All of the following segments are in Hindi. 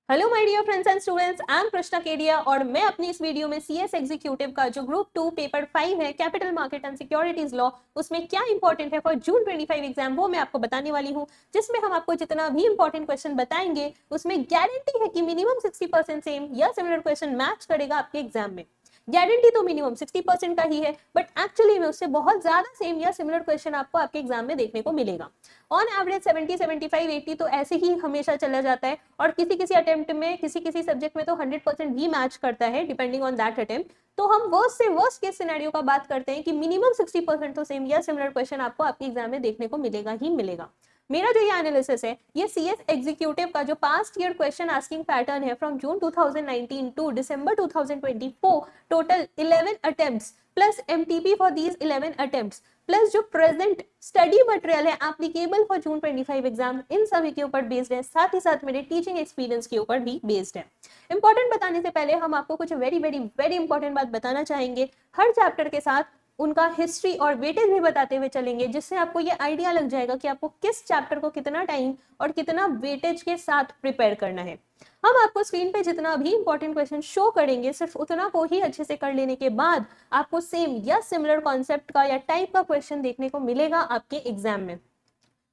Hello my dear friends and students, I am Krishna Kedia और मैं अपनी इस वीडियो में सीएस एग्जीक्यूटिव का जो ग्रुप 2 पेपर 5 है capital market and securities law, उसमें क्या इंपॉर्टेंट है फॉर जून 25 एग्जाम वो मैं आपको बताने वाली हूं, जिसमें हम आपको जितना भी इंपॉर्टेंट क्वेश्चन बताएंगे उसमें गारंटी है कि मिनिमम 60% सेम या सिमिलर क्वेश्चन मैच करेगा आपके एग्जाम में। गारंटी तो मिनिमम 60% का ही है, बट एक्चुअली में उससे बहुत ज्यादा सेम या सिमिलर क्वेश्चन आपको आपके एग्जाम में देखने को मिलेगा। ऑन एवरेज 70, 75, 80 तो ऐसे ही हमेशा चला जाता है, और किसी किसी अटेम्प्ट में किसी किसी सब्जेक्ट में तो 100% भी मैच करता है डिपेंडिंग ऑन दैट अटेम्प्ट। तो हम वर्स्ट से वर्स्ट केस सिनेरियो का बात करते हैं कि मिनिमम 60% तो सेम या सिमिलर क्वेश्चन आपको आपके एग्जाम में देखने को मिलेगा ही मिलेगा। मेरा जो ये एनालिसिस है, ये सीएस एग्जीक्यूटिव का जो past year question asking pattern है from June 2019 to December 2024, total 11 attempts plus MTP for these 11 attempts plus जो प्रेजेंट स्टडी मटेरियल है एप्लीकेबल फॉर जून 25 एग्जाम, इन सभी के ऊपर बेस्ड है, साथ ही साथ मेरे टीचिंग एक्सपीरियंस के ऊपर भी बेस्ड है। इंपॉर्टेंट बताने से पहले हम आपको कुछ वेरी वेरी वेरी इंपॉर्टेंट बात बताना चाहेंगे। हर चैप्टर के साथ उनका हिस्ट्री और वेटेज भी बताते हुए चलेंगे, जिससे आपको ये आइडिया लग जाएगा कि आपको किस चैप्टर को कितना टाइम और कितना वेटेज के साथ प्रिपेयर करना है। हम आपको स्क्रीन पे जितना भी इंपॉर्टेंट क्वेश्चन शो करेंगे, सिर्फ उतना को ही अच्छे से कर लेने के बाद आपको सेम या सिमिलर कॉन्सेप्ट का या टाइप का क्वेश्चन देखने को मिलेगा आपके एग्जाम में।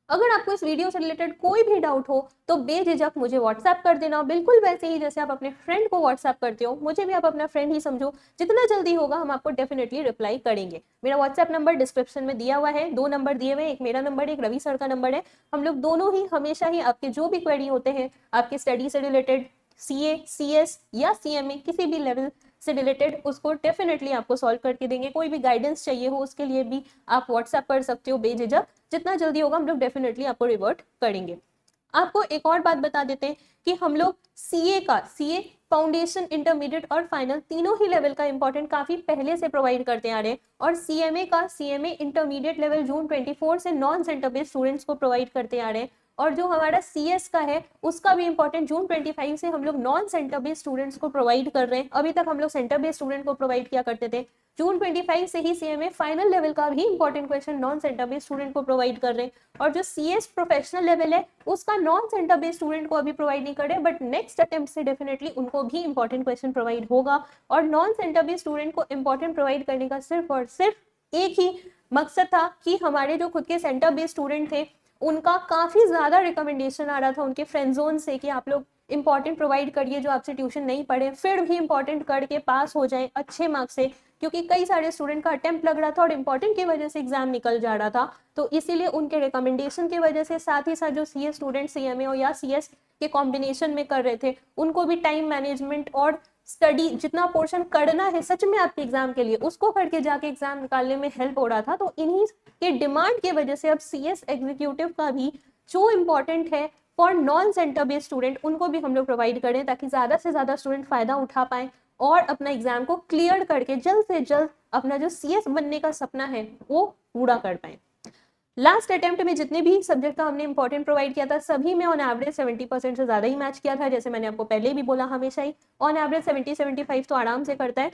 अगर आपको इस वीडियो से रिलेटेड कोई भी डाउट हो तो बेझिझक मुझे व्हाट्सएप कर देना, बिल्कुल वैसे ही जैसे आप अपने फ्रेंड को व्हाट्सएप करते हो, मुझे भी आप अपना फ्रेंड ही समझो। जितना जल्दी होगा हम आपको डेफिनेटली रिप्लाई करेंगे। मेरा व्हाट्सएप नंबर डिस्क्रिप्शन में दिया हुआ है, 2 नंबर दिए हुए हैं, एक मेरा नंबर एक रवि सर का नंबर है। हम लोग दोनों ही हमेशा ही आपके जो भी क्वेरी होते हैं आपके स्टडी से रिलेटेड, सीए, सीएस या सीएमए किसी भी लेवल से रिलेटेड, उसको डेफिनेटली आपको सॉल्व करके देंगे। कोई भी गाइडेंस चाहिए हो उसके लिए भी आप व्हाट्सएप कर सकते हो बेझिझक। जितना जल्दी होगा हम लोग डेफिनेटली आपको रिवर्ट करेंगे। आपको एक और बात बता देते हैं कि हम लोग सीए फाउंडेशन, इंटरमीडिएट और फाइनल तीनों ही लेवल का इंपॉर्टेंट काफी पहले से प्रोवाइड करते आ रहे हैं, और सीएमए इंटरमीडिएट लेवल जून 24 से नॉन सेंटर बेस्ड स्टूडेंट्स को प्रोवाइड करते आ रहे हैं, और जो हमारा सीएस का है उसका भी इंपॉर्टेंट जून 25 से हम लोग नॉन सेंटर बेस्ड स्टूडेंट्स को प्रोवाइड कर रहे हैं। अभी तक हम लोग सेंटर बेस्ड स्टूडेंट को प्रोवाइड किया करते थे, जून 25 से ही सीएमए फाइनल लेवल का भी important question non centre based student को प्रोवाइड कर रहे हैं, और जो सीएस प्रोफेशनल लेवल है उसका नॉन सेंटर बेस्ड स्टूडेंट को अभी प्रोवाइड नहीं कर रहे, बट नेक्स्ट अटेम्प्ट से डेफिनेटली उनको भी इंपॉर्टेंट क्वेश्चन प्रोवाइड होगा। और नॉन सेंटर बेस्ड स्टूडेंट को इंपॉर्टेंट प्रोवाइड करने का सिर्फ और सिर्फ एक ही मकसद था कि हमारे जो खुद के सेंटर बेस्ड स्टूडेंट थे उनका काफी ज्यादा रिकमेंडेशन आ रहा था उनके फ्रेंड जोन से कि आप लोग इंपॉर्टेंट प्रोवाइड करिए जो आपसे ट्यूशन नहीं पढ़े, फिर भी इंपॉर्टेंट करके पास हो जाए अच्छे मार्क्स से, क्योंकि कई सारे स्टूडेंट का अटेम्प्ट लग रहा था और इंपॉर्टेंट की वजह से एग्जाम निकल जा रहा था। तो इसीलिए उनके रिकमेंडेशन की वजह से, साथ ही साथ जो सीएस स्टूडेंट सीएमए या सीएस के कॉम्बिनेशन में कर रहे थे उनको भी टाइम मैनेजमेंट और स्टडी जितना पोर्शन करना है सच में आपके एग्जाम के लिए उसको करके जाके एग्जाम निकालने में हेल्प हो रहा था। तो इन्हीं के डिमांड की वजह से अब सीएस एग्जीक्यूटिव का भी जो इंपॉर्टेंट है for non centre based student उनको भी हम लोग प्रोवाइड करें, ताकि ज्यादा से ज्यादा स्टूडेंट फायदा उठा पाए और अपना एग्जाम को क्लियर करके जल्द से जल्द अपना जो सीएस बनने का सपना है वो पूरा कर पाए। लास्ट अटेम्प्ट में जितने भी सब्जेक्ट का हमने इंपॉर्टेंट प्रोवाइड किया था सभी में ऑन एवरेज 70% से ज्यादा ही मैच किया था। जैसे मैंने आपको पहले भी बोला, हमेशा ही ऑन एवरेज 70-75 तो आराम से करता है।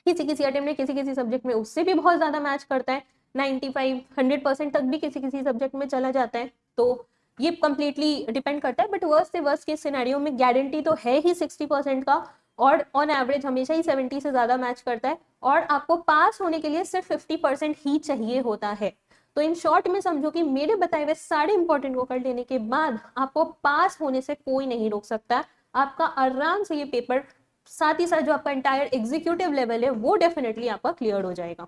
किसी किसी अटेम्प्ट में किसी किसी सब्जेक्ट में उससे भी बहुत ज्यादा मैच करता है, 95-100% तक भी किसी किसी सब्जेक्ट में चला जाता है। तो ये कंप्लीटली डिपेंड करता है, बट वर्स्ट से वर्स्ट के सिनेरियो में गारंटी तो है ही 60% का, और ऑन एवरेज हमेशा ही 70 से ज्यादा मैच करता है, और आपको पास होने के लिए सिर्फ 50% ही चाहिए होता है। तो इन शॉर्ट में समझो कि मेरे बताए हुए सारे इंपॉर्टेंट को कर लेने के बाद आपको पास होने से कोई नहीं रोक सकता। आपका आराम से ये पेपर, साथ ही साथ जो आपका एंटायर एग्जीक्यूटिव लेवल है वो डेफिनेटली आपका क्लियर हो जाएगा।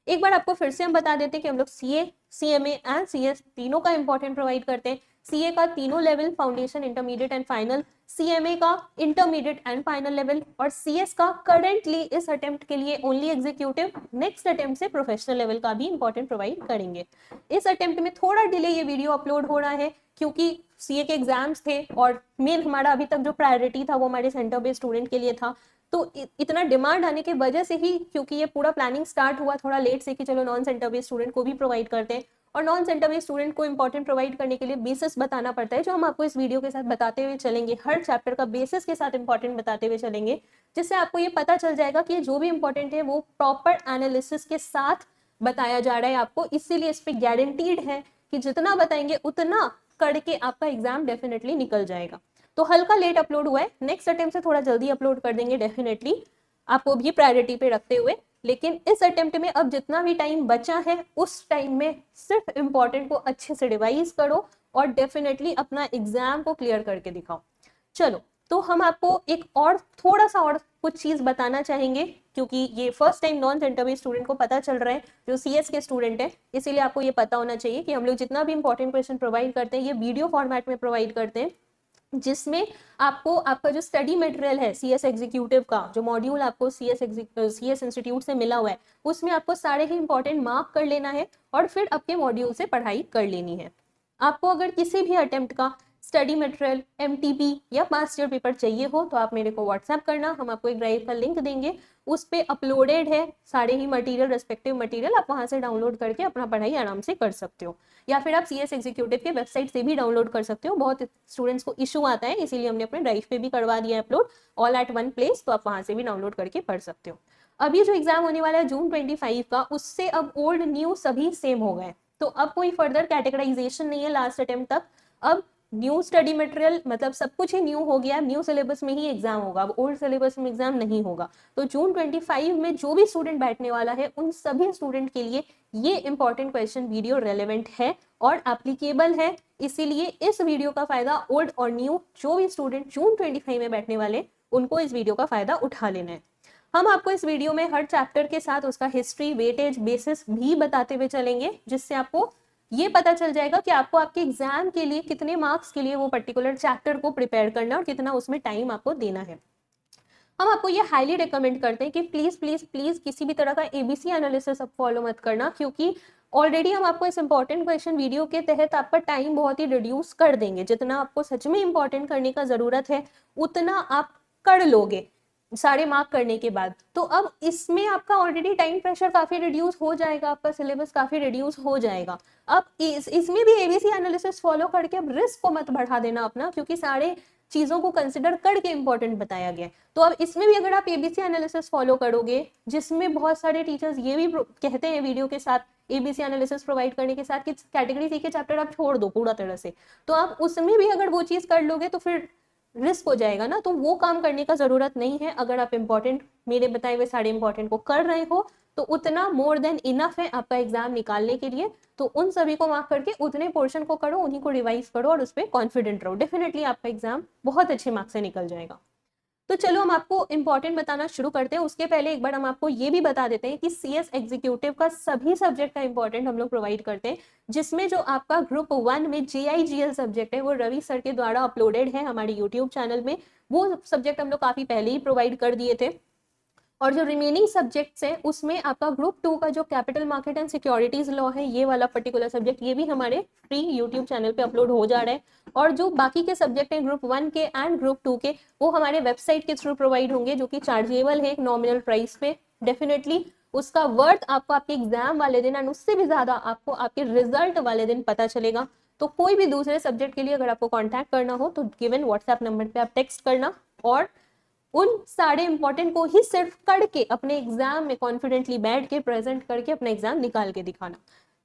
एक बार आपको फिर से हम बता देते हैं कि हम लोग सीए, सीएमए एंड सीएस तीनों का इंपॉर्टेंट प्रोवाइड करते हैं। सीए का तीनों level, foundation, intermediate and final, CMA का इंटरमीडिएट एंड फाइनल लेवल, और सीएस का करंटली इस अटेम्प्ट के लिए ओनली एग्जीक्यूटिव, नेक्स्ट अटेम्प्ट से प्रोफेशनल लेवल का भी इंपॉर्टेंट प्रोवाइड करेंगे। इस अटेम्प्ट में थोड़ा डिले ये वीडियो अपलोड हो रहा है क्योंकि सीए के एग्जाम्स थे, और मेन हमारा अभी तक जो प्रायोरिटी था वो हमारे सेंटर बेस्ड स्टूडेंट के लिए था। तो इतना डिमांड आने की वजह से ही, क्योंकि ये पूरा प्लानिंग स्टार्ट हुआ थोड़ा लेट से कि चलो नॉन सेंटर बेस्ड स्टूडेंट को भी प्रोवाइड करते हैं, और नॉन सेंटर बेस्ड स्टूडेंट को इंपॉर्टेंट प्रोवाइड करने के लिए बेसिस बताना पड़ता है, जो हम आपको इस वीडियो के साथ बताते हुए चलेंगे। हर चैप्टर का बेसिस के साथ इंपॉर्टेंट बताते हुए चलेंगे, जिससे आपको ये पता चल जाएगा कि जो भी इंपॉर्टेंट है वो प्रॉपर एनालिसिस के साथ बताया जा रहा है आपको। इसीलिए इस पर गारंटीड है कि जितना बताएंगे उतना करके आपका एग्जाम डेफिनेटली निकल जाएगा। तो हल्का लेट अपलोड हुआ है, नेक्स्ट अटेम्प्ट से थोड़ा जल्दी अपलोड कर देंगे डेफिनेटली, आपको भी प्रायोरिटी पे रखते हुए। लेकिन इस अटेम्प्ट में अब जितना भी टाइम बचा है उस टाइम में सिर्फ इम्पोर्टेंट को अच्छे से रिवाइज करो और डेफिनेटली अपना एग्जाम को क्लियर करके दिखाओ। चलो, तो हम आपको एक और थोड़ा सा और कुछ चीज बताना चाहेंगे, क्योंकि ये first time non centre based student को पता चल रहा है जो सीएस के स्टूडेंट है, इसीलिए आपको ये पता होना चाहिए कि हम लोग जितना भी इंपॉर्टेंट क्वेश्चन प्रोवाइड करते हैं ये वीडियो फॉर्मेट में प्रोवाइड करते हैं, जिसमें आपको आपका जो स्टडी मटेरियल है सीएस एग्जीक्यूटिव का, जो मॉड्यूल आपको सीएस इंस्टीट्यूट से मिला हुआ है, उसमें आपको सारे ही इंपॉर्टेंट मार्क कर लेना है और फिर आपके मॉड्यूल से पढ़ाई कर लेनी है। आपको अगर किसी भी अटेम्प्ट का स्टडी मटेरियल, एमटीपी या पास्ट ईयर पेपर चाहिए हो तो आप मेरे को व्हाट्सएप करना, हम आपको एक ड्राइव का लिंक देंगे, उस पे अपलोडेड है सारे ही मटेरियल, रेस्पेक्टिव मटेरियल, आप वहां से डाउनलोड करके अपना पढ़ाई आराम से कर सकते हो, या फिर आप सीएस एग्जीक्यूटिव के वेबसाइट से भी डाउनलोड कर सकते हो। बहुत स्टूडेंट्स को इशू आता है, इसीलिए हमने अपने ड्राइव पे भी करवा दिया है upload, all at one place, तो आप वहां से भी डाउनलोड करके पढ़ सकते हो। अभी जो एग्जाम होने वाला है जून 25 का, उससे अब ओल्ड न्यू सभी सेम हो गए, तो अब कोई फर्दर कैटेगराइजेशन नहीं है लास्ट अटेम्प्ट तक। अब न्यू स्टडी मटेरियल मतलब सब कुछ ही न्यू हो गया, न्यू सिलेबस में ही एग्जाम होगा, अब ओल्ड सिलेबस में एग्जाम नहीं होगा। तो जून 25 में जो भी स्टूडेंट बैठने वाला है उन सभी स्टूडेंट के लिए ये इंपॉर्टेंट क्वेश्चन वीडियो रेलेवेंट है और एप्लीकेबल है, इसीलिए इस वीडियो का फायदा ओल्ड और न्यू जो भी स्टूडेंट जून 25 में बैठने वाले उनको इस वीडियो का फायदा उठा लेना है। हम आपको इस वीडियो में हर चैप्टर के साथ उसका हिस्ट्री, वेटेज, बेसिस भी बताते हुए चलेंगे, जिससे आपको ये पता चल जाएगा कि आपको आपके एग्जाम के लिए कितने मार्क्स के लिए वो पर्टिकुलर चैप्टर को प्रिपेयर करना और कितना उसमें टाइम आपको देना है। हम आपको ये हाईली रिकमेंड करते हैं कि प्लीज प्लीज प्लीज किसी भी तरह का एबीसी एनालिसिस अब फॉलो मत करना, क्योंकि ऑलरेडी हम आपको इस इंपॉर्टेंट क्वेश्चन वीडियो के तहत आपका टाइम बहुत ही रिड्यूस कर देंगे। जितना आपको सच में इंपॉर्टेंट करने का जरूरत है उतना आप कर लोगे सारे मार्क करने के बाद। तो अब इसमें आपका ऑलरेडी टाइम प्रेशर काफी रिड्यूस हो जाएगा, आपका सिलेबस काफी रिड्यूस हो जाएगा। अब इसमें भी एबीसी एनालिसिस फॉलो करके अब रिस्क को मत बढ़ा देना अपना, क्योंकि सारे चीजों को कंसिडर करके इंपॉर्टेंट बताया गया है। तो अब इसमें भी अगर आप एबीसी एनालिसिस फॉलो करोगे, जिसमें बहुत सारे टीचर्स ये भी कहते हैं वीडियो के साथ एबीसी एनालिसिस प्रोवाइड करने के साथ कि कैटेगरी सी के चैप्टर आप छोड़ दो पूरा तरह से, तो आप उसमें भी अगर वो चीज कर लोगे तो फिर रिस्क हो जाएगा ना, तो वो काम करने का जरूरत नहीं है। अगर आप इंपॉर्टेंट मेरे बताए हुए सारे इंपॉर्टेंट को कर रहे हो तो उतना मोर देन इनफ है आपका एग्जाम निकालने के लिए। तो उन सभी को मार्क करके उतने पोर्शन को करो, उन्हीं को रिवाइज करो और उस पर कॉन्फिडेंट रहो, डेफिनेटली आपका एग्जाम बहुत अच्छे मार्क्स से निकल जाएगा। तो चलो हम आपको इंपॉर्टेंट बताना शुरू करते हैं। उसके पहले एक बार हम आपको ये भी बता देते हैं कि सीएस एग्जीक्यूटिव का सभी सब्जेक्ट का इंपॉर्टेंट हम लोग प्रोवाइड करते हैं, जिसमें जो आपका ग्रुप 1 में JIGL सब्जेक्ट है वो रवि सर के द्वारा अपलोडेड है हमारे यूट्यूब चैनल में। वो सब्जेक्ट हम लोग काफी पहले ही प्रोवाइड कर दिए थे, और जो रिमेनिंग सब्जेक्ट्स हैं उसमें आपका ग्रुप 2 का जो capital market and securities law है, ये वाला पर्टिकुलर सब्जेक्ट ये भी हमारे फ्री यूट्यूब चैनल पे अपलोड हो जा रहा है। और जो बाकी के सब्जेक्ट हैं ग्रुप 1 के एंड ग्रुप 2 के, वो हमारे वेबसाइट के थ्रू प्रोवाइड होंगे, जो कि चार्जेबल है एक नॉमिनल प्राइस पे। डेफिनेटली उसका वर्थ आपको आपके एग्जाम वाले दिन एंड उससे भी ज्यादा आपको आपके रिजल्ट वाले दिन पता चलेगा। तो कोई भी दूसरे सब्जेक्ट के लिए अगर आपको कॉन्टैक्ट करना हो तो गिवन व्हाट्सएप नंबर पे आप टेक्स्ट करना और उन सारे इंपॉर्टेंट को ही सिर्फ करके अपने एग्जाम में कॉन्फिडेंटली बैठ के प्रेजेंट करके अपना एग्जाम निकाल के दिखाना।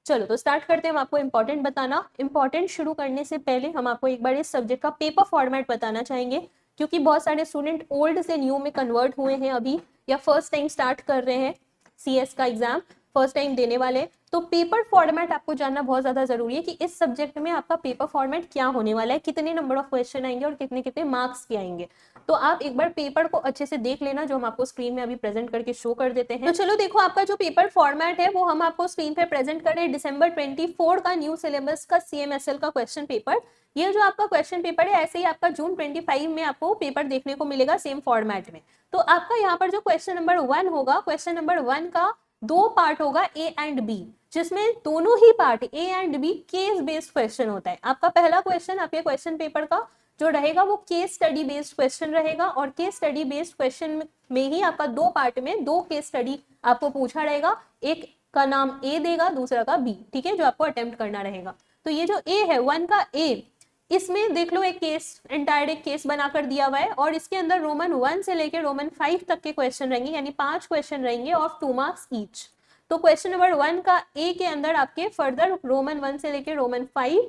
चलो तो स्टार्ट करते हैं हम आपको इंपॉर्टेंट बताना। इंपॉर्टेंट शुरू करने से पहले हम आपको एक बार इस सब्जेक्ट का पेपर फॉर्मेट बताना चाहेंगे, क्योंकि बहुत सारे स्टूडेंट ओल्ड से न्यू में कन्वर्ट हुए हैं अभी, या फर्स्ट टाइम स्टार्ट कर रहे हैं सीएस का एग्जाम, फर्स्ट टाइम देने वाले। तो पेपर फॉर्मेट आपको जानना बहुत ज्यादा जरूरी है कि इस सब्जेक्ट में आपका पेपर फॉर्मेट क्या होने वाला है, कितने नंबर ऑफ क्वेश्चन आएंगे और कितने कितने मार्क्स के आएंगे। तो आप एक बार पेपर को अच्छे से देख लेना, जो हम आपको स्क्रीन में अभी प्रेजेंट करके शो कर देते हैं। तो चलो देखो, आपका जो पेपर फॉर्मेट है वो हम आपको स्क्रीन पे प्रेजेंट कर रहे हैं। December 24 का न्यू सिलेबस का CMSL का क्वेश्चन पेपर। ये जो आपका क्वेश्चन पेपर है, ऐसे ही आपका जून 25 में आपको पेपर देखने को मिलेगा सेम फॉर्मेट में। तो आपका यहाँ पर जो क्वेश्चन नंबर 1 होगा, क्वेश्चन नंबर 1 का 2 पार्ट होगा A एंड B, जिसमें दोनों ही part A and B case based question होता है। आपका पहला क्वेश्चन आपके क्वेश्चन पेपर का जो रहेगा वो केस स्टडी बेस्ड क्वेश्चन रहेगा, और केस स्टडी बेस्ड क्वेश्चन में ही आपका 2 पार्ट में 2 केस स्टडी आपको पूछा रहेगा। एक का नाम A देगा, दूसरा का B, ठीक है, जो आपको अटेम्प्ट करना रहेगा। तो ये जो A है 1 का A, इसमें देख लो एक केस, एंटायर एक केस बनाकर दिया हुआ है, और इसके अंदर रोमन 1 से लेकर रोमन 5 तक के क्वेश्चन रहेंगे, यानी 5 क्वेश्चन रहेंगे ऑफ 2 मार्क्स ईच। तो क्वेश्चन नंबर 1 का A के अंदर आपके फर्दर रोमन 1 से लेकर रोमन 5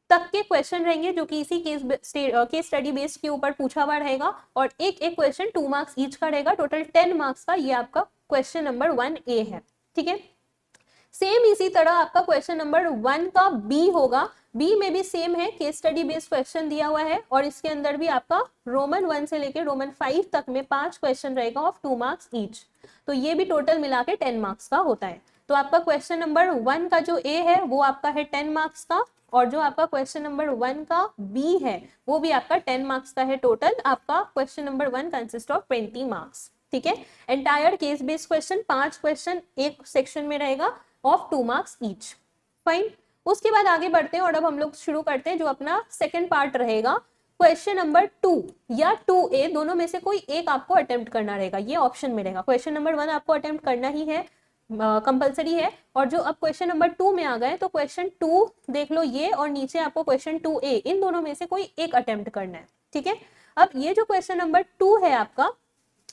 तक के क्वेश्चन रहेंगे जो कि इसी केस स्टडी बेस्ड के ऊपर पूछा हुआ रहेगा, और एक एक क्वेश्चन 2 मार्क्स ईच का रहेगा, टोटल 10 मार्क्स का ये आपका क्वेश्चन नंबर 1A है। ठीक है, सेम इसी तरह आपका क्वेश्चन नंबर 1 का बी होगा। बी में भी सेम है, केस स्टडी बेस्ड क्वेश्चन दिया हुआ है, और इसके अंदर भी आपका रोमन 1 से लेकर रोमन 5 तक में 5 क्वेश्चन रहेगा ऑफ 2 मार्क्स ईच। तो ये भी टोटल मिला के 10 मार्क्स का होता है। तो आपका क्वेश्चन नंबर 1 का जो ए है वो आपका है 10 मार्क्स का, और जो आपका क्वेश्चन नंबर 1 का बी है वो भी आपका 10 मार्क्स का है। टोटल आपका question number 1 consist of 20 marks. ठीक है, entire case based question 5 question एक सेक्शन में रहेगा ऑफ 2 मार्क्स ईच। फाइन, उसके बाद आगे बढ़ते हैं और अब हम लोग शुरू करते हैं जो अपना सेकंड पार्ट रहेगा। क्वेश्चन नंबर 2 या 2A दोनों में से कोई एक आपको अटेम्प्ट करना रहेगा, ये ऑप्शन में रहेगा। क्वेश्चन नंबर 1 आपको अटेम्प्ट करना ही है, कंपलसरी है। और जो अब क्वेश्चन नंबर 2 में आ गए तो क्वेश्चन 2 देख लो ये, और नीचे आपको क्वेश्चन 2A, इन दोनों में से कोई एक अटेम्प्ट करना है। ठीक है, अब ये जो क्वेश्चन नंबर 2 है आपका,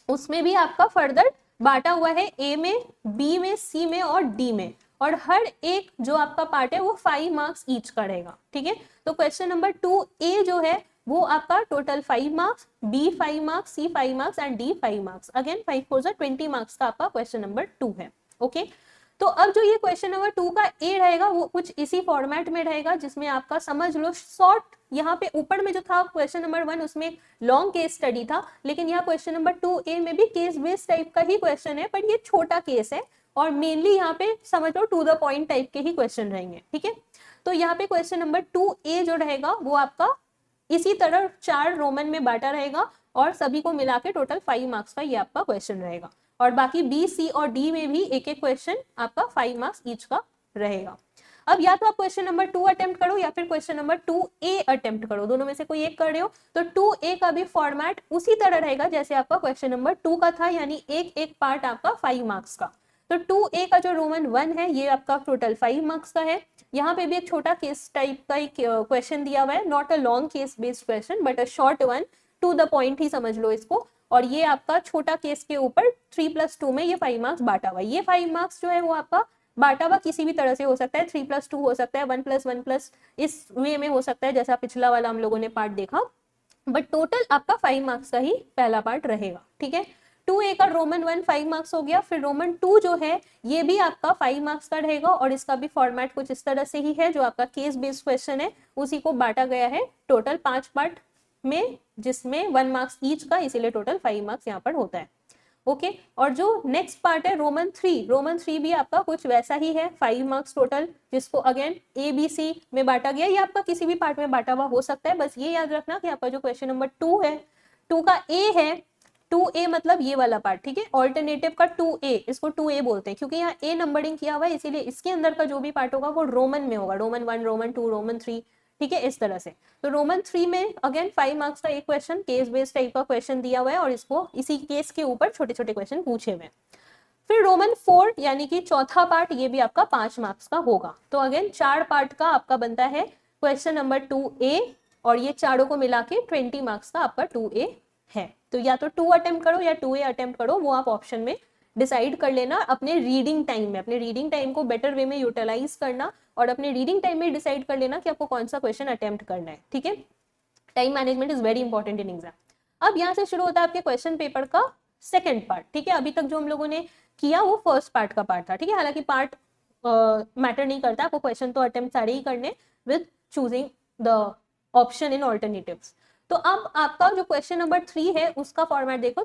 उसमें भी आपका फर्दर बांटा हुआ है A में, B में, C में और D में, और हर एक जो आपका पार्ट है वो 5 मार्क्स ईच का रहेगा। ठीक है, तो क्वेश्चन नंबर 2A जो है वो आपका total 5 marks, B 5 marks, C 5 marks and D 5 marks. Again 5 4 20 marks का आपका क्वेश्चन नंबर 2 है। ओके, तो अब जो ये क्वेश्चन नंबर 2 का ए रहेगा वो कुछ इसी फॉर्मेट में रहेगा, जिसमें आपका समझ लो शॉर्ट, यहाँ पे ऊपर में जो था क्वेश्चन नंबर 1 उसमें लॉन्ग केस स्टडी था, लेकिन यहाँ क्वेश्चन नंबर 2A में भी केस बेस्ड टाइप का ही क्वेश्चन है, बट ये छोटा केस है, और मेनली यहाँ पे समझ लो टू द पॉइंट टाइप के ही क्वेश्चन रहेंगे। ठीक है, तो यहाँ पे क्वेश्चन नंबर 2A जो रहेगा वो आपका इसी तरह 4 रोमन में बांटा रहेगा, और सभी को मिला के टोटल 5 मार्क्स का ये आपका क्वेश्चन रहेगा, और बाकी B, C और D में भी एक एक क्वेश्चन आपका 5 मार्क्स ईच का रहेगा। अब या तो आप क्वेश्चन नंबर 2 अटेम्प्ट करो या फिर क्वेश्चन नंबर 2A अटेम्प्ट करो, दोनों में से कोई एक कर रहे हो तो 2A का भी फॉर्मेट उसी तरह रहेगा जैसे आपका क्वेश्चन नंबर 2 का था, यानी एक एक पार्ट आपका 5 मार्क्स का। तो 2A का जो रोमन 1 है ये आपका टोटल 5 मार्क्स का है। यहाँ पे भी एक छोटा केस टाइप का एक क्वेश्चन दिया हुआ है, not a long case based question but a short one, to the point ही समझ लो इसको, और ये आपका छोटा केस के ऊपर 3+2 में ये 5 मार्क्स बांटा हुआ है। ये 5 मार्क्स जो है वो आपका बांटा हुआ किसी भी तरह से हो सकता है, 3+2 हो सकता है, 1+1+ इस वे में हो सकता है जैसा पिछला वाला हम लोगों ने पार्ट देखा, बट टोटल आपका 5 मार्क्स का ही पहला पार्ट रहेगा। ठीक है, 2A का रोमन 1 5 मार्क्स हो गया, फिर रोमन 2 जो है ये भी आपका 5 मार्क्स का रहेगा, और इसका भी फॉर्मेट कुछ इस तरह से ही है, जो आपका केस बेस्ड क्वेश्चन है उसी को बांटा गया है टोटल 5 पार्ट में, जिसमें 1 मार्क्स ईच का, इसीलिए टोटल 5 मार्क्स यहाँ पर होता है। ओके, और जो नेक्स्ट पार्ट है रोमन 3 भी आपका कुछ वैसा ही है, 5 मार्क्स टोटल, जिसको अगेन ABC में बांटा गया, ये आपका किसी भी पार्ट में बांटा हुआ हो सकता है। बस ये याद रखना कि आपका जो क्वेश्चन नंबर 2 है, 2 का A है, 2A मतलब ये वाला पार्ट। ठीक है, ऑल्टरनेटिव का 2A, इसको 2A बोलते हैं क्योंकि यहाँ A नंबरिंग किया हुआ है, इसीलिए इसके अंदर का जो भी पार्ट होगा वो रोमन में होगा, रोमन 1, रोमन 2, रोमन 3। ठीक है, इस तरह से। तो रोमन 3 में अगेन 5 मार्क्स का एक क्वेश्चन, केस बेस्ड टाइप का क्वेश्चन दिया हुआ है, और इसको इसी केस के ऊपर छोटे छोटे क्वेश्चन पूछे हुए हैं। फिर रोमन 4 यानी कि चौथा पार्ट, ये भी आपका 5 मार्क्स का होगा। तो अगेन 4 पार्ट का आपका बनता है क्वेश्चन नंबर 2A, और ये चारों को मिला के 20 मार्क्स का आपका 2A है। तो या तो 2 अटेम्प्ट करो या 2A अटेम्प्ट करो, वो आप ऑप्शन में डिसाइड कर लेना अपने रीडिंग टाइम में, अपने रीडिंग टाइम को बेटर वे में यूटिलाइज करना, और अपने रीडिंग टाइम में डिसाइड कर लेना कि आपको कौन सा क्वेश्चन अटेम्प्ट करना है। ठीक है, time management is very important in exam. अब यहाँ से शुरू होता है आपके क्वेश्चन पेपर का सेकंड पार्ट। ठीक है, अभी तक जो हम लोगों ने किया वो फर्स्ट पार्ट का पार्ट था। ठीक है, हालांकि पार्ट मैटर नहीं करता, आपको क्वेश्चन तो अटेम्प्ट सारे ही करने with choosing the option in alternatives. तो अब आपका जो क्वेश्चन नंबर 3 है उसका फॉर्मेट देखो।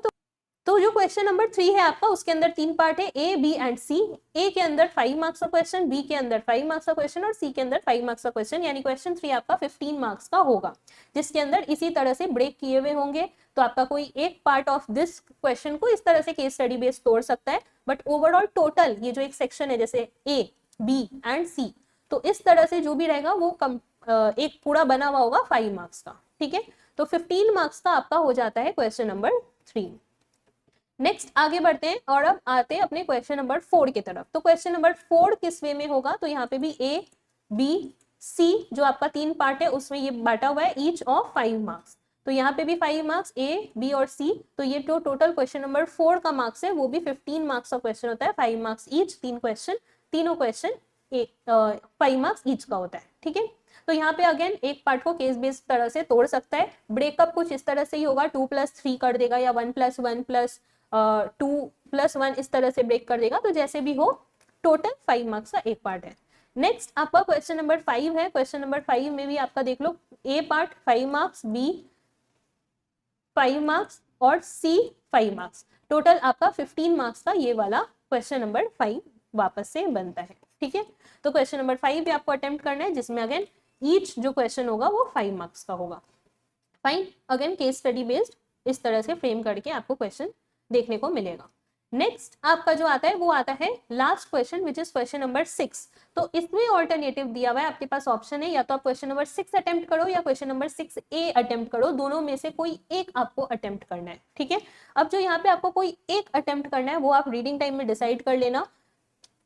तो जो क्वेश्चन नंबर 3 है आपका, उसके अंदर 3 पार्ट है, A, B and C। A के अंदर 5 मार्क्स का क्वेश्चन, B के अंदर 5 मार्क्स का क्वेश्चन, और C के अंदर 5 मार्क्स का क्वेश्चन, यानी क्वेश्चन 3 आपका 15 मार्क्स का होगा, जिसके अंदर इसी तरह से ब्रेक किए हुए होंगे। तो आपका कोई एक पार्ट ऑफ दिस क्वेश्चन को इस तरह से केस स्टडी बेस्ड तोड़ सकता है, बट ओवरऑल टोटल ये जो एक सेक्शन है जैसे A, B एंड C, तो इस तरह से जो भी रहेगा वो एक पूरा बना हुआ होगा 5 मार्क्स का। ठीक है, तो 15 मार्क्स का आपका हो जाता है क्वेश्चन नंबर 3। नेक्स्ट आगे बढ़ते हैं और अब आते हैं अपने क्वेश्चन नंबर 4 की तरफ। तो क्वेश्चन नंबर 4 किस वे में होगा, तो यहाँ पे भी A, B, C जो आपका 3 पार्ट है उसमें ये बांटा हुआ है, ईच ऑफ 5 मार्क्स। तो यहाँ पे भी 5 मार्क्स A, B और C, तो ये जो टोटल क्वेश्चन नंबर 4 का मार्क्स है वो भी 15 मार्क्स का क्वेश्चन होता है, 5 मार्क्स ईच, 3 क्वेश्चन, तीनों क्वेश्चन 5 मार्क्स ईच का होता है। ठीक है, तो यहाँ पे अगेन एक पार्ट को केस बेस्ड तरह से तोड़ सकता है। ब्रेकअप कुछ इस तरह से ही होगा, 2+3 कर देगा या 1+1+2+1 इस तरह से ब्रेक कर देगा। तो जैसे भी हो, टोटल 5 मार्क्स का एक पार्ट है। नेक्स्ट आपका क्वेश्चन नंबर 5 है। क्वेश्चन नंबर 5 में भी आपका देख लो, ए पार्ट 5 मार्क्स, बी 5 मार्क्स और सी 5 मार्क्स। टोटल आपका 15 मार्क्स का ये वाला क्वेश्चन नंबर 5 वापस से बनता है। ठीक है, तो क्वेश्चन नंबर 5 भी आपको अटेम्प्ट करना है, जिसमें अगेन ईच जो क्वेश्चन होगा वो 5 मार्क्स का होगा। Fine, again case study based इस तरह से फ्रेम करके आपको क्वेश्चन देखने को मिलेगा। नेक्स्ट आपका जो आता है वो आता है last question, which is question number 6। तो इसमें ऑल्टरनेटिव दिया हुआ है, आपके पास ऑप्शन है, या तो आप क्वेश्चन नंबर 6 अटेम्प्ट करो या क्वेश्चन नंबर 6A अटेम्प्ट करो, दोनों में से कोई एक आपको अटेम्प्ट करना है। ठीक है, अब जो यहाँ पे आपको कोई एक अटेम्प्ट करना है वो आप रीडिंग टाइम में डिसाइड कर लेना।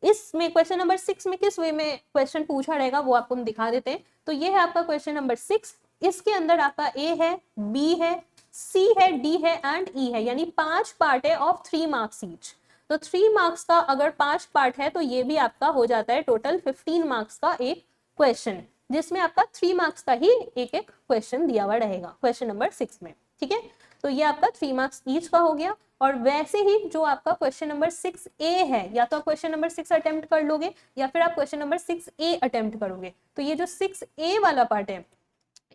इसमें क्वेश्चन नंबर 6 में किस वे में क्वेश्चन पूछा रहेगा वो आपको हम दिखा देते हैं। तो ये है आपका क्वेश्चन नंबर 6। इसके अंदर आपका ए है, बी है, सी है, डी है एंड ई है, यानी 5 पार्ट है ऑफ 3 मार्क्स ईच। तो 3 मार्क्स का अगर 5 पार्ट है तो ये भी आपका हो जाता है टोटल 15 मार्क्स का एक क्वेश्चन, जिसमें आपका 3 मार्क्स का ही एक एक क्वेश्चन दिया हुआ रहेगा क्वेश्चन नंबर 6 में। ठीक है, तो ये आपका 3 मार्क्स ईच का हो गया। और वैसे ही जो आपका क्वेश्चन नंबर 6A है, या तो आप क्वेश्चन नंबर 6 अटेम्प्ट कर लोगे या फिर आप क्वेश्चन नंबर 6A अटेम्प्ट करोगे। तो ये जो 6A वाला पार्ट है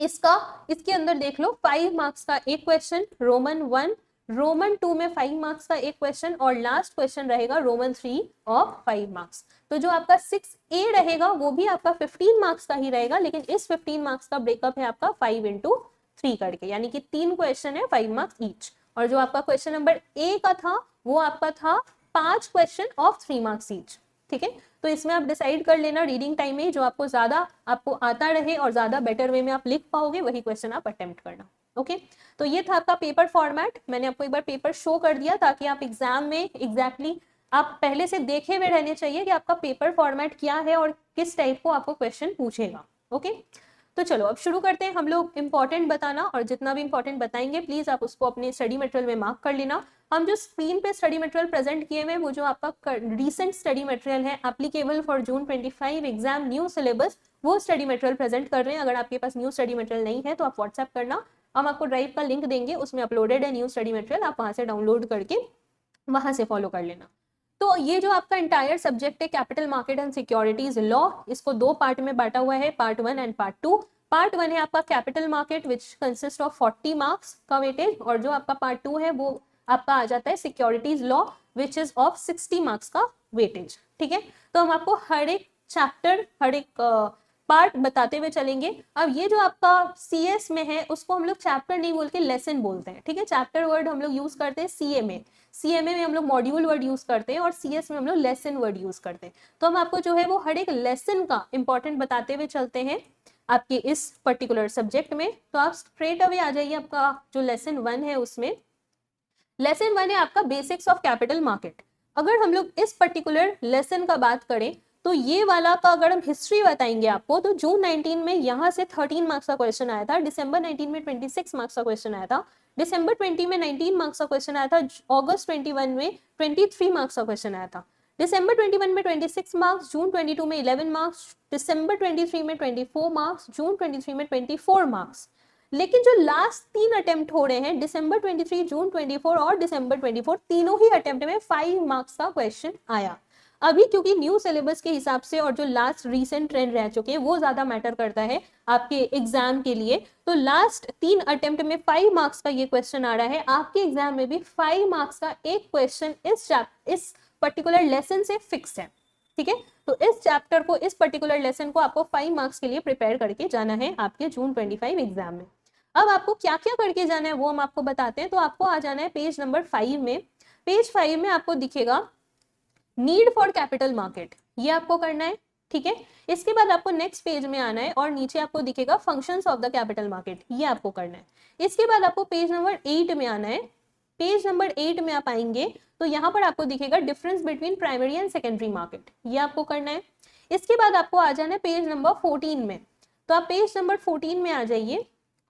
इसके अंदर देख लो 5 मार्क्स का एक क्वेश्चन रोमन 1, रोमन 2 में 5 मार्क्स का एक क्वेश्चन और लास्ट क्वेश्चन रहेगा रोमन 3 ऑफ 5 मार्क्स। तो जो आपका 6A रहेगा वो भी आपका 15 मार्क्स का ही रहेगा, लेकिन इस 15 मार्क्स का ब्रेकअप है आपका 5 into 3 करके, यानी कि 3 क्वेश्चन है 5 मार्क्स ईच। और जो आपका क्वेश्चन नंबर ए का था वो आपका था 5 क्वेश्चन ऑफ 3 मार्क्स ईच। ठीक है, तो इसमें आप डिसाइड कर लेना रीडिंग टाइम में जो आपको ज्यादा आपको आता रहे और ज्यादा बेटर वे में आप लिख पाओगे वही क्वेश्चन आप अटेम्प्ट करना। ओके, तो ये था आपका पेपर फॉर्मेट। मैंने आपको एक बार पेपर शो कर दिया ताकि आप एग्जाम में एग्जैक्टली आप पहले से देखे हुए रहने चाहिए कि आपका पेपर फॉर्मेट क्या है और किस टाइप को आपको क्वेश्चन पूछेगा। ओके, तो चलो अब शुरू करते हैं हम लोग। इंपॉर्टेंट बताना, और जितना भी इंपॉर्टेंट बताएंगे प्लीज आप उसको अपने स्टडी मटेरियल में मार्क कर लेना। हम जो स्क्रीन पे स्टडी मटेरियल प्रेजेंट किए हुए वो जो आपका रीसेंट स्टडी मटेरियल है applicable for June 25 exam new syllabus, वो स्टडी मटेरियल प्रेजेंट कर रहे हैं। अगर आपके पास न्यू स्टडी मटेरियल नहीं है तो आप व्हाट्सएप करना, हम आपको ड्राइव का लिंक देंगे, उसमें अपलोडेड है न्यू स्टडी मटेरियल, आप वहां से डाउनलोड करके वहां से फॉलो कर लेना। तो ये जो आपका इंटायर सब्जेक्ट है capital market and securities law, इसको 2 पार्ट में बांटा हुआ है, पार्ट 1 एंड पार्ट 2। पार्ट 1 है आपका capital market which consist of 40 marks का वेटेज, और जो आपका पार्ट 2 है वो आपका आ जाता है securities law which is of 60 marks का वेटेज। ठीक है, तो हम आपको हर एक चैप्टर हर एक पार्ट बताते हुए चलेंगे। अब ये जो आपका CS में है उसको हम लोग चैप्टर नहीं बोलते, लेसन बोलते हैं। ठीक है, चैप्टर वर्ड हम लोग यूज करते हैं CMA में हम लोग मॉड्यूल वर्ड यूज करते हैं और CS में हम लोग लेसन वर्ड यूज करते हैं। तो हम आपको जो है वो हर एक लेसन का इंपॉर्टेंट बताते हुए चलते हैं आपके इस पर्टिकुलर सब्जेक्ट में। तो आप स्ट्रेट अवे आ जाइए, आपका जो लेसन 1 है उसमें लेसन 1 है आपका बेसिक्स ऑफ कैपिटल मार्केट। अगर हम लोग इस पर्टिकुलर लेसन का बात करें तो ये वाला का अगर हम हिस्ट्री बताएंगे आपको तो जून 19 में यहाँ से 13 मार्क्स का क्वेश्चन आया था, दिसंबर 19 में 26 मार्क्स का क्वेश्चन आया था, दिसंबर 20 में 19 मार्क्स का क्वेश्चन आया था, अगस्त 21 में 23 मार्क्स का क्वेश्चन आया था, दिसंबर 21 में 26 मार्क्स, जून 22 में 11 मार्क्स, दिसंबर 23 में 24 मार्क्स, जून 23 में 24 मार्क्स। लेकिन जो लास्ट 3 अटेम्प्ट हो रहे हैं दिसंबर 23, जून 24 और दिसंबर 24, तीनों ही अटेम्प्ट में 5 मार्क्स का क्वेश्चन आया। अभी क्योंकि न्यू सिलेबस के हिसाब से और जो लास्ट रीसेंट ट्रेंड रह चुके हैं वो ज्यादा मैटर करता है आपके एग्जाम के लिए, तो लास्ट 3 अटेम्प्ट में 5 मार्क्स का ये क्वेश्चन आ रहा है। आपके एग्जाम में भी 5 मार्क्स का एक क्वेश्चन इस पर्टिकुलर लेसन से फिक्स है। ठीक है, तो इस चैप्टर को, इस पर्टिकुलर लेसन को आपको 5 मार्क्स के लिए प्रिपेयर करके जाना है आपके जून 25 एग्जाम में। अब आपको क्या क्या करके जाना है वो हम आपको बताते हैं। तो आपको आ जाना है पेज नंबर 5 में। पेज 5 में आपको दिखेगा नीड फॉर कैपिटल मार्केट, ये आपको करना है। ठीक है, इसके बाद आपको नेक्स्ट पेज में आना है और नीचे आपको दिखेगा functions of the capital market, ये आपको करना है। इसके बाद आपको पेज नंबर 8 में आना है। पेज नंबर 8 में आप आएंगे तो यहाँ पर आपको दिखेगा difference between primary and secondary market, ये आपको करना है। इसके बाद आपको आ जाना है पेज नंबर 14 में। तो आप पेज नंबर 14 में आ जाइए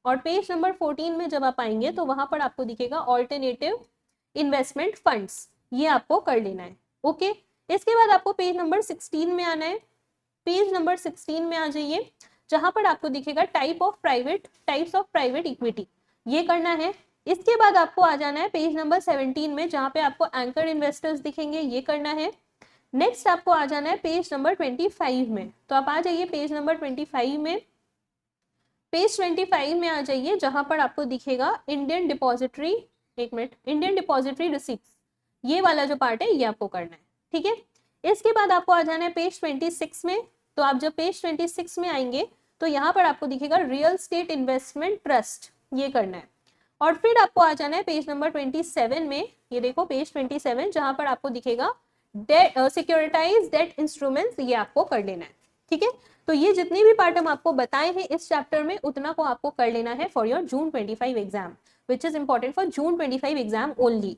और पेज नंबर 14 में जब आप आएंगे तो वहां पर आपको दिखेगा ऑल्टरनेटिव इन्वेस्टमेंट फंड्स, ये आपको कर लेना है। ओके, इसके बाद आपको पेज नंबर 16 में आना है। पेज नंबर 16 में आ जाइए। जहां पर आपको दिखेगा टाइप्स ऑफ प्राइवेट इक्विटी, ये करना है। इसके बाद आपको आ जाना है पेज नंबर 17 में, जहां पे आपको एंकर इन्वेस्टर्स दिखेंगे, ये करना है। नेक्स्ट आपको आ जाना है पेज नंबर 25 में, तो आप आ जाइए पेज नंबर 25 में। पेज 25 में आ जाइए, जहां पर आपको दिखेगा इंडियन डिपॉजिटरी, एक मिनट, इंडियन डिपॉजिटरी रिसीप्ट्स, ये वाला जो पार्ट है ये आपको करना है, ठीक है। इसके बाद आपको आ जाना है पेज 26 में। तो आप जब पेज 26 में आएंगे तो यहाँ पर आपको दिखेगा रियल स्टेट इन्वेस्टमेंट ट्रस्ट, ये करना है। और फिर आपको आ जाना है पेज नंबर 27 में, ये देखो पेज 27, जहां पर आपको दिखेगा सिक्योरिटाइज डेट इंस्ट्रूमेंट्स, ये आपको कर लेना है, ठीक है। तो ये जितने भी पार्ट हम आपको बताए हैं इस चैप्टर में, उतना को आपको कर लेना है for your June 25 exam, which is important for June 25 exam only.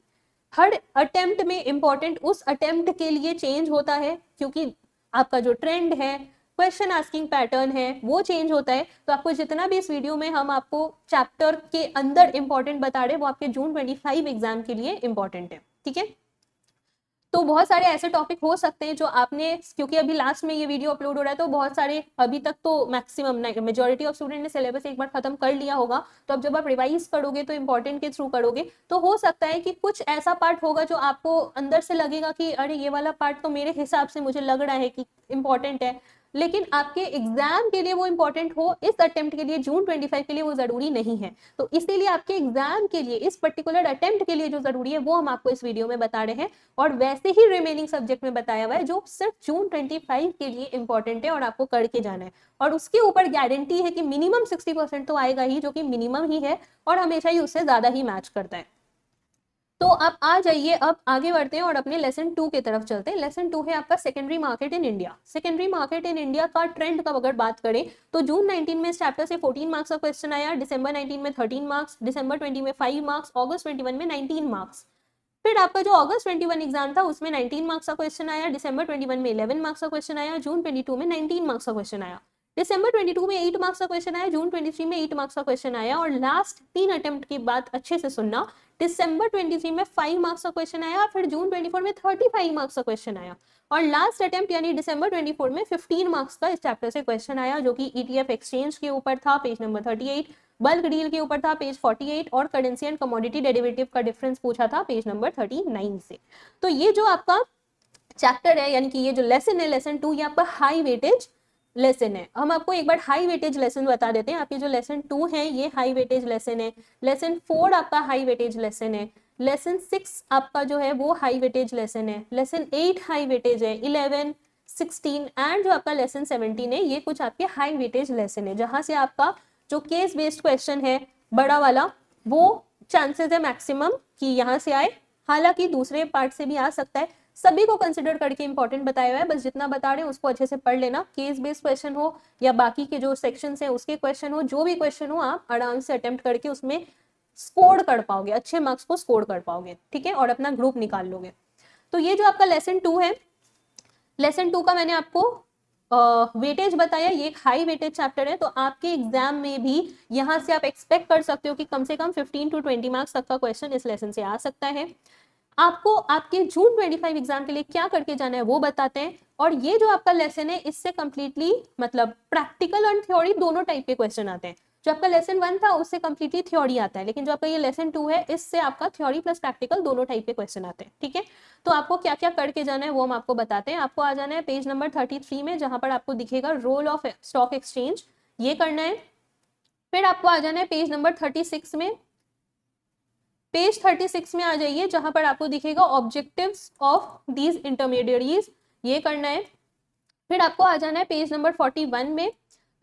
Her attempt में इंपॉर्टेंट उस अटेम्प्ट के लिए चेंज होता है, क्योंकि आपका जो ट्रेंड है, क्वेश्चन आस्किंग पैटर्न है, वो चेंज होता है। तो आपको जितना भी इस वीडियो में हम आपको चैप्टर के अंदर इंपॉर्टेंट बता रहे हैं, वो आपके जून 25 एग्जाम के लिए इंपॉर्टेंट है, ठीक है। तो बहुत सारे ऐसे टॉपिक हो सकते हैं जो आपने, क्योंकि अभी लास्ट में ये वीडियो अपलोड हो रहा है, तो बहुत सारे अभी तक तो मैक्सिमम मेजॉरिटी ऑफ स्टूडेंट ने सिलेबस एक बार खत्म कर लिया होगा। तो अब जब आप रिवाइज करोगे तो इंपॉर्टेंट के थ्रू करोगे, तो हो सकता है कि कुछ ऐसा पार्ट होगा जो आपको अंदर से लगेगा कि अरे ये वाला पार्ट तो मेरे हिसाब से मुझे लग रहा है कि इंपॉर्टेंट है, लेकिन आपके एग्जाम के लिए वो इंपॉर्टेंट हो, इस अटेम्प्ट के लिए जून 25 के लिए वो जरूरी नहीं है। तो इसीलिए आपके एग्जाम के लिए, इस पर्टिकुलर अटेम्प्ट के लिए जो जरूरी है वो हम आपको इस वीडियो में बता रहे हैं, और वैसे ही रिमेनिंग सब्जेक्ट में बताया हुआ है जो सिर्फ जून 25 के लिए इंपॉर्टेंट है और आपको करके जाना है। और उसके ऊपर गारंटी है कि मिनिमम 60% तो आएगा ही, जो कि मिनिमम ही है और हमेशा ही उससे ज्यादा ही मैच करता है। तो आप आ जाइए, अब आगे बढ़ते हैं और अपने लेसन 2 की तरफ चलते हैं। लेसन 2 है आपका secondary market in India. Secondary market in India का ट्रेंड का अगर बात करें तो जून 19 में इस चैप्टर से 14 मार्क्स का क्वेश्चन आया, दिसंबर 19 में 13 मार्क्स, दिसंबर 20 में 5 मार्क्स, अगस्त 21 में 19 मार्क्स। फिर आपका जो अगस्त 21 एग्जाम था उसमें 19 मार्क्स का क्वेश्चन आया, दिसंबर 21 में 11 मार्क्स का क्वेश्चन आया, जून 22 में 19 मार्क्स का क्वेश्चन आया, दिसंबर 22 में 8 मार्क्स का क्वेश्चन आया, जून 23 में 8 मार्क्स का क्वेश्चन आया। और लास्ट 3 अटेम्प्ट की बात अच्छे से सुनना, दिसंबर 23 में 5 मार्क्स का क्वेश्चन आया, फिर जून 24 में 35 मार्क्स का क्वेश्चन आया, और लास्ट अटेम्प्ट यानी दिसंबर 24 में 15 मार्क्स का इस चैप्टर से क्वेश्चन आया, जो कि ईटीएफ एक्सचेंज के ऊपर था, पेज नंबर 38, बल्क डील के ऊपर था, पेज 48, और करेंसी एंड कमोडिटी डेरिवेटिव का डिफरेंस पूछा था, पेज नंबर 39 से। तो ये जो आपका चैप्टर है, यानी कि ये जो लेसन है, लेसन 2, ये आपका हाई वेटेज लेसन है। हम आपको एक बार हाई वेटेज लेसन बता देते हैं। आपके जो लेसन 2 है ये हाई वेटेज लेसन है, लेसन 4 आपका हाई वेटेज लेसन है, लेसन 6 आपका जो है वो हाई वेटेज लेसन है, लेसन 8 हाई वेटेज है, 11, 16 एंड जो आपका लेसन 17 है, ये कुछ आपके हाई वेटेज लेसन है, जहां से आपका जो केस बेस्ड क्वेश्चन है बड़ा वाला, वो चांसेस है मैक्सिमम कि यहाँ से आए, हालांकि दूसरे पार्ट से भी आ सकता है। सभी को कंसिडर करके इंपॉर्टेंट बताया हुआ है, बस जितना बता रहे हैं उसको अच्छे से पढ़ लेना। केस बेस्ड क्वेश्चन हो या बाकी के जो सेक्शंस हैं उसके क्वेश्चन हो, जो भी क्वेश्चन हो आप आराम से अटेम्प्ट करके उसमें स्कोर कर पाओगे, अच्छे मार्क्स को स्कोर कर पाओगे, ठीक है, और अपना ग्रुप निकाल लोगे। तो ये जो आपका लेसन 2 है, लेसन 2 का मैंने आपको वेटेज बताया, ये एक हाई वेटेज चैप्टर है। तो आपके एग्जाम में भी यहाँ से आप एक्सपेक्ट कर सकते हो कि कम से कम 15 to 20 मार्क्स तक का क्वेश्चन इस लेसन से आ सकता है। आपको आपके जून 25 एग्जाम के लिए क्या करके जाना है वो बताते हैं। और ये जो आपका लेसन है इससे कंप्लीटली मतलब प्रैक्टिकल और थ्योरी दोनों टाइप के क्वेश्चन आते हैं। जो आपका लेसन 1 था उससे कंप्लीटली थ्योरी आता है, लेकिन जो आपका ये लेसन 2 है इससे आपका थ्योरी प्लस प्रैक्टिकल दोनों टाइप के क्वेश्चन आते हैं, ठीक है। तो आपको क्या क्या करके जाना है वो हम आपको बताते हैं। आपको आ जाना है पेज नंबर 33 में, जहां पर आपको दिखेगा रोल ऑफ स्टॉक एक्सचेंज, ये करना है। फिर आपको आ जाना है पेज नंबर 36 में, पेज 36 में आ जाइए, जहां पर आपको दिखेगा ऑब्जेक्टिव्स ऑफ दीज इंटरमीडिएरीज, ये करना है। फिर आपको आ जाना है पेज नंबर 41 में,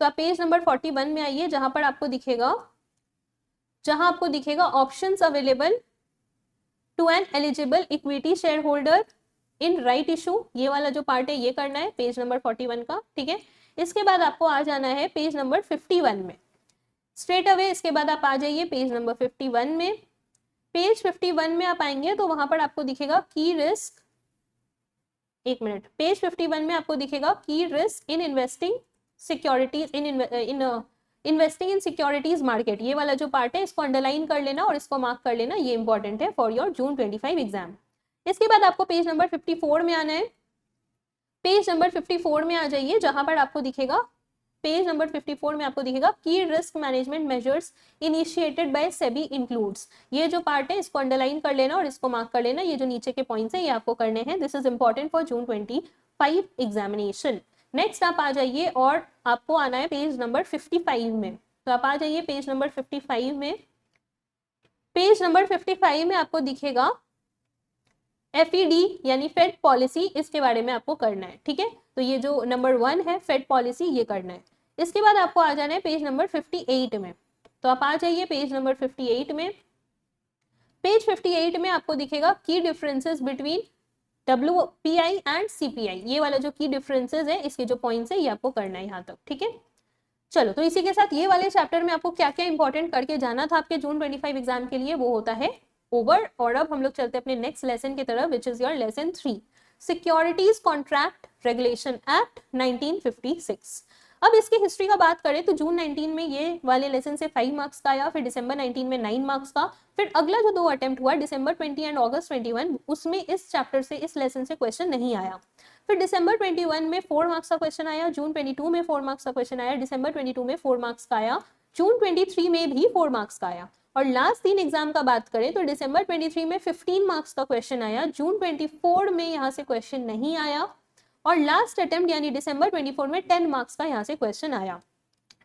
तो आप पेज नंबर 41 में आइए, जहां आपको दिखेगा options available to an eligible equity share holder in right issue, ये वाला जो पार्ट है ये करना है पेज नंबर 41 का, ठीक है। इसके बाद आपको आ जाना है पेज नंबर 51 में, स्ट्रेट अवे इसके बाद आप आ जाइए पेज नंबर 51 में। पेज 51 में आप आएंगे तो वहां पर आपको दिखेगा की रिस्क, एक मिनट, पेज 51 में आपको दिखेगा की risk in investing securities investing in securities market, ये वाला जो पार्ट है इसको अंडरलाइन कर लेना और इसको मार्क कर लेना, ये इंपॉर्टेंट है फॉर योर जून 25 एग्जाम। इसके बाद आपको पेज नंबर 54 में आना है। पेज नंबर 54 में आ जाइए, जहां पर आपको दिखेगा पेज नंबर 54 में आपको दिखेगा की risk management measures initiated by SEBI includes. ये जो पार्ट है इसको अंडरलाइन कर लेना और इसको मार्क कर लेना, ये जो नीचे के पॉइंट्स हैं ये आपको करने हैं। This is important for June 25 examination. Next आप आ जाइए और आपको आना है पेज नंबर 55 में। तो आप आ जाइए पेज नंबर 55 में। पेज नंबर 55 में आपको दिखेगा FED यानी फेड पॉलिसी, इसके बारे में आपको करना है, ठीक है। तो ये जो नंबर 1 है फेड पॉलिसी, ये करना है। इसके बाद आपको आ जाना है पेज नंबर 58 में। तो आप आ जाइए पेज नंबर 58 में। पेज 58 में आपको दिखेगा की differences between WPI and CPI। ये वाला जो की डिफरेंसेस है इसके जो पॉइंट्स है ये आपको करना है यहाँ तक, ठीक है। चलो, तो इसी के साथ ये वाले चैप्टर में आपको क्या क्या इंपॉर्टेंट करके जाना था आपके जून 25 एग्जाम के लिए वो होता है ओवर। और अब हम लोग चलते हैं अपने नेक्स्ट लेसन की तरफ, which is your lesson 3, securities contract regulation act 1956। अब इसकी हिस्ट्री का बात करें तो जून 19 में ये वाले लेसन से 5 मार्क्स का आया, फिर दिसंबर 19 में 9 मार्क्स का, फिर अगला जो 2 अटेम्प्ट हुआ दिसंबर 20 एंड अगस्त 21, उसमें इस चैप्टर से इस लेसन से क्वेश्चन नहीं आया। फिर दिसंबर 21 में 4 मार्क्स का क्वेश्चन आया, जून 22 में 4 मार्क्स का क्वेश्चन आया, दिसंबर 22 में 4 मार्क्स का आया, जून 23 में भी 4 मार्क्स का आया। और लास्ट 3 एग्जाम का बात करें तो दिसंबर 23 में 15 मार्क्स का क्वेश्चन आया, जून 24 में यहाँ से क्वेश्चन नहीं आया, और लास्ट अटेम्प्ट यानी दिसंबर 24 में 10 मार्क्स का यहाँ से क्वेश्चन आया।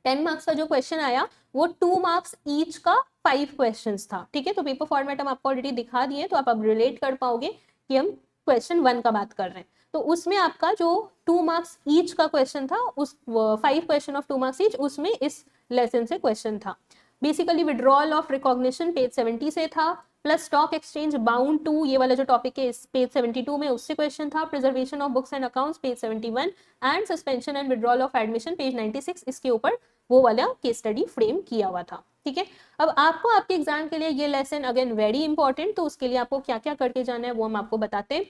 10 मार्क्स का जो क्वेश्चन आया वो 2 मार्क्स ईच का 5 क्वेश्चंस था, ठीक है। तो पेपर फॉर्मेट हम आपको ऑलरेडी दिखा दिए, तो आप अब रिलेट कर पाओगे कि हम क्वेश्चन 1 का बात कर रहे हैं। तो उसमें आपका जो 2 मार्क्स ईच का क्वेश्चन था, उस 5 क्वेश्चन ऑफ 2 मार्क्स ईच, उसमें इस लेसन से क्वेश्चन था। Basically withdrawal of recognition page 70 से था, plus stock exchange bound to, ये वाला जो टॉपिक है इस पेज 72 में, उससे क्वेश्चन था। Preservation of books and accounts page 71 and suspension and withdrawal of admission page 96, इसके ऊपर वो वाला केस स्टडी फ्रेम किया हुआ था, ठीक है। अब आपको आपके एग्जाम के लिए ये लेसन अगेन वेरी इंपॉर्टेंट, तो उसके लिए आपको क्या क्या करके जाना है वो हम आपको बताते हैं।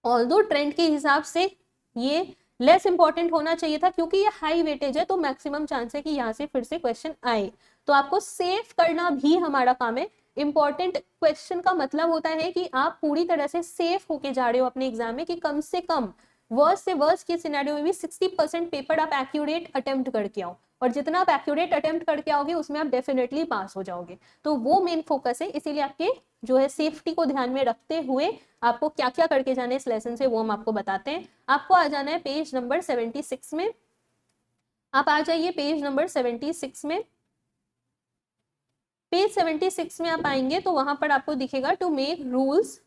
ऑल्दो ट्रेंड के हिसाब से ये लेस इंपॉर्टेंट होना चाहिए था, क्योंकि ये हाई वेटेज है तो मैक्सिमम चांस है कि यहाँ से फिर से क्वेश्चन आए, तो आपको सेफ करना भी हमारा काम है। इंपॉर्टेंट क्वेश्चन का मतलब होता है कि आप पूरी तरह से सेफ होके जा रहे हो अपने एग्जाम में, कि कम से कम वर्स्ट से वर्स्ट के सिनेरियो में भी 60% पेपर आप एक्यूरेट अटेम्प्ट करके आओ, और जितना आप एक्यूरेट अटेम्प्ट करके आओगे उसमें आप डेफिनेटली पास हो जाओगे। तो वो मेन फोकस है, इसीलिए आपके जो है सेफ्टी को ध्यान में रखते हुए आपको क्या क्या करके जाना है इस लेसन से वो हम आपको बताते हैं। आपको आ जाना है पेज नंबर 76 में। आप आ जाइए पेज नंबर 76 में। पेज 76 में आप आएंगे तो वहां पर आपको दिखेगा to make rules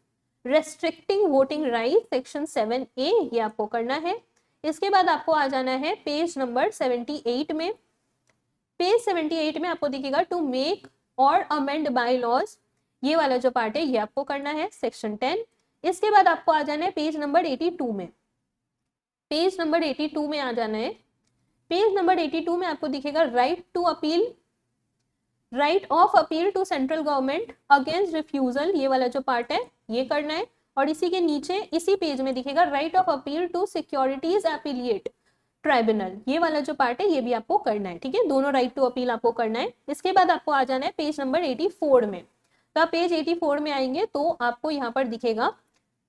restricting voting right section 7A, ये आपको करना है। इसके बाद आपको आ जाना है पेज नंबर 78 में। पेज 78 में आपको दिखेगा टू मेक और अमेंड बाय लॉज, ये वाला जो पार्ट है ये आपको करना है, सेक्शन 10। इसके बाद आपको आ जाना है पेज नंबर 82 में। पेज नंबर 82 में आ जाना है। पेज नंबर 82 में आपको दिखेगा right to appeal, right of appeal to central government against refusal, ये वाला जो पार्ट है ये करना है। और इसी के नीचे इसी पेज में दिखेगा right of appeal to securities appellate tribunal, ये वाला जो पार्ट है ये भी आपको करना है, ठीक है। दोनों राइट टू अपील आपको करना है। इसके बाद आपको आ जाना है पेज नंबर 84 में। तो आप पेज 84 में आएंगे तो आपको यहाँ पर दिखेगा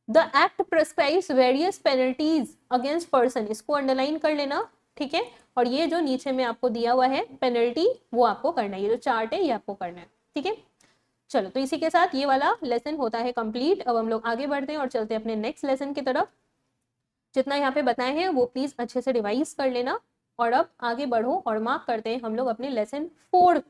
the act prescribes various penalties against person, इसको अंडरलाइन कर लेना, ठीक है। और ये जो नीचे में आपको दिया हुआ है पेनल्टी वो आपको करना है, ये जो चार्ट है ये आपको करना है, ठीक है। चलो, तो इसी के साथ ये वाला लेसन होता है कंप्लीट। अब हम लोग आगे बढ़ते हैं और चलते हैं अपने नेक्स्ट लेसन की तरफ। जितना यहाँ पे बताए हैं वो प्लीज अच्छे से रिवाइज कर लेना, और अब आगे बढ़ो और मार्क करते हैं हम लोग अपने लेसन 4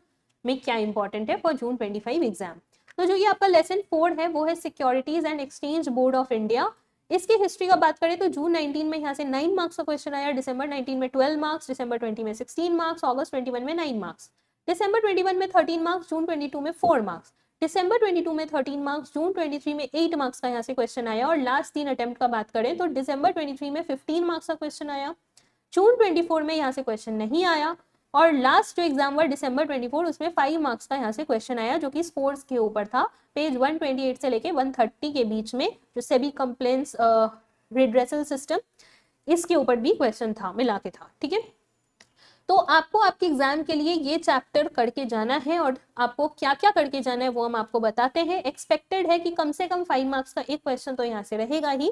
में क्या इंपॉर्टेंट है फॉर जून 25 एग्जाम। तो जो ये आपका लेसन 4 है वो है securities and exchange board of India. इसकी हिस्ट्री का बात करें तो जून 19 में यहाँ से 9 मार्क्स का क्वेश्चन आया, दिसंबर 19 में 12 मार्क्स, दिसंबर 20 में 16 मार्क्स, अगस्त 21 में 9 मार्क्स, दिसंबर 21 में 13 मार्क्स, जून 22 में 4 मार्क्स, दिसंबर 22 में 13 मार्क्स, जून 23 में 8 मार्क्स का यहाँ से क्वेश्चन आया। और लास्ट 3 अटेम्प्ट का बात करें तो दिसंबर 23 में 15 मार्क्स का क्वेश्चन आया, जून 24 में यहाँ से क्वेश्चन नहीं आया, और लास्ट जो एग्जाम हुआ दिसंबर 24 उसमें 5 मार्क्स का यहाँ से क्वेश्चन आया, जो कि स्पोर्ट्स के ऊपर था, पेज 128 से लेके 130 के बीच में, जो सेबी कंप्लेंट्स रिड्रेसल सिस्टम, इसके ऊपर भी क्वेश्चन था, मिला के था, ठीक है। तो आपको आपके एग्जाम के लिए ये चैप्टर करके जाना है, और आपको क्या क्या करके जाना है वो हम आपको बताते हैं। एक्सपेक्टेड है कि कम से कम 5 मार्क्स का एक क्वेश्चन तो यहाँ से रहेगा ही,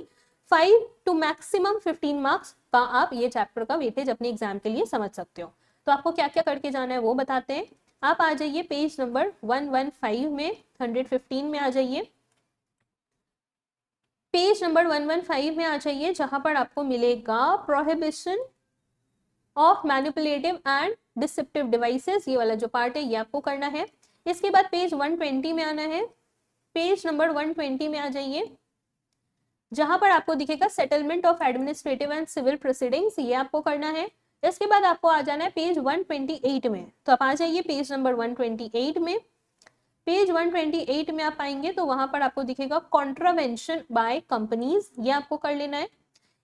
5 to मैक्सिमम 15 मार्क्स का आप ये चैप्टर का वेटेज अपने एग्जाम के लिए समझ सकते हो। तो आपको क्या क्या करके जाना है वो बताते हैं। आप आ जाइए पेज नंबर 115 में, 115 में आ जाइए, पेज नंबर 115 में आ जाइए, जहां पर आपको मिलेगा prohibition of manipulative and deceptive devices, ये वाला जो पार्ट है ये आपको करना है। इसके बाद पेज 120 में आना है, पेज नंबर 120 में आ जाइए, जहां पर आपको दिखेगा settlement of administrative and civil proceedings, ये आपको करना है। इसके बाद आपको आ जाना है पेज 128 में, तो आप आ जाइए पेज नंबर 128 में। पेज 128 में आप आएंगे तो वहां पर आपको दिखेगा कॉन्ट्रावेंशन बाय कंपनीज, ये आपको कर लेना है।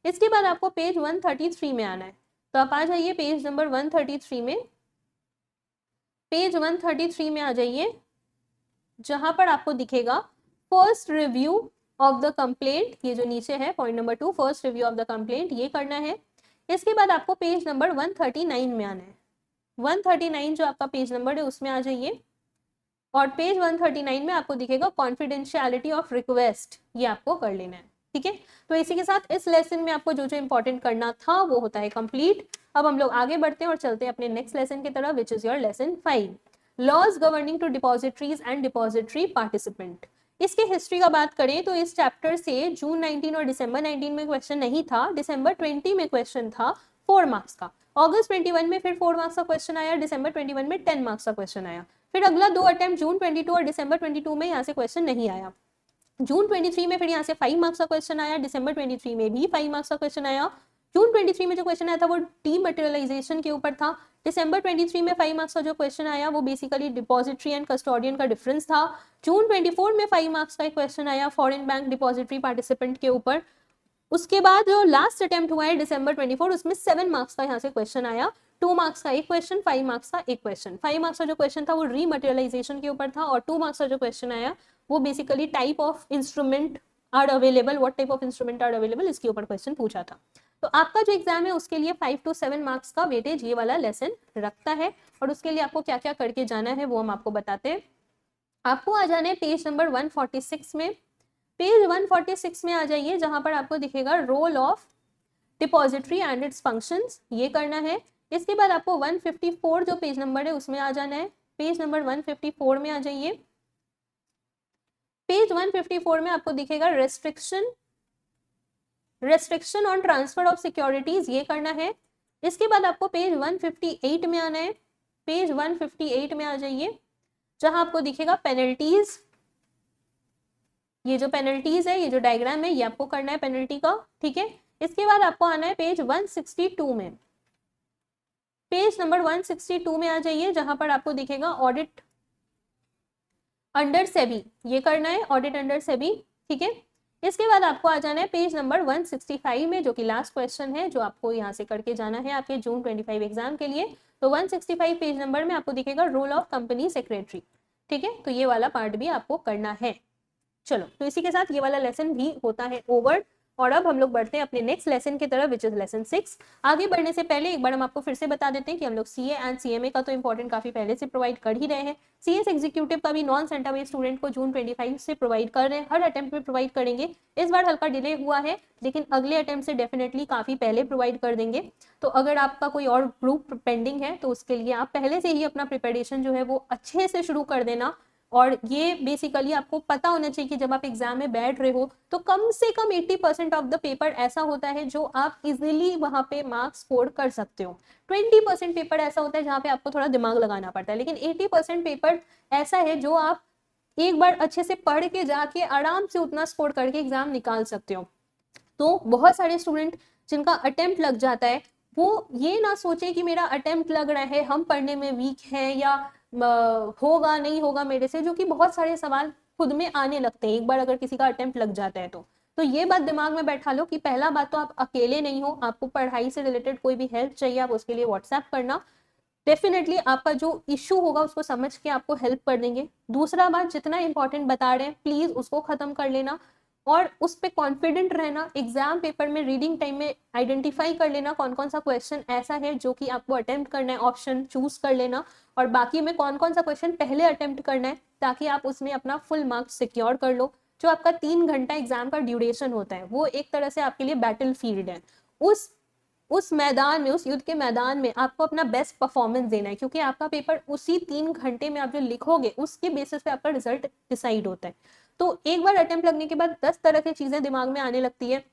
इसके बाद आपको पेज 133 में आना है, तो आप आ जाइए पेज नंबर 133 में, पेज 133 में आ जाइए, जहां पर आपको दिखेगा first review of the complaint, ये जो नीचे है point number 2, first review of the complaint, ये करना है। इसके बाद आपको पेज नंबर 139 में आना है, 139 जो आपका पेज नंबर है उसमें आ जाइए, और पेज 139 में आपको दिखेगा कॉन्फिडेंशियलिटी ऑफ रिक्वेस्ट, ये आपको कर लेना है। ठीक है, तो इसी के साथ इस लेसन में आपको जो जो इंपॉर्टेंट करना था वो होता है कंप्लीट। अब हम लोग आगे बढ़ते हैं और चलते हैं अपने नेक्स्ट लेसन की तरफ, which is your lesson 5, laws governing to depositories and depository participant. इसके हिस्ट्री का बात करें तो इस चैप्टर से जून 19 और दिसंबर 19 में क्वेश्चन नहीं था, दिसंबर 20 में क्वेश्चन था 4 मार्क्स का, अगस्त 21 में फिर 4 मार्क्स का क्वेश्चन आया, दिसंबर 21 में 10 मार्क्स का क्वेश्चन आया, फिर अगला 2 अटेम्प्ट जून 22 और दिसंबर 22 में यहाँ से क्वेश्चन नहीं आया। जून 23 में फिर यहाँ से 5 मार्क्स का क्वेश्चन आया, दिसंबर 23 में भी 5 मार्क्स का क्वेश्चन आया। जून 23 में जो क्वेश्चन आया था वो डीमटेरियलाइजेशन के ऊपर था। दिसंबर 23 में 5 मार्क्स का जो क्वेश्चन आया वो बेसिकली डिपॉजिटरी एंड कस्टोडियन का डिफरेंस था। जून 24 में 5 मार्क्स का एक क्वेश्चन आया फॉरेन बैंक डिपॉजिटरी पार्टिसिपेंट के ऊपर। उसके बाद जो लास्ट अटेम्प्ट हुआ है दिसंबर 24, उसमें 7 मार्क्स का यहाँ से क्वेश्चन आया, 2 मार्क्स का एक क्वेश्चन, 5 मार्क्स का एक क्वेश्चन। 5 मार्क्स का जो क्वेश्चन था वो रीमटेरियलाइजेशन के ऊपर था, और 2 मार्क्स का जो क्वेश्चन आया वो basically type of instrument are available, what type of instrument are available, इसके ऊपर क्वेश्चन पूछा था। तो आपका जो एग्जाम है उसके लिए 5 to 7 मार्क्स का वेटेज ये वाला लेसन रखता है, और उसके लिए आपको क्या क्या करके जाना है वो हम आपको बताते हैं। आपको आ जाना है पेज नंबर 146 में, पेज 146 में आ जाइए, जहां पर आपको दिखेगा role of depository and its functions, ये करना है। इसके बाद आपको 154 जो पेज नंबर है उसमें आ जाना है, पेज नंबर 154 में आ जाइए। पेज 154 में आपको दिखेगा restriction on transfer of securities, ये करना है। इसके बाद आपको पेज 158 में आना है, पेज 158 में आ जाइए, जहां आपको दिखेगा पेनल्टीज, ये जो पेनल्टीज है, ये जो डायग्राम है ये आपको करना है पेनल्टी का। ठीक है, इसके बाद आपको आना है पेज 162 में, पेज नंबर 162 में आ जाइए, जहां पर आपको दिखेगा ऑडिट अंडर सेबी, ये करना है ऑडिट अंडर सेबी। ठीक है, इसके बाद आपको आ जाना है पेज नंबर 165 में, जो कि लास्ट क्वेश्चन है जो आपको यहाँ से करके जाना है आपके जून 25 एग्जाम के लिए। तो 165 पेज नंबर में आपको दिखेगा रोल ऑफ कंपनी सेक्रेटरी। ठीक है, तो ये वाला पार्ट भी आपको करना है। चलो, तो इसी के साथ ये वाला लेसन भी होता है ओवर, और अब हम लोग बढ़ते हैं अपने नेक्स्ट लेसन की तरफ, विच इज लेसन 6। आगे बढ़ने से पहले एक बार हम आपको फिर से बता देते हैं कि हम लोग सीए एंड सीएमए का तो इंपॉर्टेंट काफी पहले से प्रोवाइड कर ही रहे हैं। सीएस एग्जीक्यूटिव का भी नॉन सेंटर बेस्ड स्टूडेंट को जून 25 से प्रोवाइड कर रहे हैं, हर अटेम्प्ट में प्रोवाइड करेंगे। इस बार हल्का डिले हुआ है, लेकिन अगले अटेम्प्ट से डेफिनेटली काफी पहले प्रोवाइड कर देंगे। तो अगर आपका कोई और ग्रुप पेंडिंग है तो उसके लिए आप पहले से ही अपना प्रिपरेशन जो है वो अच्छे से शुरू कर देना। और ये बेसिकली आपको पता होना चाहिए कि जब आप एग्जाम में बैठ रहे हो तो कम से कम 80% ऑफ द पेपर ऐसा होता है जो आप इजीली वहां पे मार्क्स स्कोर कर सकते हो। 20% पेपर ऐसा होता है जहाँ पे आपको थोड़ा दिमाग लगाना पड़ता है, लेकिन 80% पेपर ऐसा है जो आप एक बार अच्छे से पढ़ के जाके आराम से उतना स्कोर करके एग्जाम निकाल सकते हो। तो बहुत सारे स्टूडेंट जिनका अटेम्प्ट लग जाता है वो ये ना सोचे कि मेरा अटेम्प्ट लग रहा है, हम पढ़ने में वीक हैं या होगा नहीं होगा मेरे से, जो कि बहुत सारे सवाल खुद में आने लगते हैं एक बार अगर किसी का अटेम्प्ट लग जाता है तो ये बात दिमाग में बैठा लो कि पहला बात तो आप अकेले नहीं हो, आपको पढ़ाई से रिलेटेड कोई भी हेल्प चाहिए आप उसके लिए व्हाट्सएप करना, डेफिनेटली आपका जो इश्यू होगा उसको समझ के आपको हेल्प कर देंगे। दूसरा बात, जितना इंपॉर्टेंट बता रहे हैं प्लीज उसको खत्म कर लेना और उस पर कॉन्फिडेंट रहना। एग्जाम पेपर में रीडिंग टाइम में आइडेंटिफाई कर लेना कौन कौन सा क्वेश्चन ऐसा है जो कि आपको अटेम्प्ट करना है, ऑप्शन चूज कर लेना, और बाकी में कौन कौन सा क्वेश्चन पहले अटेम्प्ट करना है, ताकि आप उसमें अपना फुल मार्क्स सिक्योर कर लो। जो आपका 3 घंटा एग्जाम का ड्यूरेशन होता है वो एक तरह से आपके लिए बैटल फील्ड है। उस मैदान में, उस युद्ध के मैदान में आपको अपना बेस्ट परफॉर्मेंस देना है, क्योंकि आपका पेपर उसी 3 घंटे में आप जो लिखोगे उसके बेसिस पे आपका रिजल्ट डिसाइड होता है। तो एक बार अटेम्प्ट लगने के बाद 10 तरह की चीजें दिमाग में आने लगती है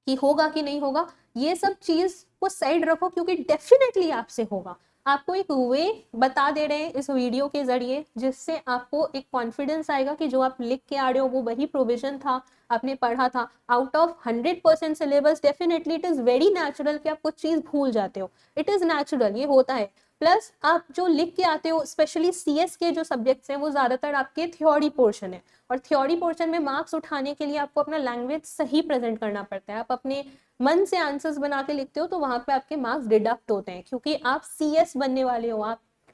कि होगा कि नहीं होगा। ये सब चीज को साइड रखो, क्योंकि डेफिनेटली आपसे होगा। आपको एक वे बता दे रहे हैं इस वीडियो के जरिए, जिससे आपको एक कॉन्फिडेंस आएगा कि जो आप लिख के आ रहे हो वो वही प्रोविजन था, आपने पढ़ा था। Out of 100% syllabus definitely it is very natural कि आप कुछ चीज भूल जाते हो, इट इज नेचुरल, ये होता है। प्लस आप जो लिख के आते हो, स्पेशली सीएस के जो सब्जेक्ट्स हैं वो ज्यादातर आपके थ्योरी पोर्शन है, और थ्योरी पोर्शन में मार्क्स उठाने के लिए आपको अपना लैंग्वेज सही प्रेजेंट करना पड़ता है। आप अपने मन से आंसर्स बना के लिखते हो तो वहां पे आपके मार्क्स डिडक्ट होते हैं, क्योंकि आप सीएस बनने वाले हो,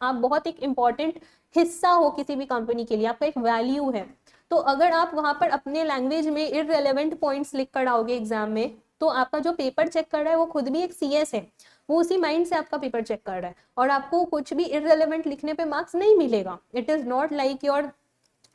आप बहुत एक इंपॉर्टेंट हिस्सा हो किसी भी कंपनी के लिए, आपका एक वैल्यू है। तो अगर आप वहां पर अपने लैंग्वेज में इररिलेवेंट पॉइंट्स लिख कर आओगे एग्जाम में, तो आपका जो पेपर चेक कर रहा है वो खुद भी एक सीएस है, वो उसी माइंड से आपका पेपर चेक कर रहा है, और आपको कुछ भी इररिलेवेंट लिखने पे मार्क्स नहीं मिलेगा। It is not like your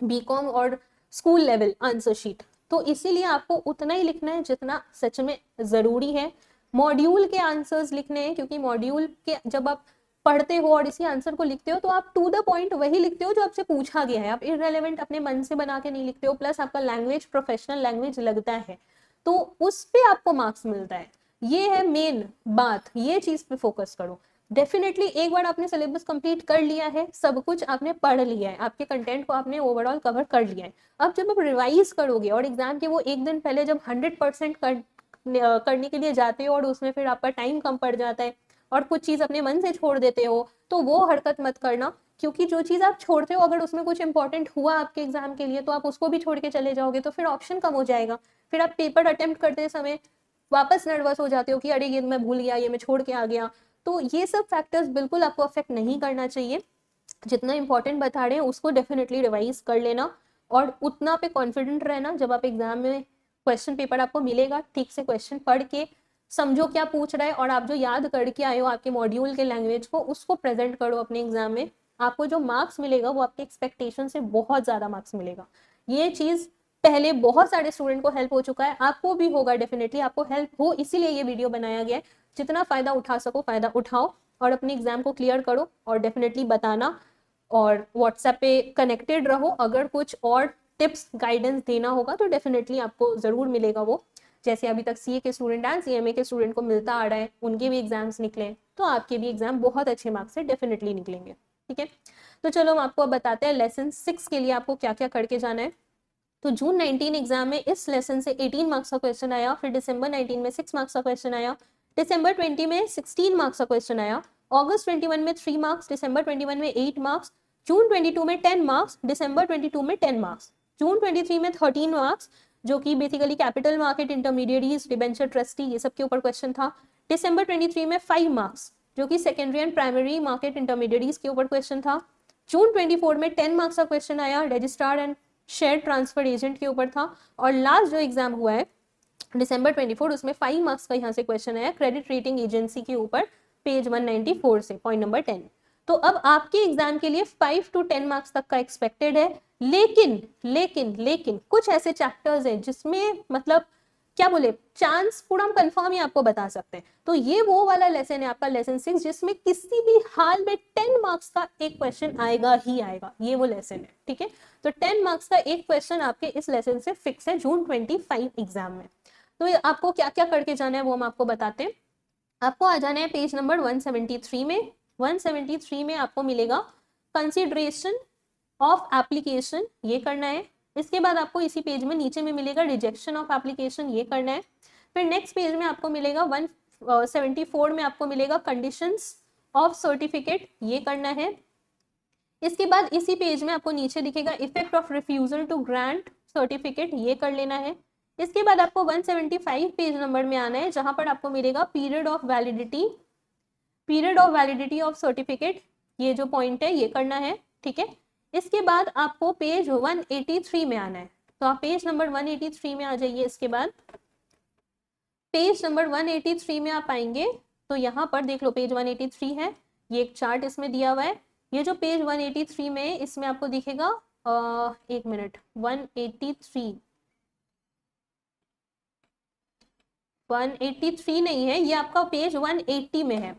BCom और स्कूल लेवल आंसर शीट। तो इसीलिए आपको उतना ही लिखना है जितना सच में जरूरी है। मॉड्यूल के आंसर्स लिखने हैं, क्योंकि मॉड्यूल के जब आप पढ़ते हो और इसी आंसर को लिखते हो तो आप टू द पॉइंट वही लिखते हो जो आपसे पूछा गया है, आप इररिलेवेंट अपने मन से बना के नहीं लिखते हो। प्लस आपका लैंग्वेज प्रोफेशनल लैंग्वेज लगता है, तो उस पे आपको मार्क्स मिलता है। ये है मेन बात, ये चीज पे फोकस करो। डेफिनेटली एक बार आपने सिलेबस कंप्लीट कर लिया है, सब कुछ आपने पढ़ लिया है, आपके कंटेंट को आपने ओवरऑल कवर कर लिया है। अब जब आप रिवाइज करोगे और एग्जाम के वो एक दिन पहले जब 100% करने के लिए जाते हो और उसमें फिर आपका टाइम कम पड़ जाता है और कुछ चीज अपने मन से छोड़ देते हो, तो वो हरकत मत करना। क्योंकि जो चीज आप छोड़ते हो, अगर उसमें कुछ इंपॉर्टेंट हुआ आपके एग्जाम के लिए, तो आप उसको भी छोड़ के चले जाओगे, तो फिर ऑप्शन कम हो जाएगा। फिर आप पेपर अटेम्प्ट करते समय वापस नर्वस हो जाते हो कि अरे ये मैं भूल गया, ये मैं छोड़ के आ गया। तो ये सब फैक्टर्स बिल्कुल आपको अफेक्ट नहीं करना चाहिए। जितना इंपॉर्टेंट बता रहे हैं उसको डेफिनेटली रिवाइज कर लेना, और उतना पे कॉन्फिडेंट रहना। जब आप एग्जाम में क्वेश्चन पेपर आपको मिलेगा, ठीक से क्वेश्चन पढ़ के समझो क्या पूछ रहा है, और आप जो याद करके आए हो आपके मॉड्यूल के लैंग्वेज को, उसको प्रेजेंट करो अपने एग्जाम में। आपको जो मार्क्स मिलेगा वो आपके एक्सपेक्टेशन से बहुत ज्यादा मार्क्स मिलेगा। ये चीज पहले बहुत सारे स्टूडेंट को हेल्प हो चुका है, आपको भी होगा, डेफिनेटली आपको हेल्प हो, इसीलिए ये वीडियो बनाया गया है। जितना फायदा उठा सको फायदा उठाओ और अपने एग्जाम को क्लियर करो, और डेफिनेटली बताना, और व्हाट्सएप पे कनेक्टेड रहो। अगर कुछ और टिप्स गाइडेंस देना होगा तो डेफिनेटली आपको जरूर मिलेगा वो। जैसे अभी तक सीए के स्टूडेंट एंड सीएमए के स्टूडेंट को मिलता आ रहा है, उनके भी एग्जाम्स निकले, तो आपके भी एग्जाम बहुत अच्छे मार्क्स से डेफिनेटली निकलेंगे। ठीक है, तो चलो हम आपको अब बताते हैं लेसन 6 के लिए आपको क्या क्या करके जाना है। तो जून 19 एग्जाम में इस लेसन से 18 मार्क्स का क्वेश्चन आया, फिर दिसंबर 19 में 6 मार्क्स का क्वेश्चन आया, दिसंबर 20 में 16 मार्क्स का क्वेश्चन आया, अगस्त 21 में 3 मार्क्स, दिसंबर 21 में 8 मार्क्स, जून 22 में 10 मार्क्स, दिसंबर 22 में 10 मार्क्स, जून 23 में 13 मार्क्स, जो कि basically capital market, intermediaries, debenture trustee, ये सब के ऊपर क्वेश्चन था। दिसंबर 23 में 5 मार्क्स, जो कि secondary and primary market intermediaries के ऊपर क्वेश्चन था। जून 24 में 10 मार्क्स का क्वेश्चन आया, registrar and share transfer agent के ऊपर था। और लास्ट जो एग्जाम हुआ है दिसंबर 24, उसमें 5 मार्क्स का यहाँ से क्वेश्चन आया, क्रेडिट रेटिंग एजेंसी के ऊपर, पेज 194 से, पॉइंट नंबर 10। तो अब आपके एग्जाम के लिए 5 to 10 मार्क्स तक का एक्सपेक्टेड है। लेकिन लेकिन लेकिन कुछ ऐसे चैप्टर्स हैं जिसमें मतलब क्या बोले, चांस पूरा हम कंफर्म ही आपको बता सकते हैं। तो ये वो वाला लेसन है आपका लेसन 6, जिसमें किसी भी हाल में 10 मार्क्स का एक क्वेश्चन आएगा ही आएगा, ये वो लेसन है। ठीक है, तो 10 मार्क्स का एक क्वेश्चन आपके इस लेसन से फिक्स है जून 25 एग्जाम में। तो आपको क्या क्या करके जाना है वो हम आपको बताते हैं। आपको आ जाना है पेज नंबर 173 में। 173 में आपको मिलेगा कंसिडरेशन ऑफ एप्लीकेशन, ये करना है। इसके बाद आपको इसी पेज में नीचे में मिलेगा रिजेक्शन ऑफ एप्लीकेशन, ये करना है। फिर नेक्स्ट पेज में आपको मिलेगा 174 में आपको मिलेगा कंडीशंस ऑफ सर्टिफिकेट, ये करना है। इसके बाद इसी पेज में आपको नीचे दिखेगा effect of refusal to grant certificate, ये कर लेना है। इसके बाद आपको 175 पेज नंबर में आना है, जहां पर आपको मिलेगा period of validity of certificate, ये जो पॉइंट है ये करना है। ठीक है, इसके बाद आपको पेज 183 में आना है, तो आप पेज नंबर 183 में आ जाइए। इसके बाद पेज नंबर 183 में आप आएंगे तो यहाँ पर देख लो पेज 183 है, ये एक चार्ट इसमें दिया हुआ है। ये जो पेज 183 में, इसमें आपको दिखेगा 1 मिनट, 183 183 नहीं है, ये आपका पेज 180 में है,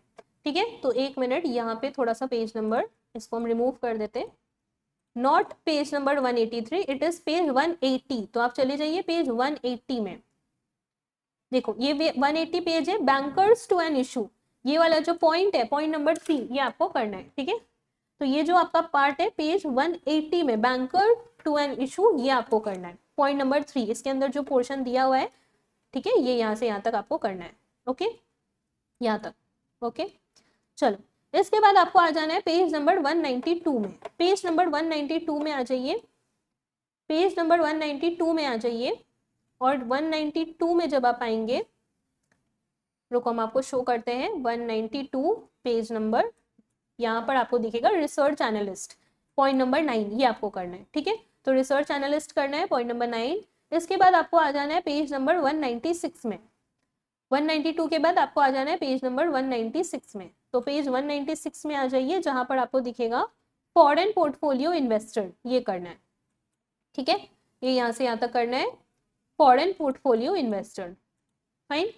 ठीक है। तो एक मिनट, यहाँ पे थोड़ा सा पेज नंबर इसको हम रिमूव कर देते हैं। Not page number 183, it is page 180। तो आप चले जाइए पेज 180 में। देखो ये 180 पेज है, बैंकर्स टू एन इशू, ये वाला जो पॉइंट है, पॉइंट नंबर 3, ये आपको करना है, ठीक है। तो ये जो आपका पार्ट है पेज 180 में, बैंकर टू एन इशू, ये आपको करना है, पॉइंट नंबर 3, इसके अंदर जो पोर्शन दिया हुआ है, ठीक है, ये यहाँ से यहाँ तक आपको करना है, ओके, यहाँ तक, ओके। चलो, इसके बाद आपको आ जाना है पेज नंबर 192 में। पेज नंबर 192 में आ जाइए, पेज नंबर 192 में आ जाइए। और 192 में जब आप आएंगे, रुको हम आपको शो करते हैं 192 पेज नंबर, यहाँ पर आपको दिखेगा रिसर्च एनालिस्ट, पॉइंट नंबर 9, ये आपको करना है, ठीक है। तो रिसर्च एनालिस्ट करना है, पॉइंट नंबर 9। इसके बाद आपको आ जाना है पेज नंबर 196 में। 192 के बाद आपको आ जाना है पेज नंबर 196 में। तो पेज 196 में आ जाइए, जहां पर आपको दिखेगा फॉरेन पोर्टफोलियो इन्वेस्टर, ये करना है, ठीक है। ये यहाँ से यहाँ तक करना है, फॉरेन पोर्टफोलियो इन्वेस्टर, फाइन।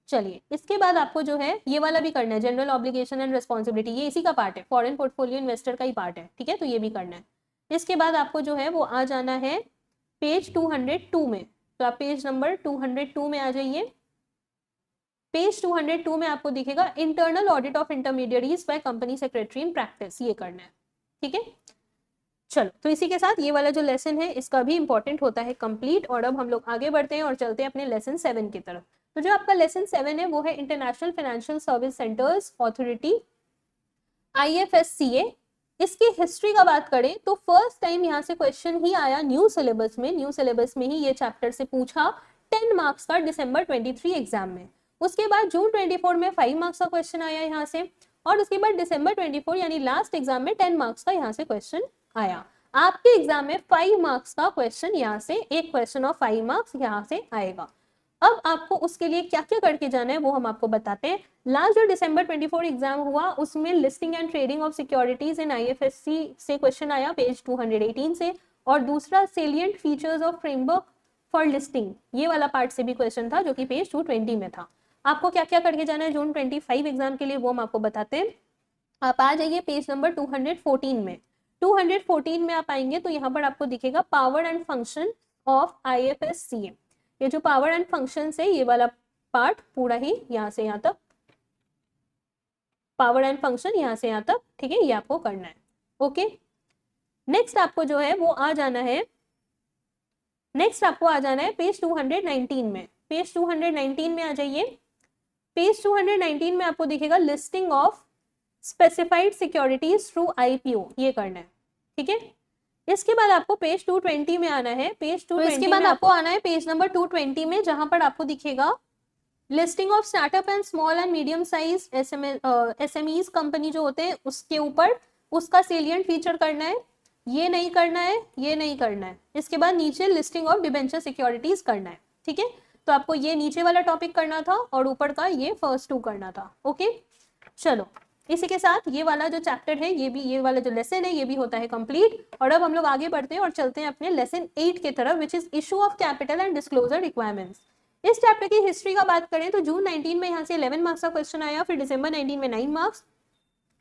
चलिए, इसके बाद आपको जो है ये वाला भी करना है, जनरल ऑब्लिगेशन एंड रिस्पॉन्सिबिलिटी, ये इसी का पार्ट है, फॉरेन पोर्टफोलियो इन्वेस्टर का ही पार्ट है, ठीक है। तो ये भी करना है। इसके बाद आपको जो है वो आ जाना है पेज 202 में। तो आप पेज नंबर 202 में आ जाइए। पेज 202 में आपको दिखेगा internal audit of intermediaries by company secretary in practice, ये करना है, ठीक है। चलो, तो इसी के साथ ये वाला जो लेसन है इसका भी इंपॉर्टेंट होता है कंप्लीट। और अब हम लोग आगे बढ़ते हैं और चलते हैं अपने लेसन 7 की तरफ। तो जो आपका लेसन 7 है वो है international financial service centres authority, IFSCA। इसकी हिस्ट्री का बात करें तो फर्स्ट टाइम यहाँ से क्वेश्चन ही आया न्यू सिलेबस में, न्यू सिलेबस में ही ये चैप्टर से पूछा 10 मार्क्स का दिसंबर 23 एग्जाम में। उसके बाद जून 24 में 5 मार्क्स का क्वेश्चन आया यहाँ से, और उसके बाद दिसंबर 24 यानी लास्ट एग्जाम में 10 मार्क्स का यहाँ से क्वेश्चन आया। आपके एग्जाम में 5 मार्क्स का क्वेश्चन यहाँ से, एक क्वेश्चन ऑफ 5 मार्क्स यहाँ से आएगा। अब आपको उसके लिए क्या क्या करके जाना है वो हम आपको बताते हैं। लास्ट जो दिसंबर 24 एग्जाम हुआ उसमें listing and trading of securities in IFSC से क्वेश्चन आया पेज 218 से, और दूसरा salient features of framework for listing, ये वाला पार्ट से भी क्वेश्चन था जो कि पेज 220 में था। आपको क्या क्या करके जाना है जून 25 एग्जाम के लिए वो हम आपको बताते हैं। आप आ जाइए पेज नंबर 214 में। 214 में आप आएंगे तो यहाँ पर आपको दिखेगा power and function of IFSCA। ये जो पावर एंड फंक्शन है ये वाला पार्ट पूरा ही यहाँ से यहाँ तक, पावर एंड फंक्शन यहाँ से यहाँ तक, ठीक है, ये आपको करना है, ओके। नेक्स्ट आपको जो है वो आ जाना है, नेक्स्ट आपको आ जाना है पेज 219 में। पेज 219 में आ जाइए। पेज 219 में आपको दिखेगा listing of specified securities through IPO, ये करना है, ठीक है। इसके बाद आपको पेज 220 में आना है। पेज 220 इसके बाद आपको आना है पेज नंबर 220 में, जहां पर आपको दिखेगा listing of startup and small and medium size SMEs company जो होते हैं उसके ऊपर उसका सेलिएंट फीचर करना है, ये नहीं करना है, ये नहीं करना है। इसके बाद नीचे लिस्टिंग ऑफ डिबेंचर सिक्योरिटीज करना है, ठीक है। तो आपको ये नीचे वाला टॉपिक करना था और ऊपर का ये फर्स्ट 2 करना था, ओके। चलो, इसी के साथ ये वाला जो चैप्टर है, ये भी, ये वाला जो लेसन है ये भी होता है कंप्लीट। और अब हम लोग आगे बढ़ते हैं और चलते हैं अपने लेसन 8 के तरफ, which is issue of capital and disclosure requirements. इस चैप्टर की हिस्ट्री का बात करें तो जून 19 में यहाँ से 11 मार्क्स का क्वेश्चन आया, फिर दिसंबर 19 में 9 मार्क्स,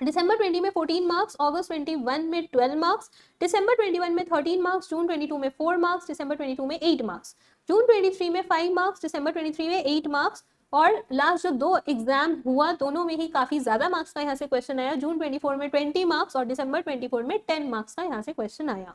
दिसंबर 20 में 14 मार्क्स, अगस्त 21 में 12 मार्क्स, दिसंबर 21 में 13 मार्क्स, जून 22 में 4 मार्क्स, दिसंबर 22 में 8 मार्क्स, जून 23 में 5 मार्क्स, दिसंबर 23 में 8 मार्क्स। और लास्ट जो 2 एग्जाम हुआ दोनों में ही काफी ज्यादा मार्क्स का यहाँ से क्वेश्चन आया, जून 24 में 20 मार्क्स और दिसंबर 24 में 10 मार्क्स का यहाँ से क्वेश्चन आया।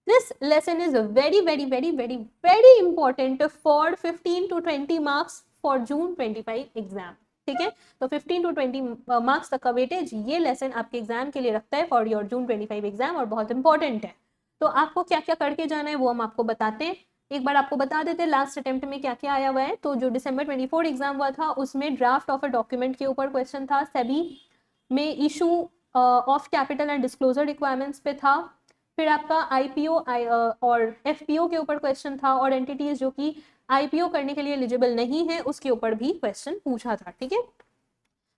This lesson is very very very very very important for 15 to 20 marks for June 25 exam, ठीक है। तो 15 to 20 मार्क्स तक का वेटेज ये लेसन आपके एग्जाम के लिए रखता है फॉर योर जून 25 एग्जाम, और बहुत इंपॉर्टेंट है। तो आपको क्या क्या करके जाना है वो हम आपको बताते हैं। एक बार आपको बता देते हैं लास्ट अटेम्प्ट में क्या क्या आया हुआ है। तो जो दिसंबर 24 एग्जाम हुआ था उसमें ड्राफ्ट ऑफ अ डॉक्यूमेंट के ऊपर क्वेश्चन था, सेबी में issue of capital and disclosure requirements पे था, फिर आपका IPO और FPO के ऊपर क्वेश्चन था, और एंटिटीज जो कि IPO करने के लिए एलिजिबल नहीं है उसके ऊपर भी क्वेश्चन पूछा था, ठीक है।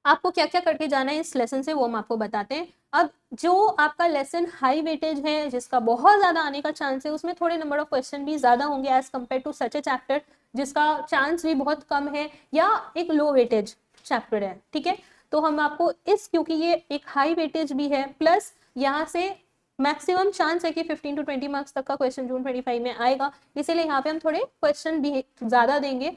आपको क्या क्या करके जाना है इस लेसन से वो हम आपको बताते हैं। अब जो आपका लेसन हाई वेटेज है जिसका बहुत ज्यादा आने का चांस है उसमें थोड़े नंबर ऑफ क्वेश्चन भी ज्यादा होंगे as compare to such a chapter जिसका चांस भी बहुत कम है, या एक लो वेटेज चैप्टर है, ठीक है। तो हम आपको क्योंकि ये एक हाई वेटेज भी है, प्लस यहाँ से मैक्सिमम चांस है कि 15 to 20 मार्क्स तक का क्वेश्चन जून 25 में आएगा, इसीलिए यहाँ पे हम थोड़े क्वेश्चन भी ज्यादा देंगे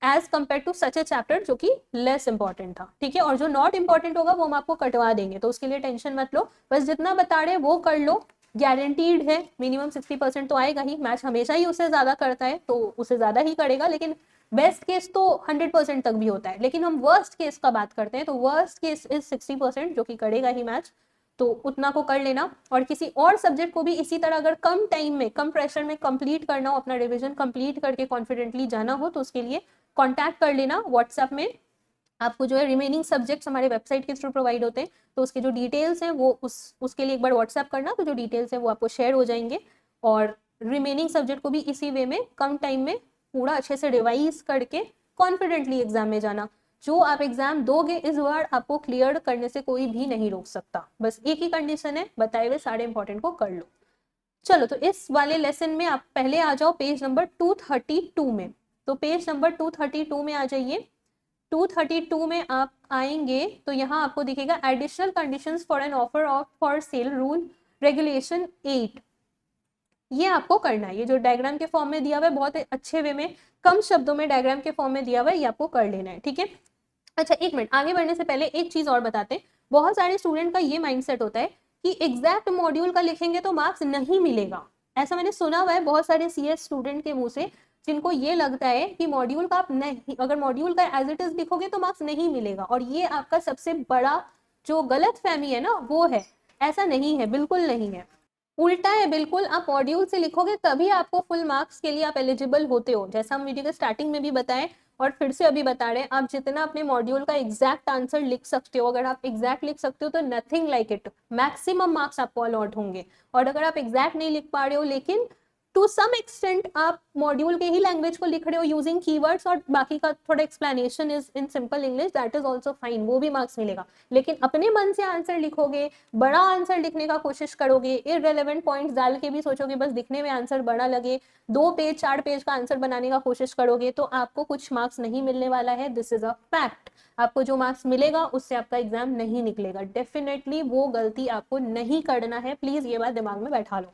as compare to such a chapter जो कि लेस इंपॉर्टेंट था, ठीक है। और जो नॉट इंपॉर्टेंट होगा वो हम आपको कटवा देंगे, तो उसके लिए टेंशन मत लो, बस जितना बता रहे वो कर लो, गारंटीड है मिनिमम 60% तो आएगा ही। मैच हमेशा ही उससे ज्यादा करता है तो उससे ज्यादा ही करेगा, लेकिन बेस्ट केस तो 100% तक भी होता है, लेकिन हम वर्स्ट केस का बात करते हैं, तो वर्स्ट केस इज 60% जो कि करेगा ही मैच, तो उतना को कर लेना। और किसी और सब्जेक्ट को भी इसी तरह अगर कम टाइम में कम प्रेशर में कंप्लीट करना हो, अपना रिवीजन कंप्लीट करके कॉन्फिडेंटली जाना हो, तो उसके लिए कॉन्टैक्ट कर लेना व्हाट्सएप में। आपको जो है रिमेनिंग सब्जेक्ट्स हमारे वेबसाइट के थ्रू प्रोवाइड होते हैं, तो उसके जो डिटेल्स हैं वो उसके लिए एक बार व्हाट्सएप करना, तो जो डिटेल्स हैं वो आपको शेयर हो जाएंगे। और रिमेनिंग सब्जेक्ट को भी इसी वे में कम टाइम में पूरा अच्छे से रिवाइज करके कॉन्फिडेंटली एग्जाम में जाना। जो आप एग्जाम दोगे इस बार आपको क्लियर करने से कोई भी नहीं रोक सकता, बस एक ही कंडीशन है, बताए हुए सारे इंपॉर्टेंट को कर लो। चलो, तो इस वाले लेसन में आप पहले आ जाओ पेज नंबर 232 में। तो पेज नंबर 232 में आ जाइए। 232 में आप आएंगे तो यहाँ आपको दिखेगा additional conditions for an offer of for sale rule regulation 8। ये आपको करना है, ये जो डायग्राम के फॉर्म में दिया हुआ है, बहुत अच्छे वे में कम शब्दों में डायग्राम के फॉर्म में दिया हुआ है, ये आपको कर लेना है, ठीक है। अच्छा, एक मिनट, आगे बढ़ने से पहले एक चीज और बताते हैं। बहुत सारे स्टूडेंट का ये माइंडसेट होता है कि एग्जैक्ट मॉड्यूल का लिखेंगे तो मार्क्स नहीं मिलेगा। ऐसा मैंने सुना हुआ है बहुत सारे सीएस स्टूडेंट के मुंह से, जिनको ये लगता है कि मॉड्यूल का आप नहीं, अगर मॉड्यूल का एज इट इज लिखोगे तो मार्क्स नहीं मिलेगा, और ये आपका सबसे बड़ा जो गलत फहमी है ना वो है। ऐसा नहीं है, बिल्कुल नहीं है, उल्टा है बिल्कुल। आप मॉड्यूल से लिखोगे तभी आपको फुल मार्क्स के लिए आप एलिजिबल होते हो, जैसा हम वीडियो के स्टार्टिंग में भी बताएं और फिर से अभी बता रहे हैं। आप जितना अपने मॉड्यूल का एग्जैक्ट आंसर लिख सकते हो, अगर आप एग्जैक्ट लिख सकते हो तो nothing like it, maximum marks आपको अलॉट होंगे। और अगर आप एग्जैक्ट नहीं लिख पा रहे हो, लेकिन टू सम एक्सटेंट आप मॉड्यूल के ही लैंग्वेज को लिख रहे हो यूजिंग कीवर्ड्स और बाकी का थोड़ा explanation is in simple English, that is also fine, वो भी मार्क्स मिलेगा। लेकिन अपने मन से आंसर लिखोगे, बड़ा आंसर लिखने का कोशिश करोगे, इररिलेवेंट पॉइंट्स डाल के भी सोचोगे बस दिखने में आंसर बड़ा लगे, 2 पेज 4 पेज का आंसर बनाने का कोशिश करोगे, तो आपको कुछ मार्क्स नहीं मिलने वाला है। This is a fact. आपको जो मार्क्स मिलेगा उससे आपका एग्जाम नहीं निकलेगा, डेफिनेटली वो गलती आपको नहीं करना है, प्लीज ये बात दिमाग में बैठा लो।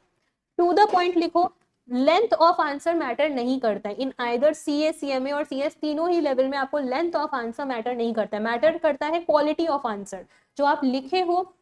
टू द पॉइंट लिखो, लेंथ ऑफ आंसर मैटर नहीं करता है। इन आइदर सीए, सीएमए और सीएस तीनों ही लेवल में आपको लेंथ ऑफ आंसर मैटर नहीं करता है, मैटर करता है क्वालिटी ऑफ आंसर। जो आप लिखे हो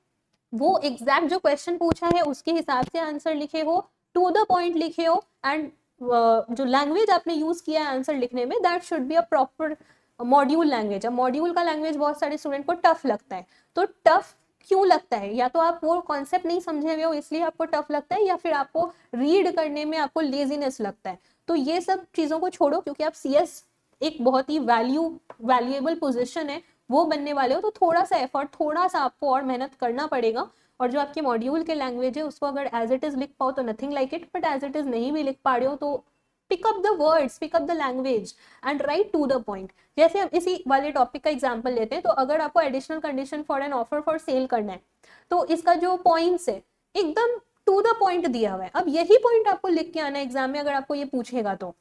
वो एग्जैक्ट जो क्वेश्चन पूछा है उसके हिसाब से आंसर लिखे हो, टू द पॉइंट लिखे हो, एंड जो लैंग्वेज आपने यूज किया है आंसर लिखने में that should be a proper module language. अब मॉड्यूल का लैंग्वेज बहुत सारे स्टूडेंट को टफ लगता है, तो टफ क्यों लगता है? या तो आप वो कॉन्सेप्ट नहीं समझे हुए हो इसलिए आपको टफ लगता है, या फिर आपको रीड करने में आपको लेजीनेस लगता है। तो ये सब चीजों को छोड़ो, क्योंकि आप सीएस एक बहुत ही वैल्यूएबल पोजीशन है वो बनने वाले हो, तो थोड़ा सा एफर्ट, थोड़ा सा आपको और मेहनत करना पड़ेगा। और जो आपके मॉड्यूल के लैंग्वेज है उसको अगर एज इट इज लिख पाओ तो nothing like it, but as it is नहीं भी लिख पा रहे हो तो pick up the words, pick up the language and write to the point. जैसे हम इसी वाले टॉपिक का एग्जांपल लेते हैं, तो अगर आपको additional condition for an offer for sale करना है, तो इसका जो पॉइंट्स है एकदम टू द पॉइंट दिया हुआ है। अब यही पॉइंट आपको लिख के आना है एग्जाम में, अगर आपको ये पूछेगा तो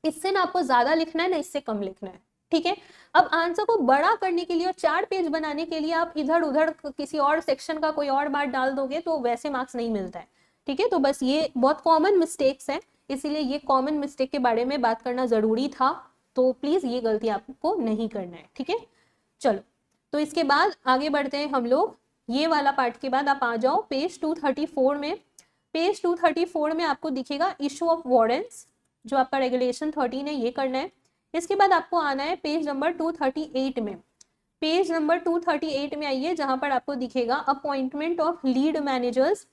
इससे ना आपको ज्यादा लिखना है ना इससे कम लिखना है, ठीक है। अब आंसर को बड़ा करने के लिए और 4 पेज बनाने के लिए आप इधर उधर किसी और सेक्शन का कोई और बात डाल दोगे तो वैसे मार्क्स नहीं मिलता है, ठीक है। तो बस ये बहुत कॉमन मिस्टेक्स है, इसीलिए ये कॉमन मिस्टेक के बारे में बात करना जरूरी था, तो प्लीज ये गलती आपको नहीं करना है, ठीक है। चलो, तो इसके बाद आगे बढ़ते हैं हम लोग। ये वाला पार्ट के बाद आप आ जाओ पेज 234 में। पेज 234 में आपको दिखेगा इशू ऑफ वारंट्स, जो आपका रेगुलेशन 13 है, ये करना है। इसके बाद आपको आना है पेज नंबर 238 में। पेज नंबर 238 में आइए, जहां पर आपको दिखेगा अपॉइंटमेंट ऑफ लीड मैनेजर्स,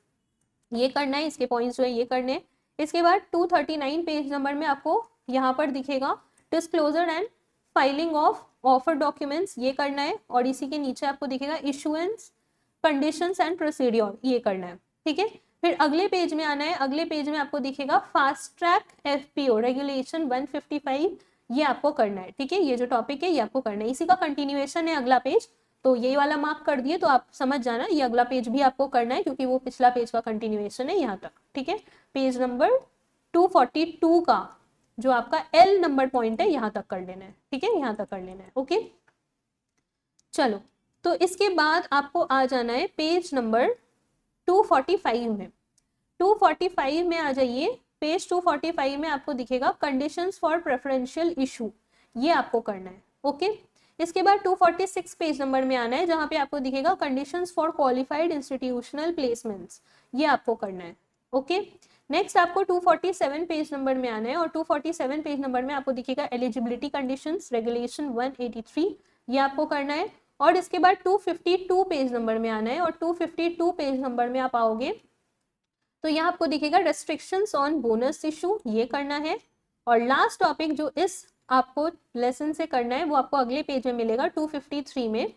ये करना है, इसके पॉइंट्स जो है ये करने हैं। इसके बाद 239 पेज नंबर में आपको यहाँ पर दिखेगा disclosure and filing of offer documents, ये करना है। और इसी के नीचे आपको दिखेगा इशुएंस कंडीशंस एंड प्रोसीड्योर, ये करना है, ठीक है। फिर अगले पेज में आना है, अगले पेज में आपको दिखेगा फास्ट ट्रैक एफपीओ रेगुलेशन 155, ये आपको करना है, ठीक है। ये जो टॉपिक है ये आपको करना है, इसी का कंटिन्यूएशन है अगला पेज, तो ये वाला मार्क कर दिए तो आप समझ जाना ये अगला पेज भी आपको करना है, क्योंकि वो पिछला पेज का कंटिन्यूएशन है यहाँ तक, ठीक है। पेज नंबर 242 का जो आपका L नंबर पॉइंट है यहाँ तक कर लेना है, ठीक है, यहाँ तक कर लेना है। ओके चलो, तो इसके बाद आपको आ जाना है पेज नंबर 245 में। 245 में आ जाइए। पेज 245 में आपको दिखेगा कंडीशंस फॉर प्रेफरेंशियल इशू, ये आपको करना है। ओके इसके बाद 246 पेज नंबर में आना है, जहां पे आपको दिखेगा conditions for qualified institutional placements, ये आपको करना है। ओके नेक्स्ट आपको 247 पेज नंबर में आना है, और 247 पेज नंबर में आपको दिखेगा एलिजिबिलिटी कंडीशंस रेगुलेशन 183, ये आपको करना है। और इसके बाद 252 पेज नंबर में आना है, और 252 पेज नंबर में आप आओगे तो यहाँ आपको दिखेगा रेस्ट्रिक्शंस ऑन बोनस इशू, ये करना है। और लास्ट टॉपिक जो इस आपको लेसन से करना है वो आपको अगले पेज में मिलेगा 253 में,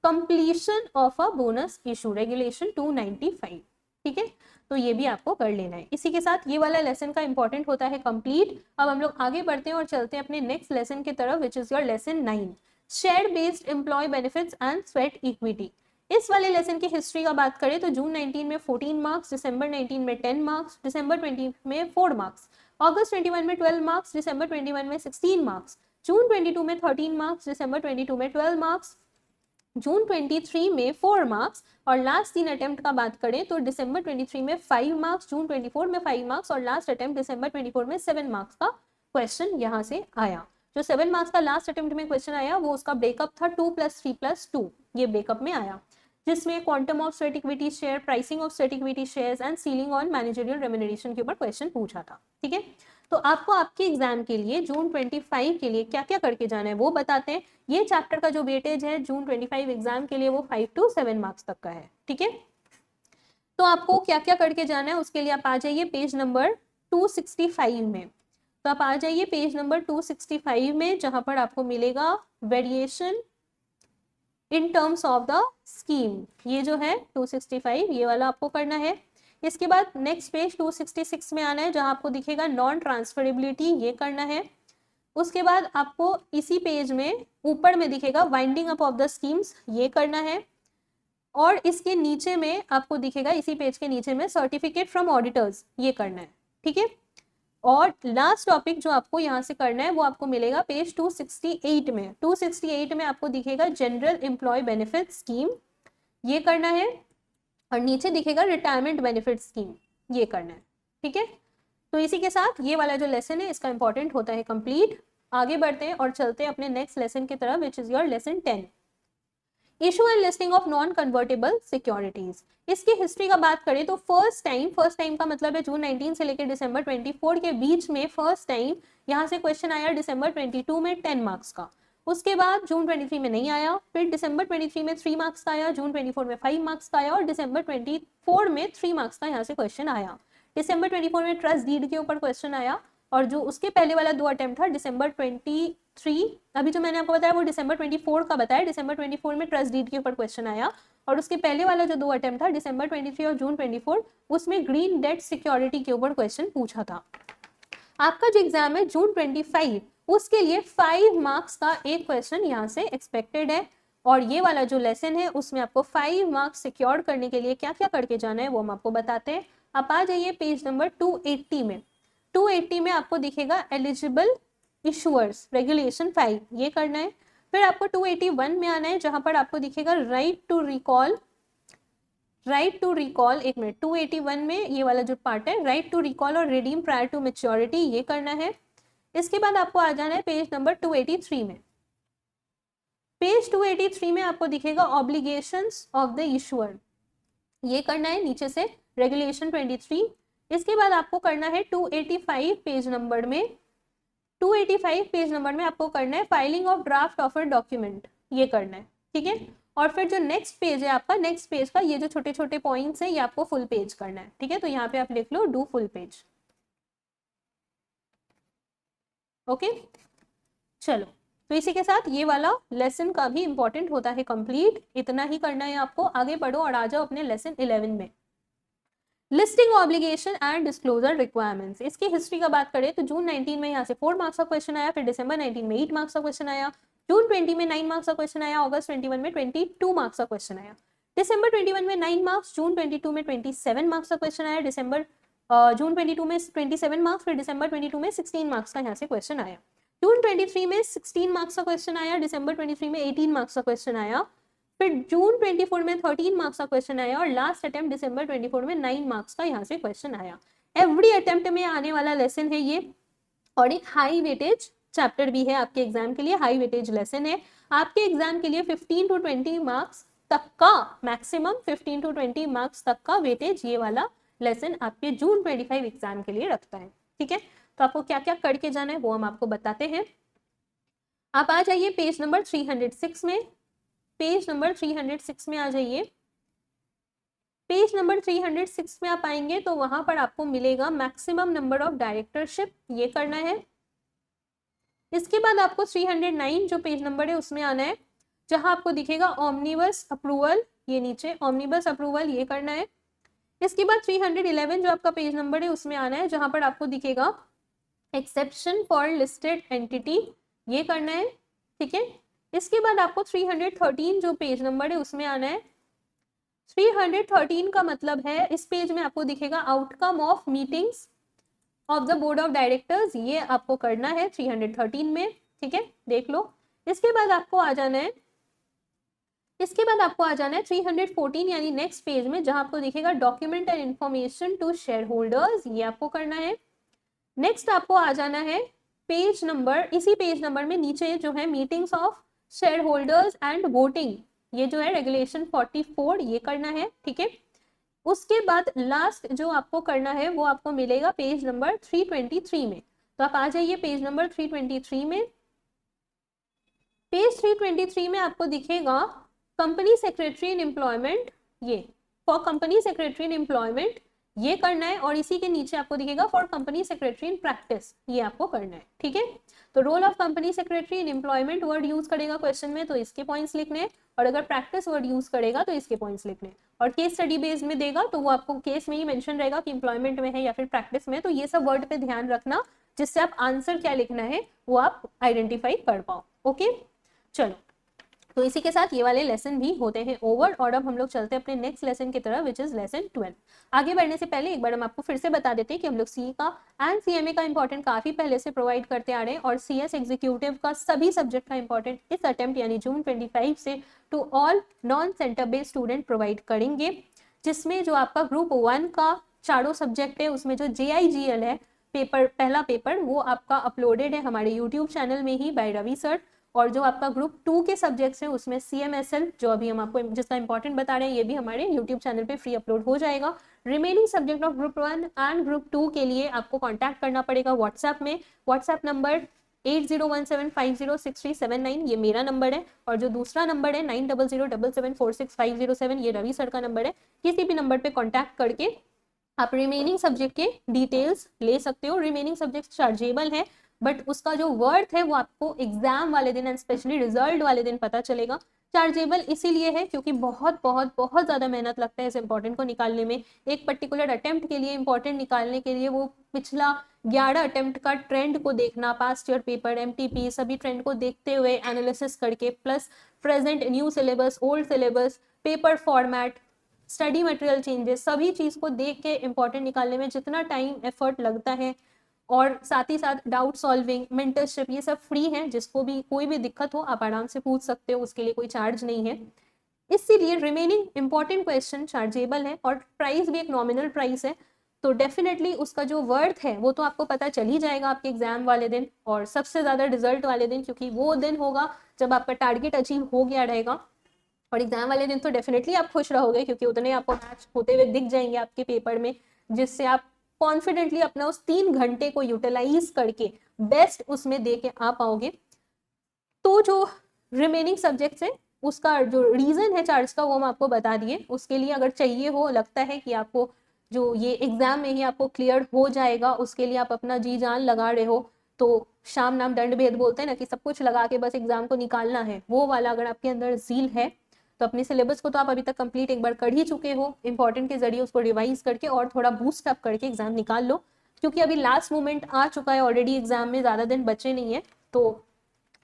completion of a bonus issue regulation 295, ठीक है, तो ये भी आपको कर लेना है। इसी के साथ ये वाला लेसन का इंपॉर्टेंट होता है कंप्लीट। अब हम लोग आगे बढ़ते हैं और चलते हैं अपने नेक्स्ट लेसन की तरफ, which is your lesson 9, share based employ benefits and sweat equity. इस वाले लेसन की हिस्ट्री का बात करें तो जून 19 में 14 मार्क्स, दिसंबर 19 में 10 मार्क्स, दिसंबर 20 में 4 मार्क्स, अगस्त 21 में 12 मार्क्स, दिसंबर 21 में 16 मार्क्स, जून 22 में 13 मार्क्स, दिसंबर 22 में 12 मार्क्स, जून 23 में 4 मार्क्स, और लास्ट 3 अटेम्प्ट का बात करें तो दिसंबर 23 में 5 मार्क्स, जून 24 में 5 मार्क्स, और लास्ट अटेम्प्ट दिसंबर 24 में 7 मार्क्स का क्वेश्चन यहाँ से आया। जो 7 मार्क्स का लास्ट अटेम्प्ट में क्वेश्चन आया वो उसका ब्रेकअप था 2 + 3 + 2, ये ब्रेकअप में आया, जिसमें quantum of sweat equity share, pricing of sweat equity shares and ceiling on managerial remuneration के ऊपर क्वेश्चन पूछा था। ठीक है, तो आपको आपके एग्जाम के लिए जून 25 के लिए क्या क्या करके जाना है वो बताते हैं। ये चैप्टर का जो वेटेज है जून 25 एग्जाम के लिए वो 5 to 7 मार्क्स तक का है। ठीक है, तो आपको क्या क्या करके जाना है उसके लिए आप आ जाइए पेज नंबर 265 में। तो आप आ जाइए पेज नंबर 265 में, जहां पर आपको मिलेगा variation in terms of the scheme, ये जो है 265 ये वाला आपको करना है। इसके बाद नेक्स्ट पेज 266 में आना है, जहां आपको दिखेगा नॉन ट्रांसफरेबिलिटी, ये करना है। उसके बाद आपको इसी पेज में ऊपर में दिखेगा winding up of the schemes, ये करना है। और इसके नीचे में आपको दिखेगा इसी पेज के नीचे में सर्टिफिकेट फ्रॉम ऑडिटर्स, ये करना है। ठीक है, और लास्ट टॉपिक जो आपको यहाँ से करना है वो आपको मिलेगा पेज 268 में। 268 में आपको दिखेगा जनरल एम्प्लॉय बेनिफिट स्कीम, ये करना है। और नीचे दिखेगा रिटायरमेंट बेनिफिट स्कीम, ये करना है। ठीक है, तो इसी के साथ ये वाला जो लेसन है इसका इंपॉर्टेंट होता है कंप्लीट। आगे बढ़ते हैं और चलते हैं अपने नेक्स्ट लेसन की तरफ, which is your lesson 10, issue and listing of non convertible securities. इसकी हिस्ट्री का बात करें तो फर्स्ट टाइम का मतलब है जून 19 से लेकर दिसंबर 24 के बीच में फर्स्ट टाइम यहाँ से क्वेश्चन आया दिसंबर 22 में 10 मार्क्स का। उसके बाद जून 23 में नहीं आया, फिर दिसंबर 23 में 3 मार्क्स का आया, जून 24 में 5 मार्क्स का आया, और दिसंबर 24 में 3 मार्क्स का यहाँ से क्वेश्चन आया। दिसंबर 24 में ट्रस्ट डीड के ऊपर क्वेश्चन आया, और जो उसके पहले वाला 2 अटेम्प्ट था दिसंबर 23, अभी जो मैंने आपको बताया वो दिसंबर 24 का बताया। दिसंबर 24 में ट्रस्ट डीड के ऊपर क्वेश्चन आया, और उसके पहले वाला जो 2 अटेम्प्ट था दिसंबर 23 और जून 24, उसमें ग्रीन डेट सिक्योरिटी के ऊपर क्वेश्चन पूछा था। आपका जो एग्जाम है जून 25 उसके लिए 5 मार्क्स का एक क्वेश्चन यहाँ से एक्सपेक्टेड है, और ये वाला जो लेसन है उसमें आपको 5 मार्क्स सिक्योर करने के लिए क्या क्या करके जाना है वो हम आपको बताते हैं। आप आ जाइए पेज नंबर 280 में। 280 में आपको दिखेगा एलिजिबल इशूअर्स रेगुलेशन 5, ये करना है। फिर आपको 281 में आना है, जहां पर आपको दिखेगा राइट टू रिकॉल, एक मिनट, 281 में ये वाला जो पार्ट है राइट टू रिकॉल और रिडीम प्रायर टू मैच्योरिटी, ये करना है। इसके बाद आपको आ जाना है पेज नंबर 283 में। पेज 283 में आपको दिखेगा ऑब्लिगेशंस ऑफ द इशूअर, ये करना है नीचे से रेगुलेशन 23। इसके बाद आपको करना है 285 पेज नंबर में, 285 पेज नंबर में आपको करना है filing of draft offer document, ये करना है। ठीक है, और फिर जो नेक्स्ट पेज है आपका, नेक्स्ट पेज का ये जो छोटे छोटे पॉइंट्स है ये आपको फुल पेज करना है। ठीक है, तो यहाँ पे आप लिख लो डू फुल पेज। ओके, चलो, तो इसी के साथ ये वाला लेसन का भी इंपॉर्टेंट होता है कंप्लीट। इतना ही करना है आपको। आगे बढ़ो और आ जाओ अपने लेसन 11 में, listing obligation and disclosure requirements. इसकी हिस्ट्री का बात करें तो जून 19 में यहाँ से 4 मार्क्स का क्वेश्चन आया, फिर दिसंबर 19 में 8 मार्क्स का क्वेश्चन आया, जून 20 में 9 मार्क्स का क्वेश्चन आया, अगस्त 21 में 22 मार्क्स का क्वेश्चन आया, दिसंबर 21 में 9 मार्क्स, जून 22 में 27 मार्क्स का क्वेश्चन आया, दिसंबर जून 22 में 27 मार्क्स, फिर दिसंबर 22 में 16 मार्क्स का यहाँ से क्वेश्चन आया। जून 23 में 16 मार्क्स का क्वेश्चन आया, दिसंबर 23 में 18 मार्क्स का क्वेश्चन आया, फिर जून 24 में 13 मार्क्स का क्वेश्चन आया और लास्ट अटेम्प्ट दिसंबर 24 में 9 मार्क्स का यहाँ से क्वेश्चन आया। एवरी अटेम्प्ट में आने वाला लेसन है ये, और एक हाई वेटेज चैप्टर भी है आपके एग्जाम के लिए, हाई वेटेज लेसन है आपके एग्जाम के लिए। 15 to 20 मार्क्स तक का, मैक्सिमम 15 to 20 मार्क्स तक का वेटेज ये वाला लेसन आपके जून 25 एग्जाम के लिए रखता है। ठीक है, तो आपको क्या क्या करके जाना है वो हम आपको बताते हैं। आप आ जाइए पेज नंबर 306 में, पेज नंबर 306 में आ जाइए। पेज नंबर 306 में आप आएंगे तो वहां पर आपको मिलेगा मैक्सिमम नंबर ऑफ डायरेक्टरशिप, ये करना है। इसके बाद आपको 309 जो पेज नंबर है उसमें आना है, जहां आपको दिखेगा ऑमनिबस अप्रूवल, ये नीचे ऑमनिबस अप्रूवल, ये करना है। इसके बाद 311 जो आपका पेज नंबर है उसमें आना है, जहां पर आपको दिखेगा एक्सेप्शन फॉर लिस्टेड एंटिटी, ये करना है। ठीक है, इसके बाद आपको 313 जो पेज नंबर है उसमें आना है। 313 का मतलब है इस पेज में आपको दिखेगा outcome of meetings of the board of directors, ये आपको करना है 313 में। ठीक है, देख लो। इसके बाद आपको आ जाना है, इसके बाद आपको आ जाना है 314 यानी नेक्स्ट पेज में, जहां आपको दिखेगा document and information to share holders, ये आपको करना है। नेक्स्ट आपको आ जाना है पेज नंबर, इसी पेज नंबर में नीचे जो है meetings of share holders and voting, ये जो है रेगुलेशन 44, ये करना है। ठीक है, उसके बाद लास्ट जो आपको करना है वो आपको मिलेगा पेज नंबर 323 में। तो आप आ जाइए पेज नंबर 323 में। पेज 323 में आपको दिखेगा कंपनी सेक्रेटरी इन एम्प्लॉयमेंट, ये for company secretary in employment, ये करना है। और इसी के नीचे आपको दिखेगा for company secretary in practice, ये आपको करना है। ठीक है, तो role of company secretary in employment word use करेगा क्वेश्चन में तो इसके पॉइंट्स लिखने हैं, और अगर प्रैक्टिस वर्ड यूज करेगा तो इसके पॉइंट्स लिखने हैं। और केस स्टडी बेस्ड में देगा तो वो आपको केस में ही मेंशन रहेगा कि एम्प्लॉयमेंट में है या फिर प्रैक्टिस में, तो ये सब वर्ड पे ध्यान रखना जिससे आप आंसर क्या लिखना है वो आप आइडेंटिफाई कर पाओ। ओके, चलो, तो इसी के साथ ये वाले लेसन भी होते हैं ओवर, और अब हम लोग चलते हैं अपने नेक्स्ट लेसन की तरफ विच इज लेसन 12। आगे बढ़ने से पहले एक बार हम आपको फिर से बता देते हैं कि हम लोग सी का एंड सीएमए का इंपॉर्टेंट काफी पहले से प्रोवाइड करते आ रहे हैं, और सीएस एग्जीक्यूटिव का सभी सब्जेक्ट का इंपॉर्टेंट इस अटेम्प्ट यानी जून 25 से to all non centre based student provide करेंगे, जिसमें जो आपका ग्रुप 1 का चारों सब्जेक्ट है उसमें जो JIGL है पेपर, पहला पेपर, वो आपका अपलोडेड है हमारे यूट्यूब चैनल में ही बाय रवि सर। और जो आपका ग्रुप 2 के सब्जेक्ट्स हैं उसमें CMSL जो अभी हम आपको जिसका इंपॉर्टेंट बता रहे हैं, ये भी हमारे यूट्यूब चैनल पे फ्री अपलोड हो जाएगा। Remaining subject of group 1 and group 2 के लिए आपको कांटेक्ट करना पड़ेगा व्हाट्सएप में। व्हाट्सएप नंबर 8017506379 ये मेरा नंबर है, और जो दूसरा नंबर है 9007746507 ये रवि सर का नंबर है। किसी भी नंबर पे कांटेक्ट करके आप रिमेनिंग सब्जेक्ट के डिटेल्स ले सकते हो। रिमेनिंग सब्जेक्ट चार्जेबल है, बट उसका जो वर्थ है वो आपको एग्जाम वाले दिन एंड स्पेशली रिजल्ट वाले दिन पता चलेगा। चार्जेबल इसीलिए है क्योंकि बहुत बहुत बहुत ज्यादा मेहनत लगता है इस इंपॉर्टेंट को निकालने में। एक पर्टिकुलर अटेम्प्ट के लिए इंपॉर्टेंट निकालने के लिए वो पिछला 11 अटेम्प्ट का ट्रेंड को देखना, पास्ट ईयर पेपर, MTP सभी ट्रेंड को देखते हुए एनालिसिस करके, plus present new syllabus, old syllabus, paper format, study material changes, सभी चीज को देख के इंपॉर्टेंट निकालने में जितना टाइम एफर्ट लगता है, और साथ ही साथ डाउट सॉल्विंग, मेंटरशिप, ये सब फ्री है। जिसको भी कोई भी दिक्कत हो आप आराम से पूछ सकते हो, उसके लिए कोई चार्ज नहीं है। इसीलिए रिमेनिंग इंपॉर्टेंट क्वेश्चन चार्जेबल है, और प्राइस भी एक नॉमिनल प्राइस है, तो डेफिनेटली उसका जो वर्थ है वो तो आपको पता चल ही जाएगा आपके एग्जाम वाले दिन, और सबसे ज्यादा रिजल्ट वाले दिन, क्योंकि वो दिन होगा जब आपका टारगेट अचीव हो गया रहेगा। और एग्जाम वाले दिन तो डेफिनेटली आप खुश रहोगे क्योंकि उतने आपको मैच होते हुए दिख जाएंगे आपके पेपर में, जिससे आप कॉन्फिडेंटली अपना उस 3 घंटे को यूटिलाइज करके बेस्ट उसमें दे के आ पाओगे। तो जो रिमेनिंग सब्जेक्ट्स है उसका जो रीजन है चार्ज का वो हम आपको बता दिए। उसके लिए अगर चाहिए हो, लगता है कि आपको जो ये एग्जाम में ही आपको क्लियर हो जाएगा, उसके लिए आप अपना जी जान लगा रहे हो, तो शाम नाम दंड भेद बोलते हैं ना कि सब कुछ लगा के बस एग्जाम को निकालना है, वो वाला अगर आपके अंदर जील है तो अपने सिलेबस को तो आप अभी तक कंप्लीट एक बार कर ही चुके हो, इंपॉर्टेंट के जरिए उसको रिवाइज करके और थोड़ा बूस्ट अप करके एग्जाम निकाल लो, क्योंकि अभी लास्ट मोमेंट आ चुका है ऑलरेडी, एग्जाम में ज्यादा दिन बचे नहीं है। तो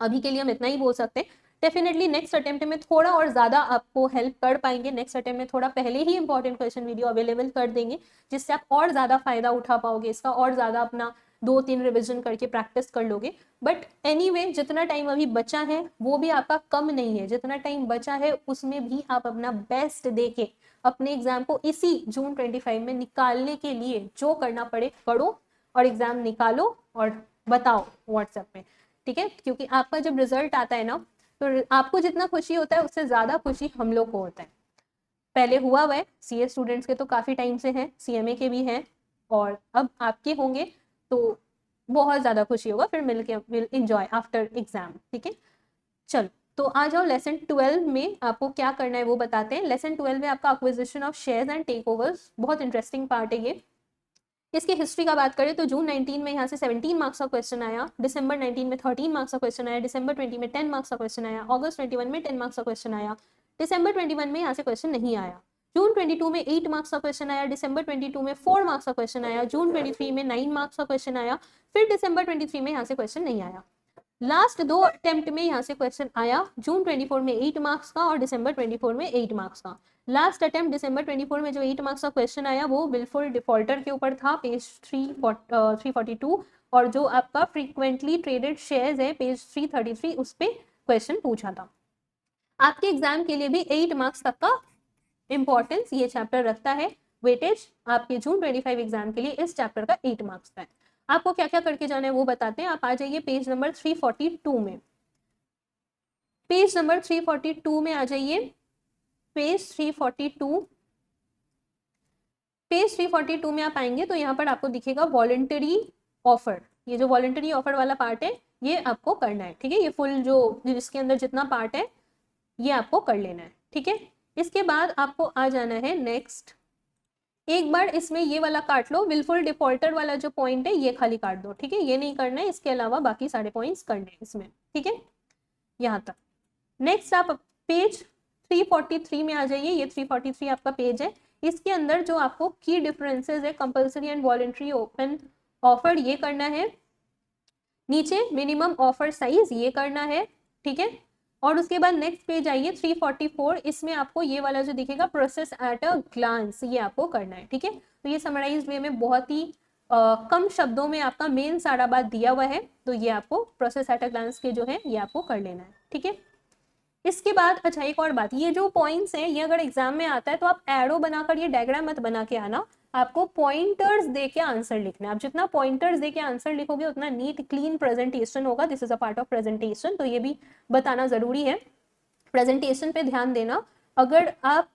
अभी के लिए हम इतना ही बोल सकते हैं, डेफिनेटली नेक्स्ट अटेम्प्ट में थोड़ा और ज़्यादा आपको हेल्प कर पाएंगे, नेक्स्ट अटेम्प्ट में थोड़ा पहले ही इंपॉर्टेंट क्वेश्चन वीडियो अवेलेबल कर देंगे, जिससे आप और ज़्यादा फायदा उठा पाओगे इसका, और ज़्यादा अपना 2-3 रिविजन करके प्रैक्टिस कर लोगे। बट एनीवे जितना टाइम अभी बचा है वो भी आपका कम नहीं है, जितना टाइम बचा है उसमें भी आप अपना बेस्ट देके अपने एग्जाम को इसी जून 25 में निकालने के लिए जो करना पड़े करो, और एग्जाम निकालो और बताओ व्हाट्सएप में, ठीक है। क्योंकि आपका जब रिजल्ट आता है ना, तो आपको जितना खुशी होता है उससे ज्यादा खुशी हम लोग को होता है। पहले हुआ हुआ है, सीए स्टूडेंट्स के तो काफी टाइम से है, सीएमए के भी हैं, और अब आपके होंगे, तो बहुत ज्यादा खुशी होगा, फिर मिलके विल एंजॉय आफ्टर एग्जाम, ठीक है। चलो तो आ जाओ लेसन 12 में आपको क्या करना है वो बताते हैं। लेसन 12 में आपका acquisition of shares and take overs, बहुत इंटरेस्टिंग पार्ट है ये। इसकी हिस्ट्री का बात करें तो जून 19 में यहाँ से 17 मार्क्स का क्वेश्चन आया, दिसंबर 19 में 13 मार्क्स का क्वेश्चन आया, दिसंबर 20 में 10 मार्क्स का क्वेश्चन आया, अगस्त 21 में 10 मार्क्स का क्वेश्चन आया, दिसंबर 21 में यहाँ से क्वेश्चन नहीं आया, जून 22 में 8 मार्क्स का क्वेश्चन आया, दिसंबर 22 में 4 मार्क्स का क्वेश्चन आया, जून 23 में 9 मार्क्स का क्वेश्चन आया, फिर दिसंबर 23 में यहाँ से क्वेश्चन नहीं आया। लास्ट 2 अटेम्प्ट में यहाँ से क्वेश्चन आया, जून 24 में 8 मार्क्स का और दिसंबर 24 में 8 मार्क्स का। लास्ट अटेम्प्ट दिसंबर 24 में जो 8 मार्क्स का क्वेश्चन आया वो विलफुल डिफॉल्टर के ऊपर था, पेज 342, और जो आपका फ्रीक्वेंटली ट्रेडेड शेयर्स है पेज 333, उस पे क्वेश्चन पूछा था। आपके एग्जाम के लिए भी 8 मार्क्स तक का इंपॉर्टेंस ये चैप्टर रखता है, वेटेज आपके जून 25 एग्जाम के लिए इस चैप्टर का 8 मार्क्स का है। आपको क्या क्या करके जाना है वो बताते हैं। आप आ जाइए पेज नंबर 342 में, पेज नंबर 342 में आ जाइए, पेज 342, पेज 342 में आप आएंगे तो यहाँ पर आपको दिखेगा वॉलंटरी ऑफर। ये जो वॉलंटरी ऑफर वाला पार्ट है ये आपको करना है, ठीक है। ये फुल जो जिसके अंदर जितना पार्ट है ये आपको कर लेना है, ठीक है। इसके बाद आपको आ जाना है नेक्स्ट, एक बार इसमें ये वाला काट लो, विलफुल डिफॉल्टर वाला जो पॉइंट है ये खाली काट दो, ठीक है। ये नहीं करना है, इसके अलावा बाकी सारे पॉइंट्स करने हैं इसमें, ठीक है, यहाँ तक। नेक्स्ट आप पेज 343 में आ जाइए, ये 343 आपका पेज है। इसके अंदर जो आपको की डिफरेंसेस है compulsory and voluntary open offer ये करना है, नीचे मिनिमम ऑफर साइज ये करना है, ठीक है। और उसके बाद नेक्स्ट पेज आइए 344, इसमें आपको ये वाला जो दिखेगा प्रोसेस एट अ ग्लांस ये आपको करना है, ठीक है। तो ये समराइज्ड वे में बहुत ही कम शब्दों में आपका मेन सारा बात दिया हुआ है, तो ये आपको प्रोसेस एट अ ग्लांस के जो है ये आपको कर लेना है, ठीक है। इसके बाद अच्छा एक और बात, ये जो पॉइंट्स हैं ये अगर एग्जाम में आता है तो आप एरो बनाकर ये डायग्राम मत बना के आना, आपको पॉइंटर्स दे के आंसर लिखना है। आप जितना पॉइंटर्स दे के आंसर लिखोगे उतना नीट क्लीन प्रेजेंटेशन होगा, this is a part of presentation, तो ये भी बताना जरूरी है। प्रेजेंटेशन पे ध्यान देना, अगर आप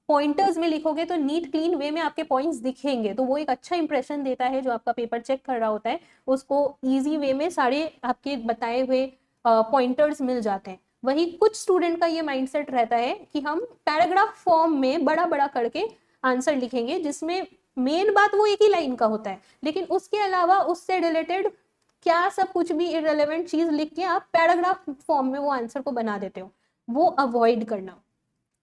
पॉइंटर्स में लिखोगे तो नीट क्लीन वे में आपके पॉइंट्स दिखेंगे, तो वो एक अच्छा इंप्रेशन देता है, जो आपका पेपर चेक कर रहा होता है उसको इजी वे में सारे आपके बताए हुए पॉइंटर्स मिल जाते हैं। वही कुछ स्टूडेंट का ये माइंडसेट रहता है कि हम पैराग्राफ फॉर्म में बड़ा बड़ा करके आंसर लिखेंगे, जिसमें मेन बात वो एक ही लाइन का होता है, लेकिन उसके अलावा उससे रिलेटेड क्या सब कुछ भी इररिलेवेंट चीज लिख के आप पैराग्राफ फॉर्म में वो आंसर को बना देते हो, वो अवॉइड करना,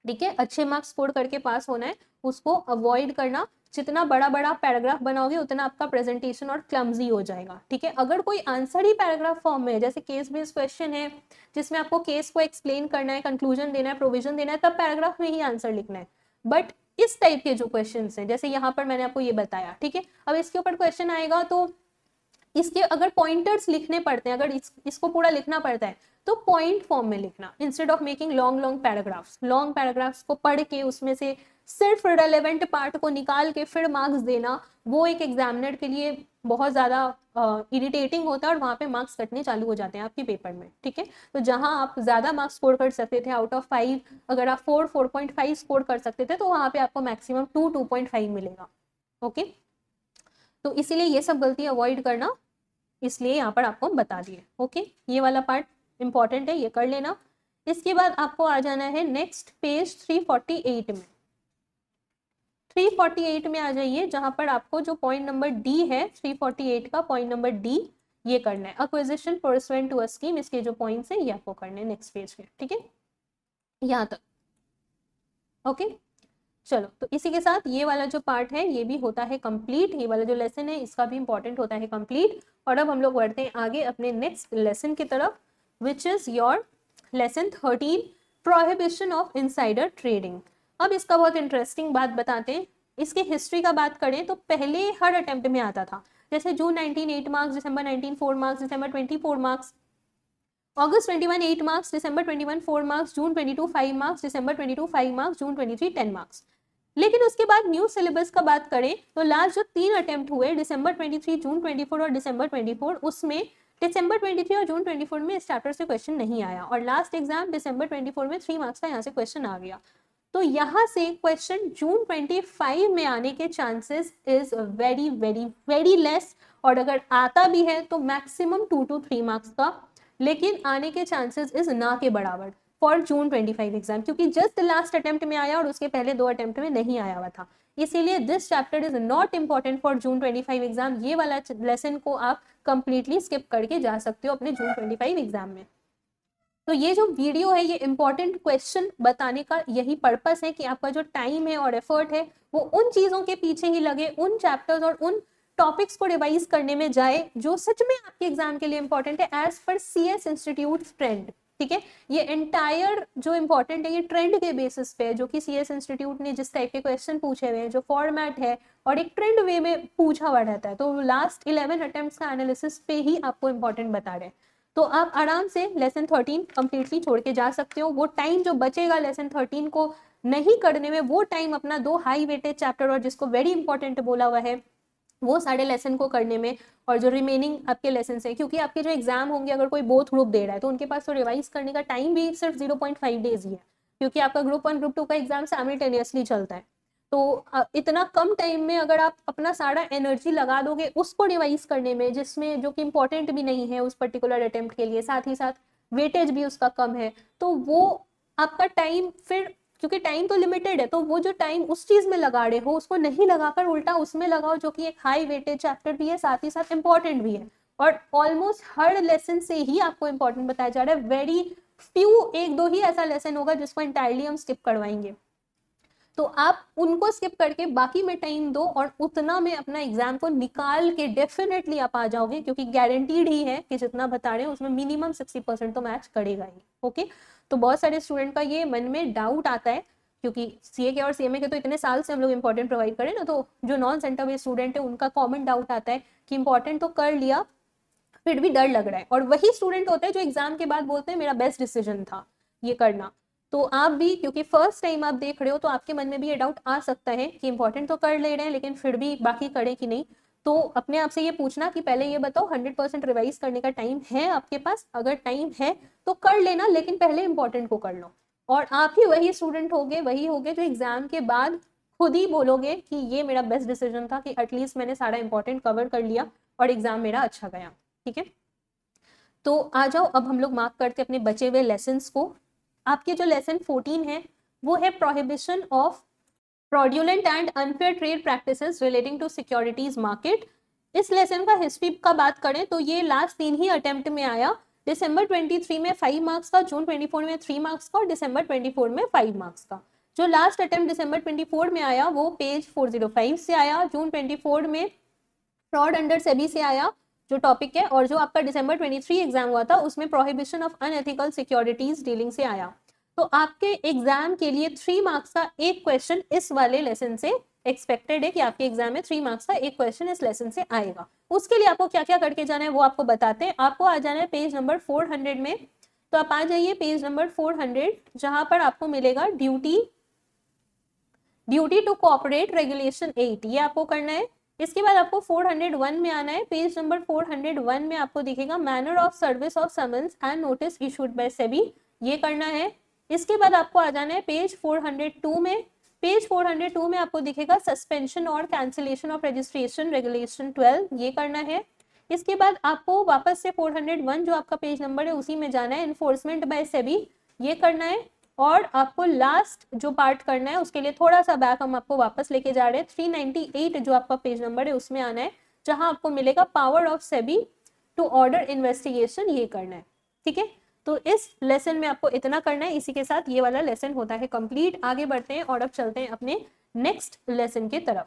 ठीक है। अच्छे मार्क्स स्कोर करके पास होना है, उसको अवॉइड करना। जितना बड़ा बड़ा पैराग्राफ बनाओगे उतना आपका प्रेजेंटेशन और क्लमजी हो जाएगा, ठीक है। अगर कोई आंसर ही पैराग्राफ फॉर्म में है, जैसे केस बेस्ड क्वेश्चन है जिसमें आपको केस को एक्सप्लेन करना है, कंक्लूजन देना है, प्रोविजन देना है, तब पैराग्राफ में ही आंसर लिखना है। बट इस टाइप के जो क्वेश्चन हैं, जैसे यहाँ पर मैंने आपको ये बताया, ठीक है, अब इसके ऊपर क्वेश्चन आएगा तो इसके अगर पॉइंटर्स लिखने पड़ते हैं, अगर इसको पूरा लिखना पड़ता है तो पॉइंट फॉर्म में लिखना, instead of making long long paragraphs. Long paragraphs को पढ़ के उसमें से सिर्फ रेलेवेंट पार्ट को निकाल के फिर मार्क्स देना, वो एक एग्जामिनर के लिए बहुत ज्यादा इरिटेटिंग होता है, और वहां पे मार्क्स कटने चालू हो जाते हैं आपके पेपर में, ठीक है। तो जहां आप ज्यादा मार्क्स स्कोर कर सकते थे आउट ऑफ 5, अगर आप 4.5 स्कोर कर सकते थे तो वहां पे आपको मैक्सिमम 2.5 मिलेगा, ओके। तो इसीलिए ये सब गलती अवॉइड करना, इसलिए यहाँ पर आपको बता दिए, ओके। ये वाला पार्ट इंपॉर्टेंट है, ये कर लेना। इसके बाद आपको आ जाना है नेक्स्ट पेज 348 में, 348 में आ जाइए, जहां पर आपको जो पॉइंट नंबर डी है 348 का पॉइंट नंबर डी ये करना है, acquisition pursuant to a scheme, इसके जो पॉइंट्स हैं ये आपको करने हैं नेक्स्ट पेज के, ठीक है, यहाँ तक, ओके। चलो तो इसी के साथ ये वाला जो पार्ट है ये भी होता है कंप्लीट, ये वाला जो लेसन है इसका भी इंपॉर्टेंट होता है कंप्लीट। और अब हम लोग बढ़ते हैं आगे अपने नेक्स्ट लेसन की तरफ, which is your lesson 13 prohibition of insider trading. अब इसका बहुत इंटरेस्टिंग बात बताते हैं। इसके हिस्ट्री का बात करें तो पहले हर अटेम्प्ट में आता था, जैसे जून 19 8 मार्क्स, दिसंबर 19 4 मार्क्स, दिसंबर 20 4 मार्क्स, अगस्त 21 8 मार्क्स, दिसंबर 21 4 मार्क्स, जून 22 5 मार्क्स, दिसंबर 22 5 मार्क्स, जून 23 10 मार्क्स। लेकिन उसके बाद न्यू सिलेबस का बात करें तो लास्ट जो 3 अटेम्प्ट हुए, दिसंबर 23, जून 24 और दिसंबर 24, उसमें दिसंबर 23 और जून 24 में इस चैप्टर से क्वेश्चन नहीं आया, और लास्ट एग्जाम दिसंबर 24 में 3 मार्क्स का यहाँ से क्वेश्चन आ गया। तो यहाँ से क्वेश्चन जून 25 में आने के chances is very very very less, और अगर आता भी है तो मैक्सिमम 2 to 3 मार्क्स का, लेकिन आने के चांसेस इज ना के बराबर फॉर जून 25 एग्जाम, क्योंकि जस्ट लास्ट अटेम्प्ट में आया और उसके पहले 2 अटेम्प्ट में नहीं आया हुआ था। इसीलिए this chapter is not important for June 25 exam. ये वाला लेसन को आप कंप्लीटली स्किप करके जा सकते हो अपने जून 25 एग्जाम में। तो ये जो वीडियो है ये इंपॉर्टेंट क्वेश्चन बताने का यही पर्पस है कि आपका जो टाइम है और एफर्ट है वो उन चीजों के पीछे ही लगे, उन चैप्टर्स और उन टॉपिक्स को रिवाइज करने में जाए जो सच में आपके एग्जाम के लिए इंपॉर्टेंट है as per CS institute trend. ठीक है, ये एंटायर जो इंपॉर्टेंट है ये ट्रेंड के बेसिस पे है, जो कि CS इंस्टीट्यूट ने जिस टाइप के क्वेश्चन पूछे हुए हैं, जो फॉर्मेट है और एक ट्रेंड वे में पूछा हुआ रहता है, तो लास्ट 11 अटेम्प्ट्स का एनालिसिस पे ही आपको इंपॉर्टेंट बता रहे हैं। तो आप आराम से लेसन 13 कंप्लीटली छोड़ के जा सकते हो। वो टाइम जो बचेगा लेसन 13 को नहीं करने में, वो टाइम अपना 2 हाई वेटेज चैप्टर और जिसको वेरी इंपॉर्टेंट बोला हुआ है वो सारे लेसन को करने में, और जो रिमेनिंग आपके लेसन है, क्योंकि आपके जो एग्जाम होंगे अगर कोई बोथ ग्रुप दे रहा है तो उनके पास तो रिवाइज करने का टाइम भी सिर्फ 0.5 डेज ही है, क्योंकि आपका ग्रुप 1 ग्रुप 2 का एग्जाम साइमल्टेनियसली चलता है। तो इतना कम टाइम में अगर आप अपना सारा एनर्जी लगा दोगे उसको रिवाइज करने में, जिसमें जो कि इंपॉर्टेंट भी नहीं है उस पर्टिकुलर अटेम्प्ट के लिए, साथ ही साथ वेटेज भी उसका कम है, तो वो आपका टाइम फिर, क्योंकि टाइम तो लिमिटेड है, तो वो जो टाइम उस चीज में लगा रहे हो उसको नहीं लगाकर उल्टा उसमें लगाओ जो कि एक हाई वेटेज चैप्टर भी है, साथ ही साथ इंपॉर्टेंट भी है, और ऑलमोस्ट हर लेसन से ही आपको इंपॉर्टेंट बताया जा रहा है। वेरी फ्यू 1-2 ही ऐसा लेसन होगा जिसको इंटायरली हम स्किप करवाएंगे, तो आप उनको स्किप करके बाकी में टाइम दो और उतना में अपना एग्जाम को निकाल के डेफिनेटली आप आ जाओगे, क्योंकि गारंटीड ही है कि जितना बता रहे हैं उसमें मिनिमम 60% तो मैच करेगा ही। ओके, तो बहुत सारे स्टूडेंट का ये मन में डाउट आता है, क्योंकि CA के और CMA के तो इतने साल से हम लोग इंपॉर्टेंट प्रोवाइड करें ना, तो जो नॉन सेंटर बेस्ड स्टूडेंट है उनका कॉमन डाउट आता है कि इंपॉर्टेंट तो कर लिया फिर भी डर लग रहा है, और वही स्टूडेंट होते हैं जो एग्जाम के बाद बोलते हैं मेरा बेस्ट डिसीजन था ये करना। तो आप भी, क्योंकि फर्स्ट टाइम आप देख रहे हो, तो आपके मन में भी ये डाउट आ सकता है कि इंपॉर्टेंट तो कर ले रहे हैं लेकिन फिर भी बाकी करें कि नहीं। तो अपने आप से ये पूछना कि पहले ये बताओ 100% रिवाइज करने का टाइम है आपके पास, अगर टाइम है तो कर लेना, लेकिन पहले इंपॉर्टेंट को कर लो। और आप ही वही स्टूडेंट होगे, वही होगे जो एग्जाम के बाद खुद ही बोलोगे कि ये मेरा बेस्ट डिसीजन था कि एटलीस्ट मैंने सारा इंपॉर्टेंट कवर कर लिया और एग्जाम मेरा अच्छा गया। ठीक है, तो आ जाओ अब हम लोग मार्क करते अपने बचे हुए लेसन्स को। आपके जो लेसन 14 है वो है prohibition of fraudulent and unfair trade practices relating to securities market. इस लेसन का हिस्ट्री का बात करें तो ये लास्ट 3 ही अटेम्प्ट में आया, दिसंबर 23 में 5 मार्क्स का, जून 24 में 3 मार्क्स का और दिसंबर 24 में 5 मार्क्स का। जो लास्ट अटेम्प्ट दिसंबर 24 में आया वो पेज 405 से आया, जून 24 में फ्रॉड अंडर सेबी से आया जो टॉपिक है, और जो आपका दिसंबर 23 एग्जाम हुआ था उसमें prohibition of unethical securities dealing से आया। तो आपके एग्जाम के लिए 3 मार्क्स का एक क्वेश्चन इस वाले लेसन से एक्सपेक्टेड है कि आपके एग्जाम में 3 मार्क्स का एक क्वेश्चन इस लेसन से आएगा। उसके लिए आपको क्या क्या करके जाना है वो आपको बताते हैं। आपको आ जाना है पेज नंबर 400 में, तो आप आ जाइए पेज नंबर 400 जहां पर आपको मिलेगा ड्यूटी टू कोऑपरेट रेगुलेशन 8, ये आपको करना है। इसके बाद आपको 401 में आना है, पेज नंबर 401 में आपको दिखेगा manner of service of summons and notice issued by SEBI, ये करना है। इसके बाद आपको आ जाना है पेज 402 में, पेज 402 में आपको दिखेगा सस्पेंशन और कैंसिलेशन ऑफ रजिस्ट्रेशन रेगुलेशन 12, ये करना है। इसके बाद आपको वापस से 401 जो आपका पेज नंबर है उसी में जाना है, एनफोर्समेंट बाय सेबी, ये करना है। और आपको लास्ट जो पार्ट करना है उसके लिए थोड़ा सा बैक हम आपको वापस लेके जा रहे हैं, 398 जो आपका पेज नंबर है उसमें आना है, जहां आपको मिलेगा power of SEBI to order investigation, ये करना है। ठीक है, तो इस लेसन में आपको इतना करना है। इसी के साथ ये वाला लेसन होता है कंप्लीट। आगे बढ़ते हैं और अब चलते हैं अपने नेक्स्ट लेसन के तरफ।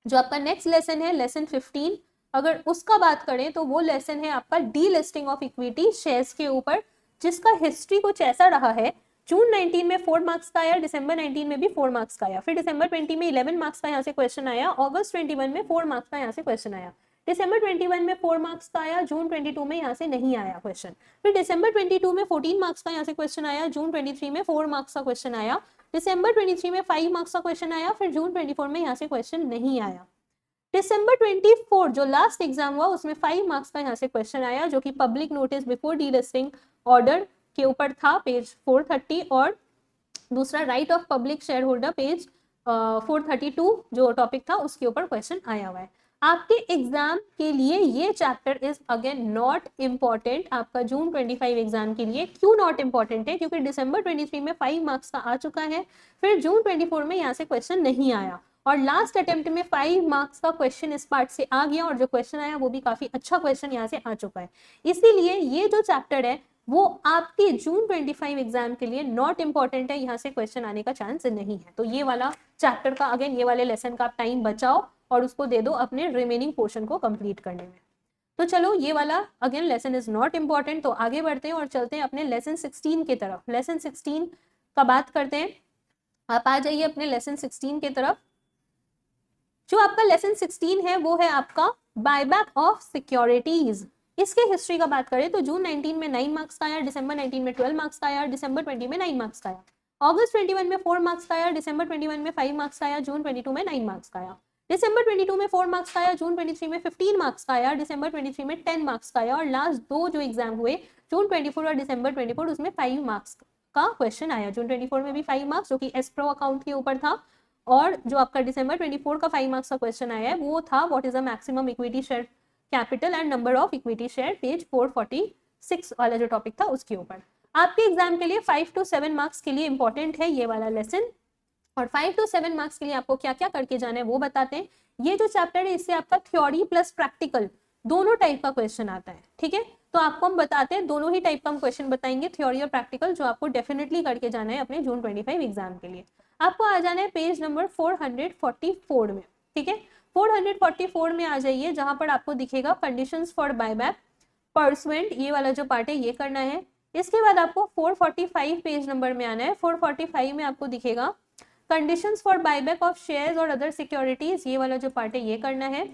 जो आपका नेक्स्ट लेसन है लेसन 15, अगर उसका बात करें तो वो लेसन है आपका D listing of equity shares के ऊपर, जिसका हिस्ट्री कुछ ऐसा रहा है, जून 19 में 4 मार्क्स का आया, दिसंबर 19 में भी 4 मार्क्स का आया, फिर दिसंबर 20 में 11 मार्क्स का यहाँ से क्वेश्चन आया, अगस्त 21 में 4 मार्क्स का यहाँ से क्वेश्चन आया, दिसंबर 21 में 4 मार्क्स का आया, जून 22 में यहाँ से नहीं आया क्वेश्चन, फिर दिसंबर 22 में 14 मार्क्स का यहाँ से क्वेश्चन आया, जून 23 में 4 मार्क्स का क्वेश्चन आया, दिसंबर 23 में 5 मार्क्स का क्वेश्चन आया, फिर जून 24 में यहाँ से क्वेश्चन नहीं आया। दिसंबर 24 जो लास्ट एग्जाम हुआ उसमें 5 मार्क्स का यहाँ से क्वेश्चन आया, जो कि public notice before delisting order के ऊपर था, पेज 430, और दूसरा right of public share holder, page 432 जो टॉपिक था उसके ऊपर क्वेश्चन आया हुआ है। आपके एग्जाम के लिए ये chapter is again not important, आपका जून 25 एग्जाम के लिए। क्यों नॉट इम्पॉर्टेंट है? क्योंकि दिसंबर 23 में 5 मार्क्स का आ चुका है, फिर जून 24 में यहाँ से क्वेश्चन नहीं आया, और लास्ट अटेम्प्ट में 5 मार्क्स का क्वेश्चन इस पार्ट से आ गया, और जो क्वेश्चन आया वो भी काफी अच्छा क्वेश्चन यहाँ से आ चुका है। इसीलिए ये जो चैप्टर है वो आपके जून 25 एग्जाम के लिए नॉट इम्पॉर्टेंट है, यहाँ से क्वेश्चन आने का चांस नहीं है। तो ये वाला चैप्टर का अगेन ये वाले लेसन का आप टाइम बचाओ और उसको दे दो अपने रिमेनिंग पोर्शन को कंप्लीट करने में। तो चलो ये वाला again lesson is not important. तो आगे बढ़ते हैं और चलते हैं अपने लेसन 16 की तरफ। लेसन 16 का बात करते हैं, आप आ जाइए अपने लेसन 16 की तरफ। जो आपका लेसन 16 है वो है आपका बायबैक ऑफ सिक्योरिटीज। इसके हिस्ट्री का बात करें तो जून 19 में 9 मार्क्स का आया, दिसंबर 19 में 12 मार्क्स का आया, दिसंबर 20 में 9 मार्क्स का आया, अगस्त 21 में 4 मार्क्स का आया, दिसंबर 21 में 5 मार्क्स का आया, जून 22 में 9 मार्क्स का आया, दिसंबर 22 में 4 मार्क्स का आया, जून 23 में 15 मार्क्स का आया, दिसंबर 23 में 10 मार्क्स का आया, और लास्ट दो जो एग्जाम हुए जून 24 और दिसंबर 24 उसमें 5 मार्क्स का क्वेश्चन आया। जून 24 में भी 5 मार्क्स जो कि एस्क्रो अकाउंट के ऊपर था, और जो आपका दिसंबर 24 का 5 मार्क्स का क्वेश्चन आया है वो था what is the maximum equity share capital and number of equity share, page 446 वाला जो टॉपिक था उसके ऊपर। आपके एग्जाम के लिए 5 to 7 मार्क्स के लिए इंपॉर्टेंट है ये वाला लेसन, और 5 to 7 मार्क्स के लिए आपको क्या क्या करके जाना है वो बताते हैं। ये जो चैप्टर है इससे आपका थ्योरी प्लस प्रैक्टिकल दोनों टाइप का क्वेश्चन आता है, ठीक है। तो आपको हम बताते हैं दोनों ही टाइप का हम क्वेश्चन बताएंगे, थ्योरी और प्रैक्टिकल, जो आपको डेफिनेटली करके जाना है अपने जून 25 एग्जाम के लिए। आपको आ जाना है पेज नंबर 444 में, ठीक है। 444 में आ जाइए, जहां पर आपको दिखेगा कंडीशंस फॉर बायबैक परसुएंट, ये वाला जो पार्ट है ये करना है। इसके बाद आपको 445 पेज नंबर में आना है। 445 में आपको दिखेगा conditions for buyback of shares और अदर सिक्योरिटीज, ये वाला जो पार्ट है ये करना है,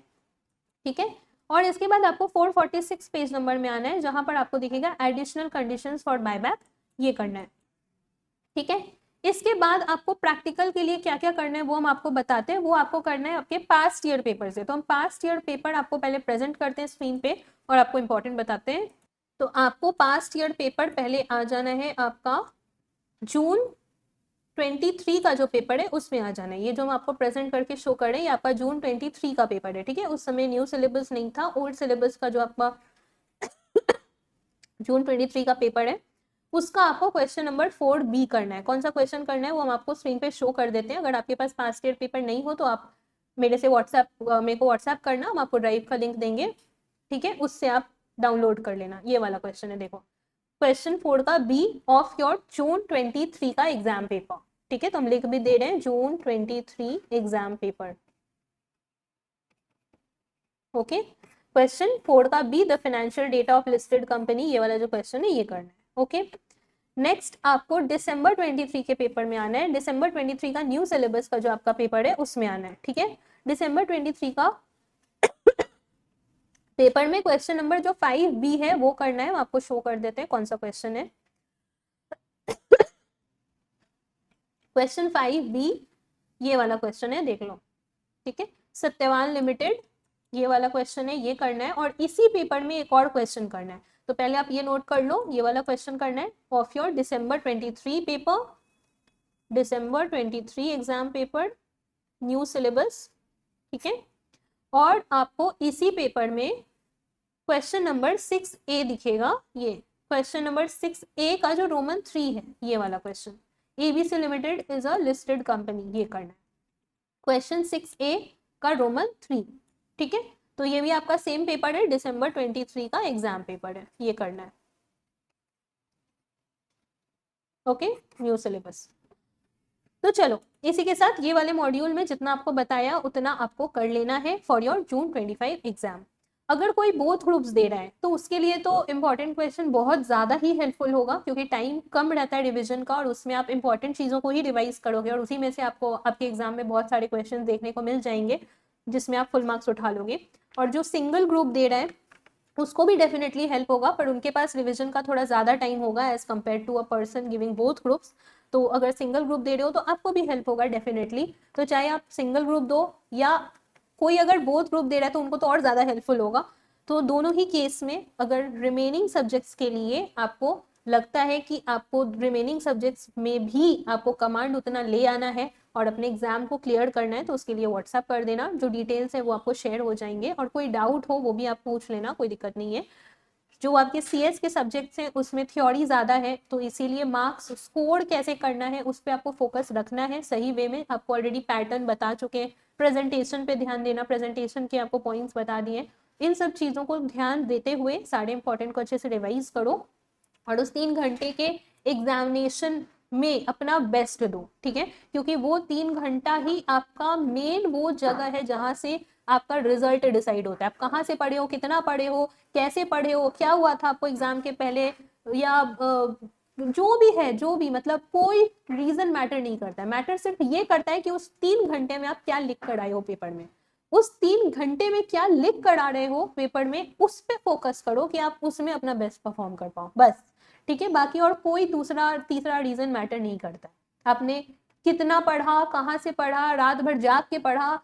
ठीक है। और इसके बाद आपको 446 पेज नंबर में आना है, जहां पर आपको दिखेगा एडिशनल कंडीशंस फॉर बायबैक, ये करना है, ठीक है। इसके बाद आपको प्रैक्टिकल के लिए क्या क्या करना है वो हम आपको बताते हैं। वो आपको करना है आपके पास्ट ईयर पेपर से। तो हम पास्ट ईयर पेपर आपको पहले प्रेजेंट करते हैं स्क्रीन पे और आपको इंपॉर्टेंट बताते हैं। तो आपको पास्ट ईयर पेपर पहले आ जाना है, आपका जून 23 का जो पेपर है उसमें आ जाना है। ये जो हम आपको प्रेजेंट करके शो कर रहे हैं ये आपका जून 23 का पेपर है, ठीक है। उस समय न्यू सिलेबस नहीं था, ओल्ड सिलेबस का जो आपका जून 23 का पेपर है उसका आपको क्वेश्चन नंबर 4B करना है। कौन सा क्वेश्चन करना है वो हम आपको स्क्रीन पे शो कर देते हैं। अगर आपके पास पास्ट ईयर पेपर नहीं हो तो आप मेरे को व्हाट्सएप करना, हम आपको ड्राइव का लिंक देंगे, ठीक है, उससे आप डाउनलोड कर लेना। ये वाला क्वेश्चन है, देखो क्वेश्चन 4 का B ऑफ योर जून 23 का एग्जाम पेपर, ठीक है। तो हम लिख भी दे रहे हैं जून 23 एग्जाम पेपर, ओके। क्वेश्चन 4 का B the financial data of listed company, ये वाला जो क्वेश्चन है ये करना है, ओके। नेक्स्ट आपको दिसंबर 23 के पेपर में आना है। दिसंबर 23 का न्यू सिलेबस का जो आपका पेपर है उसमें आना है, ठीक है। दिसंबर 23 का पेपर में क्वेश्चन नंबर जो 5B है वो करना है, हम आपको शो कर देते हैं कौन सा क्वेश्चन है। क्वेश्चन 5B ये वाला क्वेश्चन है, देख लो, ठीक है। सत्यवान लिमिटेड ये वाला क्वेश्चन है, ये करना है। और इसी पेपर में एक और क्वेश्चन करना है, तो पहले आप ये नोट कर लो, ये वाला क्वेश्चन करना है of your December 23 paper, December 23 exam paper, new syllabus, ठीक है। और आपको इसी पेपर में क्वेश्चन नंबर 6A दिखेगा, ये क्वेश्चन नंबर 6A का जो रोमन 3 है ये वाला question, ABC limited is a listed company, ये करना है क्वेश्चन 6A का रोमन 3, ठीक है। तो ये भी आपका सेम पेपर है, दिसंबर 23 का एग्जाम पेपर है, ये करना है, ओके, न्यू सिलेबस। तो चलो इसी के साथ ये वाले मॉड्यूल में जितना आपको बताया उतना आपको कर लेना है फॉर योर जून 25 एग्जाम। अगर कोई बोथ ग्रुप्स दे रहा है तो उसके लिए तो इंपॉर्टेंट क्वेश्चन बहुत ज़्यादा ही हेल्पफुल होगा, क्योंकि टाइम कम रहता है रिवीजन का और उसमें आप इंपॉर्टेंट चीज़ों को ही रिवाइज करोगे और उसी में से आपको आपके एग्जाम में बहुत सारे क्वेश्चन देखने को मिल जाएंगे जिसमें आप फुल मार्क्स उठा लोगे। और जो सिंगल ग्रुप दे रहा है उसको भी डेफिनेटली हेल्प होगा, पर उनके पास रिविजन का थोड़ा ज़्यादा टाइम होगा as compare to a person giving both groups. तो अगर सिंगल ग्रुप दे रहे हो तो आपको भी हेल्प होगा डेफिनेटली। तो चाहे आप सिंगल ग्रुप दो या कोई अगर बोथ ग्रुप दे रहा है तो उनको तो और ज़्यादा हेल्पफुल होगा। तो दोनों ही केस में अगर रिमेनिंग सब्जेक्ट्स के लिए आपको लगता है कि आपको रिमेनिंग सब्जेक्ट्स में भी आपको कमांड उतना ले आना है और अपने एग्जाम को क्लियर करना है, तो उसके लिए व्हाट्सएप कर देना, जो डिटेल्स है वो आपको शेयर हो जाएंगे। और कोई डाउट हो वो भी आप पूछ लेना, कोई दिक्कत नहीं है। जो आपके सीएस के सब्जेक्ट्स हैं उसमें थ्योरी ज़्यादा है, तो इसीलिए मार्क्स स्कोर कैसे करना है उस पर आपको फोकस रखना है सही वे में। आपको ऑलरेडी पैटर्न बता चुके हैं, प्रेजेंटेशन पे ध्यान देना, प्रेजेंटेशन के आपको पॉइंट्स बता दिए। इन सब चीज़ों को ध्यान देते हुए सारे इंपॉर्टेंट को अच्छे से रिवाइज करो और उस 3 घंटे के एग्जामिनेशन में अपना बेस्ट दो, ठीक है, क्योंकि वो 3 घंटा ही आपका मेन वो जगह है जहां से आपका रिजल्ट डिसाइड होता है। आप कहाँ से पढ़े हो, कितना पढ़े हो, कैसे पढ़े हो, क्या हुआ था आपको एग्जाम के पहले, या जो भी है, जो भी मतलब कोई रीजन मैटर नहीं करता है। मैटर सिर्फ ये करता है कि उस 3 घंटे में आप क्या लिख कर आए हो पेपर में, उस 3 घंटे में क्या लिख कर आ रहे हो पेपर में, उस पर फोकस करो कि आप उसमें अपना बेस्ट परफॉर्म कर पाओ, बस, ठीक है। बाकी और कोई दूसरा तीसरा रीजन मैटर नहीं करता है। आपने कितना पढ़ा, कहाँ से पढ़ा, रात भर जाग के पढ़ा,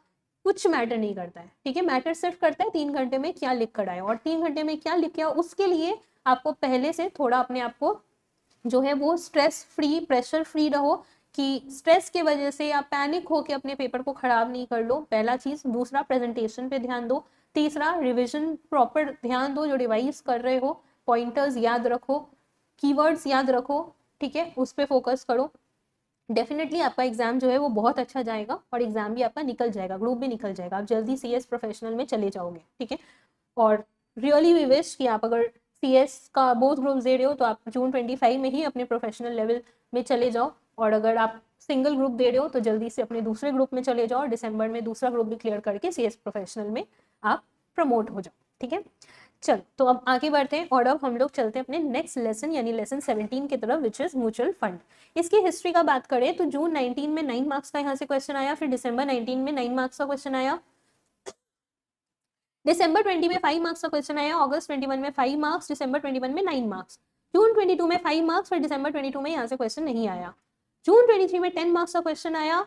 कुछ मैटर नहीं करता है, ठीक है। मैटर सिर्फ करता है 3 घंटे में क्या लिख कर आए, और 3 घंटे में क्या लिख के आओ उसके लिए आपको पहले से थोड़ा अपने आप को जो है वो स्ट्रेस फ्री, प्रेशर फ्री रहो, कि स्ट्रेस की वजह से आप पैनिक होकर अपने पेपर को खराब नहीं कर लो, पहला चीज। दूसरा, प्रेजेंटेशन पे ध्यान दो। तीसरा, रिवीजन प्रॉपर ध्यान दो, जो रिवाइज कर रहे हो पॉइंटर्स याद रखो, कीवर्ड्स याद रखो, ठीक है, उस पर फोकस करो। डेफिनेटली आपका एग्जाम जो है वो बहुत अच्छा जाएगा और एग्जाम भी आपका निकल जाएगा, ग्रुप भी निकल जाएगा, आप जल्दी सीएस प्रोफेशनल में चले जाओगे, ठीक है। और रियली वी विश कि आप अगर सीएस का बोथ ग्रुप्स दे रहे हो तो आप जून 25 में ही अपने प्रोफेशनल लेवल में चले जाओ, और अगर आप सिंगल ग्रुप दे रहे हो तो जल्दी से अपने दूसरे ग्रुप में चले जाओ और दिसंबर में दूसरा ग्रुप भी क्लियर करके सीएस प्रोफेशनल में आप प्रमोट हो जाओ, ठीक है। चलो, तो अब आगे बढ़ते हैं और अब हम लोग चलते हैं अपने नेक्स्ट लेसन यानी लेसन 17 की तरफ, विच इज म्यूचुअल फंड। इसकी हिस्ट्री का बात करें तो जून 19 में 9 मार्क्स का यहाँ से क्वेश्चन आया, फिर दिसंबर 19 में 9 मार्क्स का क्वेश्चन आया, दिसंबर 20 में 5 मार्क्स का क्वेश्चन आया, अगस्त 21 में 5 मार्क्स, दिसंबर 21 में 9 मार्क्स, जून 22 में 5 मार्क्स, फिर दिसंबर 22 में यहाँ से क्वेश्चन नहीं आया, जून 23 में 10 मार्क्स का क्वेश्चन आया,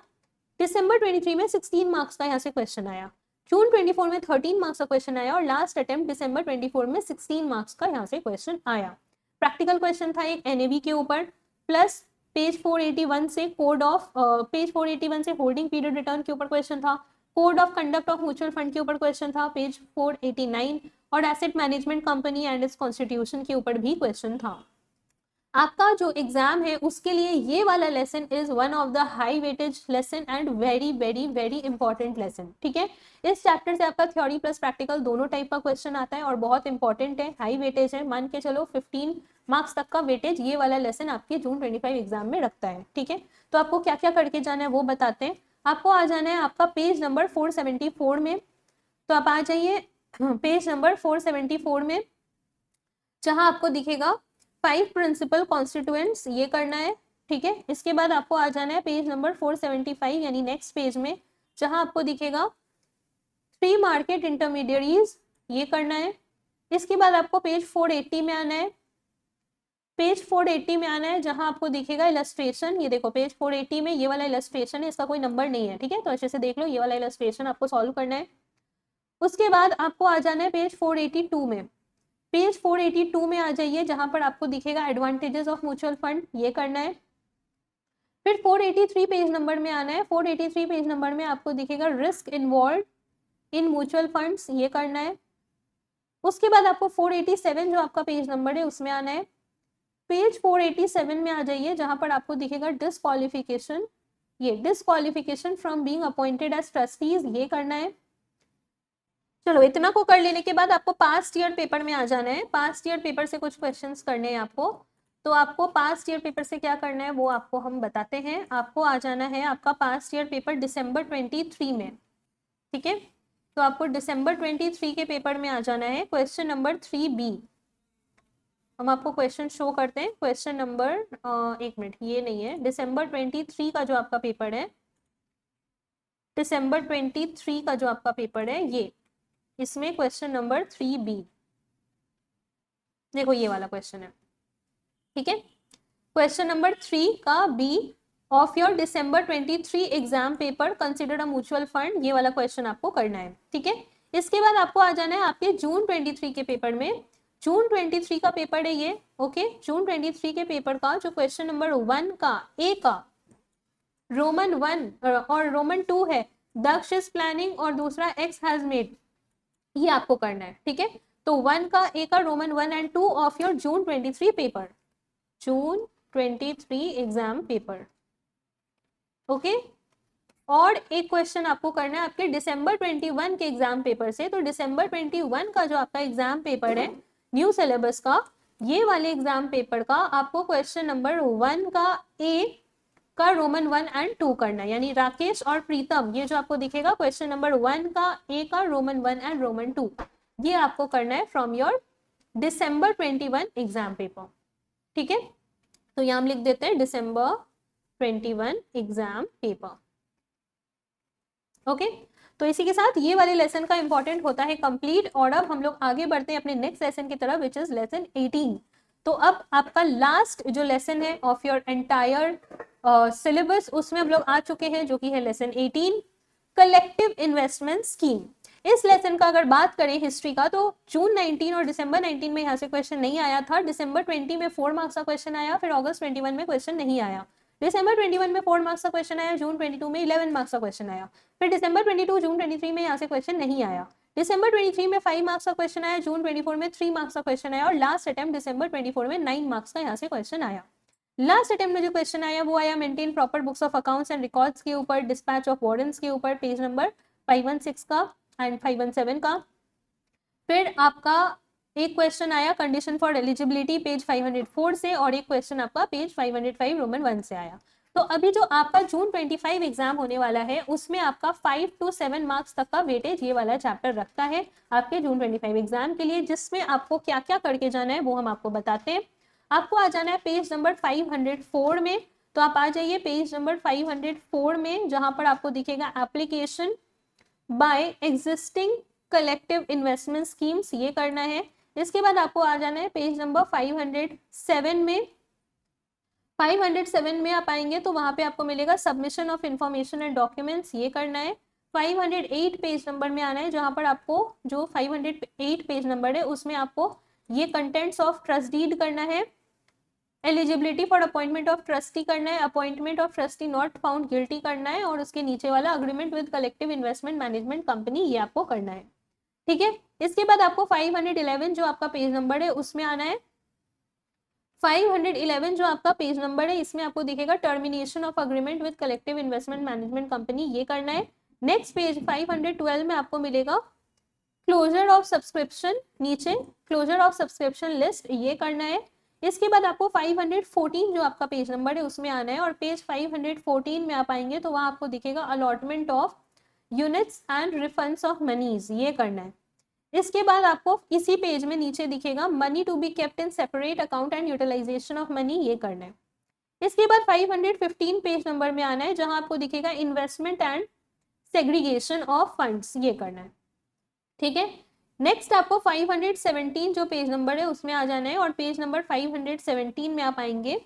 दिसंबर 23 में 16 मार्क्स का यहाँ से क्वेश्चन आया, जून 24 में 13 मार्क्स का क्वेश्चन आया, और लास्ट अटेम्प्ट दिसंबर 24 में 16 मार्क्स का यहाँ से क्वेश्चन आया। प्रैक्टिकल क्वेश्चन था एक एनएवी के ऊपर, प्लस पेज 481 से कोड ऑफ पेज 481 से होल्डिंग पीरियड रिटर्न के ऊपर क्वेश्चन था, code of conduct of mutual fund के ऊपर क्वेश्चन था पेज 489, और asset management company and it's constitution के ऊपर भी क्वेश्चन था। आपका जो एग्जाम है उसके लिए ये वाला lesson is one of the high weightage lesson and very very very important lesson, ठीक है। इस चैप्टर से आपका थ्योरी प्लस प्रैक्टिकल दोनों टाइप का क्वेश्चन आता है और बहुत इंपॉर्टेंट है, हाई वेटेज है, मान के चलो 15 मार्क्स तक का वेटेज ये वाला लेसन आपके जून 25 एग्जाम में रखता है, ठीक है। तो आपको क्या क्या करके जाना है वो बताते हैं। आपको आ जाना है आपका पेज नंबर 474 में, तो आप आ जाइए पेज नंबर 474 में, जहां आपको दिखेगा 5 प्रिंसिपल कॉन्स्टिट्यूएंट्स, ये करना है, ठीक है। इसके बाद आपको आ जाना है पेज नंबर 475 यानी नेक्स्ट पेज में, जहां आपको दिखेगा 3 मार्केट इंटरमीडियरीज, ये करना है। इसके बाद आपको पेज 480 में आना है, पेज 480 में आना है, जहां आपको दिखेगा इलस्ट्रेशन, ये देखो पेज 480 में ये वाला इलस्ट्रेशन है, इसका कोई नंबर नहीं है, ठीक है, तो अच्छे से देख लो, ये वाला इलस्ट्रेशन आपको सॉल्व करना है। उसके बाद आपको आ जाना है पेज 482 में, पेज 482 में आ जाइए, जहां पर आपको दिखेगा एडवांटेजेस ऑफ म्यूचुअल फंड, ये करना है। फिर 483 पेज नंबर में आना है, 483 पेज नंबर में आपको दिखेगा risk involve in mutual funds, ये करना है। उसके बाद आपको 487 जो आपका पेज नंबर है उसमें आना है, पेज 487 में आ जाइए, जहां पर आपको दिखेगा डिस्क्वालिफिकेशन, ये disqualification from being appointed as trustees, ये करना है। चलो, इतना को कर लेने के बाद आपको पास्ट ईयर पेपर में आ जाना है, पास्ट ईयर पेपर से कुछ क्वेश्चंस करने हैं आपको। तो आपको पास्ट ईयर पेपर से क्या करना है वो आपको हम बताते हैं। आपको आ जाना है आपका पास्ट ईयर पेपर दिसंबर 23 में, ठीक है, तो आपको दिसंबर 23 के पेपर में आ जाना है क्वेश्चन नंबर 3B। हम आपको क्वेश्चन शो करते हैं। क्वेश्चन नंबर, एक मिनट, ये नहीं है, दिसंबर 23 का जो आपका पेपर है, दिसंबर 23 का जो आपका पेपर है ये, इसमें क्वेश्चन नंबर 3B, देखो ये वाला क्वेश्चन है, ठीक है। क्वेश्चन नंबर 3 का B of your December 23 exam paper consider a mutual fund, ये वाला क्वेश्चन आपको करना है, ठीक है। इसके बाद आपको आ जाना है आपके जून 23 के पेपर में। जून 23 का पेपर है ये, ओके। जून 23 के पेपर का जो क्वेश्चन नंबर 1 का ए का रोमन 1 और रोमन 2 है, दक्ष इज प्लानिंग, और दूसरा एक्स हैज मेड, ये आपको करना है, ठीक है। तो 1 का ए का Roman 1 and 2 of your June 23 paper, June 23 exam paper, okay. और एक क्वेश्चन आपको करना है आपके दिसंबर 21 के एग्जाम पेपर से। तो दिसंबर 21 का जो आपका एग्जाम पेपर है न्यू सिलेबस का, ये वाले एग्जाम पेपर का आपको क्वेश्चन नंबर 1 का ए का रोमन 1 एंड 2 करना है, यानी राकेश और प्रीतम, ये जो आपको दिखेगा क्वेश्चन नंबर 1 का ए का रोमन 1 एंड रोमन 2, ये आपको करना है from your December 21 exam paper, ठीक है। तो यहां हम लिख देते हैं दिसंबर 21 एग्जाम पेपर, ओके। तो इसी के साथ ये वाले लेसन का इंपॉर्टेंट होता है कंप्लीट। और अब हम लोग आगे बढ़ते हैं अपने नेक्स्ट लेसन की तरफ, विच इज लेसन 18। तो अब आपका लास्ट जो लेसन है ऑफ योर एंटायर सिलेबस, उसमें हम लोग आ चुके हैं, जो कि है लेसन 18, कलेक्टिव इन्वेस्टमेंट स्कीम। इस लेसन का अगर बात करें हिस्ट्री का, तो जून 19 और दिसंबर 19 में यहाँ से क्वेश्चन नहीं आया था। दिसंबर 20 में 4 मार्क्स का क्वेश्चन आया, फिर अगस्त 21 में क्वेश्चन नहीं आया। दिसंबर 21 में 4 मार्क्स का क्वेश्चन आया, जून 22 में 11 मार्क्स का क्वेश्चन आया, फिर दिसंबर 22 जून 23 में यहाँ से क्वेश्चन नहीं आया। दिसंबर 23 में 5 मार्क्स का क्वेश्चन आया, जून 24 में 3 मार्क्स का क्वेश्चन आया, और लास्ट अटेम्प्ट दिसंबर 24 में 9 मार्क्स का यहाँ से क्वेश्चन आया। लास्ट अटेम्प्ट में जो क्वेश्चन आया वो आया maintain proper books of accounts and records के ऊपर, डिस्पैच ऑफ वार्डन्स के ऊपर, पेज नंबर 516 का एंड 517 का। फिर आपका एक क्वेश्चन आया कंडीशन फॉर एलिजिबिलिटी पेज 504 से, और एक क्वेश्चन आपका पेज 505 रोमन 1 से आया। तो अभी जो आपका जून 25 एग्जाम होने वाला है, उसमें आपका 5 to 7 मार्क्स तक का वेटेज ये वाला चैप्टर रखता है आपके जून 25 एग्जाम के लिए, जिसमें आपको क्या क्या करके जाना है वो हम आपको बताते हैं। आपको आ जाना है पेज नंबर 504 में। तो आप आ जाइए पेज नंबर 504 में, जहां पर आपको दिखेगा application by existing collective investment schemes, ये करना है। इसके बाद आपको आ जाना है पेज नंबर 507 में। 507 में आप आएंगे तो वहां पे आपको मिलेगा submission of information and documents, ये करना है। 508 पेज नंबर में आना है, जहां पर आपको जो 508 पेज नंबर है उसमें आपको ये कंटेंट्स ऑफ ट्रस्ट डीड करना है, eligibility for appointment of trustee करना है, appointment of trustee not found guilty करना है, और उसके नीचे वाला agreement with collective investment management company, ये आपको करना है, ठीक है। इसके बाद आपको 511 जो आपका पेज नंबर है उसमें आना है। 511 जो आपका पेज नंबर है, इसमें आपको दिखेगा termination of agreement with collective investment management company, ये करना है। नेक्स्ट पेज 512 में आपको मिलेगा क्लोजर ऑफ सब्सक्रिप्शन, नीचे क्लोजर ऑफ सब्सक्रिप्शन लिस्ट, ये करना है। इसके बाद आपको 514 जो आपका पेज नंबर है उसमें आना है, और पेज 514 में आप आएंगे तो वहां आपको दिखेगा allotment of units and refunds of monies, ये करना है। इसके बाद आपको इसी पेज में नीचे दिखेगा money to be kept in separate account and utilisation of money, ये करना है। इसके बाद 515 पेज नंबर में आना है, जहां आपको दिखेगा investment and segregation of funds, ये करना है, ठीक है। नेक्स्ट आपको 517 जो पेज नंबर है उसमें आ जाना है, और पेज नंबर 517 में आप आएंगे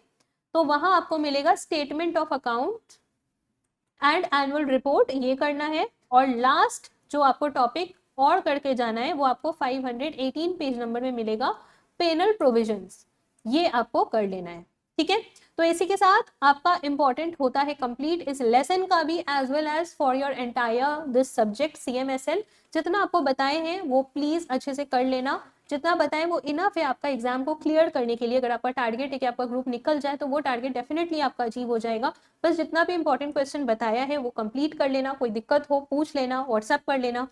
तो वहां आपको मिलेगा statement of account and annual report, ये करना है। और लास्ट जो आपको टॉपिक और करके जाना है वो आपको 518 पेज नंबर में मिलेगा पेनल प्रोविजंस, ये आपको कर लेना है, ठीक है। तो इसी के साथ आपका इंपॉर्टेंट होता है कंप्लीट इस लेसन का भी, as well as for your entire this subject CMSL। जितना आपको बताए हैं वो प्लीज अच्छे से कर लेना, जितना बताएं वो इनफ है आपका एग्जाम को क्लियर करने के लिए। अगर आपका टारगेट है कि आपका ग्रुप निकल जाए तो वो टारगेट डेफिनेटली आपका अचीव हो जाएगा। बस जितना भी इंपॉर्टेंट क्वेश्चन बताया है वो कंप्लीट कर लेना, कोई दिक्कत हो पूछ लेना, व्हाट्सएप कर लेना,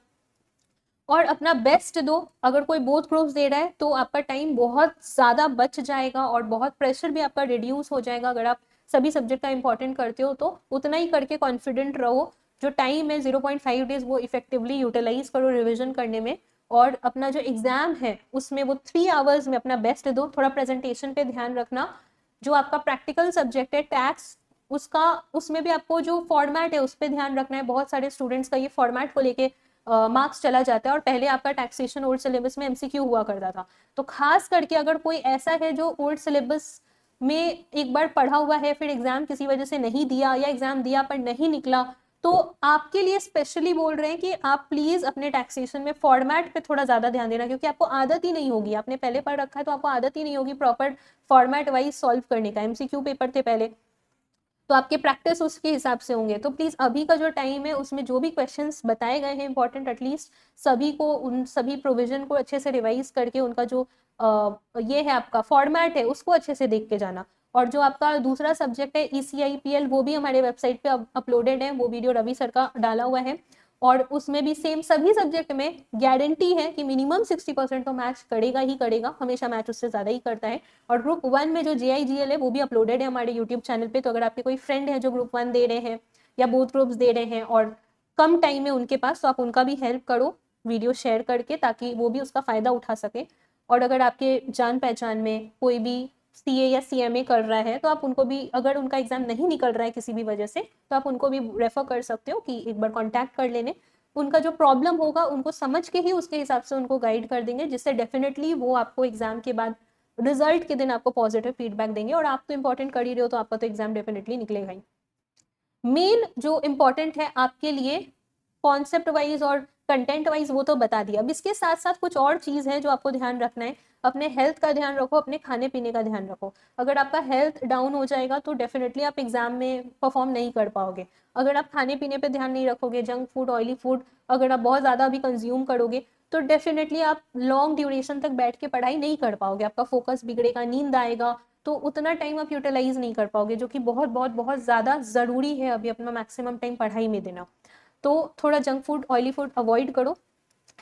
और अपना बेस्ट दो। अगर कोई बोथ ग्रुप्स दे रहा है तो आपका टाइम बहुत ज़्यादा बच जाएगा और बहुत प्रेशर भी आपका रिड्यूस हो जाएगा। अगर आप सभी सब्जेक्ट का इंपॉर्टेंट करते हो तो उतना ही करके कॉन्फिडेंट रहो। जो टाइम है 0.5 डेज वो इफेक्टिवली यूटिलाइज करो रिविजन करने में, और अपना जो एग्जाम है उसमें वो 3 आवर्स में अपना बेस्ट दो। थोड़ा प्रेजेंटेशन पे ध्यान रखना। जो आपका प्रैक्टिकल सब्जेक्ट है टैक्स, उसका उसमें भी आपको जो फॉर्मेट है उस पर ध्यान रखना है। बहुत सारे स्टूडेंट्स का ये फॉर्मेट को लेके मार्क्स चला जाता है, और पहले आपका टैक्सेशन ओल्ड सिलेबस में एमसीक्यू हुआ करता था। तो खास करके अगर कोई ऐसा है जो ओल्ड सिलेबस में एक बार पढ़ा हुआ है, फिर एग्जाम किसी वजह से नहीं दिया, या एग्जाम दिया पर नहीं निकला, तो आपके लिए स्पेशली बोल रहे हैं कि आप प्लीज अपने टैक्सेशन में फॉर्मेट पे थोड़ा ज्यादा ध्यान देना, क्योंकि आपको आदत ही नहीं होगी। आपने पहले पढ़ रखा है तो आपको आदत ही नहीं होगी प्रॉपर फॉर्मेट वाइज सॉल्व करने का। एमसीक्यू पेपर थे पहले, तो आपके प्रैक्टिस उसके हिसाब से होंगे। तो प्लीज अभी का जो टाइम है उसमें जो भी क्वेश्चंस बताए गए हैं इंपॉर्टेंट, एटलीस्ट सभी को, उन सभी प्रोविजन को अच्छे से रिवाइज करके उनका जो ये है आपका फॉर्मेट है उसको अच्छे से देख के जाना। और जो आपका दूसरा सब्जेक्ट है ECIPL, वो भी हमारे वेबसाइट पे अपलोडेड है, वो वीडियो रवि सर का डाला हुआ है। और उसमें भी सेम सभी सब्जेक्ट में गारंटी है कि मिनिमम 60% तो मैच करेगा ही करेगा, हमेशा मैच उससे ज्यादा ही करता है। और ग्रुप 1 में जो JIGL है वो भी अपलोडेड है हमारे यूट्यूब चैनल पे। तो अगर आपके कोई फ्रेंड है जो ग्रुप 1 दे रहे हैं या बोथ ग्रुप्स दे रहे हैं और कम टाइम है उनके पास, तो आप उनका भी हेल्प करो वीडियो शेयर करके, ताकि वो भी उसका फायदा उठा सके। और अगर आपके जान पहचान में कोई भी CA या CMA कर रहा है, तो आप उनको भी, अगर उनका एग्जाम नहीं निकल रहा है किसी भी वजह से, तो आप उनको भी रेफर कर सकते हो कि एक बार कांटेक्ट कर लेने। उनका जो प्रॉब्लम होगा उनको समझ के ही उसके हिसाब से उनको गाइड कर देंगे, जिससे डेफिनेटली वो आपको एग्जाम के बाद रिजल्ट के दिन आपको पॉजिटिव फीडबैक देंगे। और आप तो इंपॉर्टेंट कर ही रहे हो, तो आपका तो एग्जाम डेफिनेटली निकलेगा ही। मेन जो इंपॉर्टेंट है आपके लिए कॉन्सेप्ट वाइज और कंटेंट वाइज वो तो बता दिया। अब इसके साथ साथ कुछ और चीज है जो आपको ध्यान रखना है। अपने हेल्थ का ध्यान रखो, अपने खाने पीने का ध्यान रखो। अगर आपका हेल्थ डाउन हो जाएगा तो डेफिनेटली आप एग्जाम में परफॉर्म नहीं कर पाओगे। अगर आप खाने पीने पे ध्यान नहीं रखोगे, जंक फूड, ऑयली फूड अगर आप बहुत ज्यादा अभी कंज्यूम करोगे, तो डेफिनेटली आप लॉन्ग ड्यूरेशन तक बैठ के पढ़ाई नहीं कर पाओगे। आपका फोकस बिगड़ेगा, नींद आएगा, तो उतना टाइम आप यूटिलाइज नहीं कर पाओगे, जो कि बहुत बहुत बहुत ज्यादा जरूरी है अभी अपना मैक्सिमम टाइम पढ़ाई में देना। तो थोड़ा junk food, oily food avoid करो,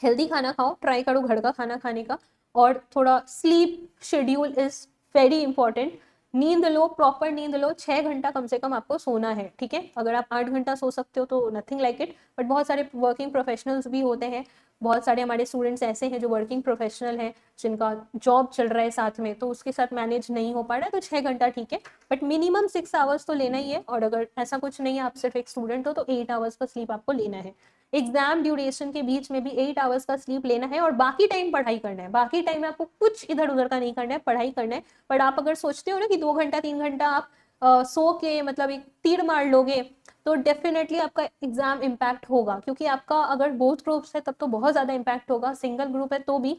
हेल्दी खाना खाओ, ट्राई करो घर का खाना खाने का। और थोड़ा sleep schedule is very important. नींद लो, प्रॉपर नींद लो, 6 घंटा कम से कम आपको सोना है, ठीक है। अगर आप 8 घंटा सो सकते हो तो नथिंग लाइक इट, बट बहुत सारे वर्किंग प्रोफेशनल्स भी होते हैं, बहुत सारे हमारे स्टूडेंट्स ऐसे हैं जो वर्किंग प्रोफेशनल हैं, जिनका जॉब चल रहा है साथ में, तो उसके साथ मैनेज नहीं हो पा रहा है, तो 6 घंटा ठीक है, बट मिनिमम 6 आवर्स तो लेना ही है। और अगर ऐसा कुछ नहीं है, आप सिर्फ एक स्टूडेंट हो, तो 8 आवर्स का स्लीप आपको लेना है। एग्जाम ड्यूरेशन के बीच में भी 8 आवर्स का स्लीप लेना है, और बाकी टाइम पढ़ाई करना है। बाकी टाइम में आपको कुछ इधर उधर का नहीं करना है, पढ़ाई करना है। बट आप अगर सोचते हो ना कि 2 घंटा 3 घंटा आप सो के मतलब एक तीर मार लोगे, तो डेफिनेटली आपका एग्जाम इम्पैक्ट होगा। क्योंकि आपका अगर बोथ ग्रुप्स है तब तो बहुत ज्यादा इम्पैक्ट होगा, सिंगल ग्रुप है तो भी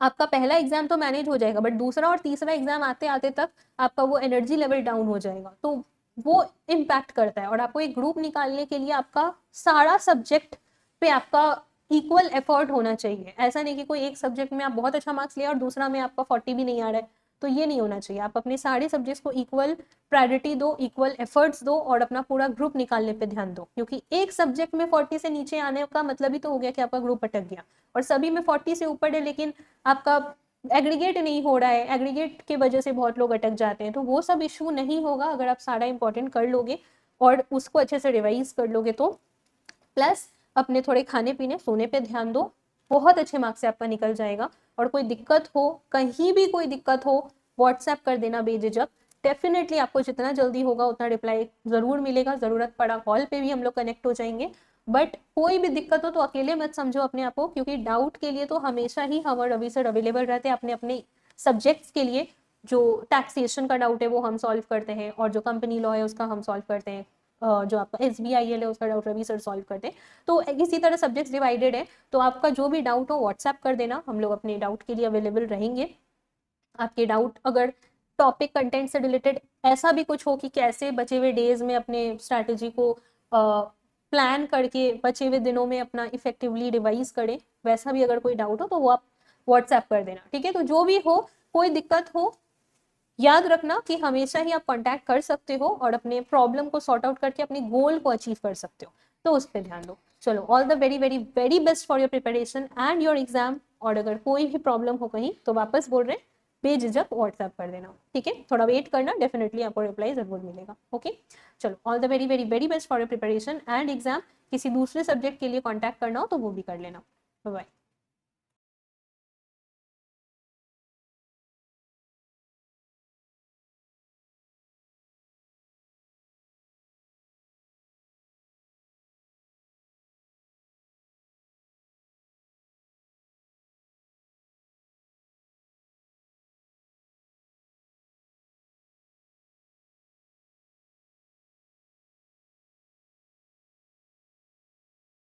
आपका पहला एग्जाम तो मैनेज हो जाएगा, बट दूसरा और तीसरा एग्जाम आते आते तक आपका वो एनर्जी लेवल डाउन हो जाएगा, तो वो इम्पैक्ट करता है। और आपको एक ग्रुप निकालने के लिए आपका सारा सब्जेक्ट पे आपका इक्वल एफर्ट होना चाहिए। ऐसा नहीं कि कोई एक सब्जेक्ट में आप बहुत अच्छा मार्क्स लिया और दूसरा में आपका 40 भी नहीं आ रहा है, तो ये नहीं होना चाहिए। आप अपने सारे सब्जेक्ट्स को इक्वल प्रायोरिटी दो, इक्वल एफर्ट्स दो, और अपना पूरा ग्रुप निकालने पे ध्यान दो। क्योंकि एक सब्जेक्ट में 40 से नीचे आने का मतलब ही तो हो गया कि आपका ग्रुप अटक गया, और सभी में 40 से ऊपर है लेकिन आपका एग्रीगेट नहीं हो रहा है, एग्रीगेट की वजह से बहुत लोग अटक जाते हैं। तो वो सब इशू नहीं होगा अगर आप सारा इंपॉर्टेंट कर लोगे और उसको अच्छे से रिवाइज कर लोगे तो। प्लस अपने थोड़े खाने पीने सोने पे ध्यान दो, बहुत अच्छे मार्क्स से आपका निकल जाएगा। और कोई दिक्कत हो, कहीं भी कोई दिक्कत हो, व्हाट्सएप कर देना बेझिझक। डेफिनेटली आपको जितना जल्दी होगा उतना रिप्लाई जरूर मिलेगा। जरूरत पड़ा कॉल पे भी हम लोग कनेक्ट हो जाएंगे। बट कोई भी दिक्कत हो तो अकेले मत समझो अपने आप को, क्योंकि डाउट के लिए तो हमेशा ही हम और रवि सर अवेलेबल रहते हैं। अपने अपने सब्जेक्ट्स के लिए जो टैक्सेशन का डाउट है वो हम सॉल्व करते हैं, और जो कंपनी लॉ है उसका हम सॉल्व करते हैं, जो आपका SBIL है उसका डाउट रवि सर सॉल्व करते हैं। तो इसी तरह सब्जेक्ट्स डिवाइडेड है, तो आपका जो भी डाउट हो व्हाट्सएप कर देना, हम लोग अपने डाउट के लिए अवेलेबल रहेंगे। आपके डाउट अगर टॉपिक कंटेंट से रिलेटेड ऐसा भी कुछ हो कि कैसे बचे हुए डेज में अपने स्ट्रैटेजी को प्लान करके बचे हुए दिनों में अपना इफेक्टिवली रिवाइज करें, वैसा भी अगर कोई डाउट हो तो वो आप व्हाट्सएप कर देना, ठीक है। तो जो भी हो, कोई दिक्कत हो, याद रखना कि हमेशा ही आप कांटेक्ट कर सकते हो और अपने प्रॉब्लम को सॉर्ट आउट करके अपने गोल को अचीव कर सकते हो, तो उस पर ध्यान दो। चलो, all the very very very best for your preparation and your exam. और अगर कोई भी प्रॉब्लम हो कहीं तो वापस बोल रहे हैं बेझिझक व्हाट्सएप कर देना, ठीक है। थोड़ा वेट करना, डेफिनेटली आपको रिप्लाई जरूर मिलेगा। ओके, चलो, all the very very very best for your preparation and exam. किसी दूसरे सब्जेक्ट के लिए कॉन्टैक्ट करना हो तो वो भी कर लेना। बाय।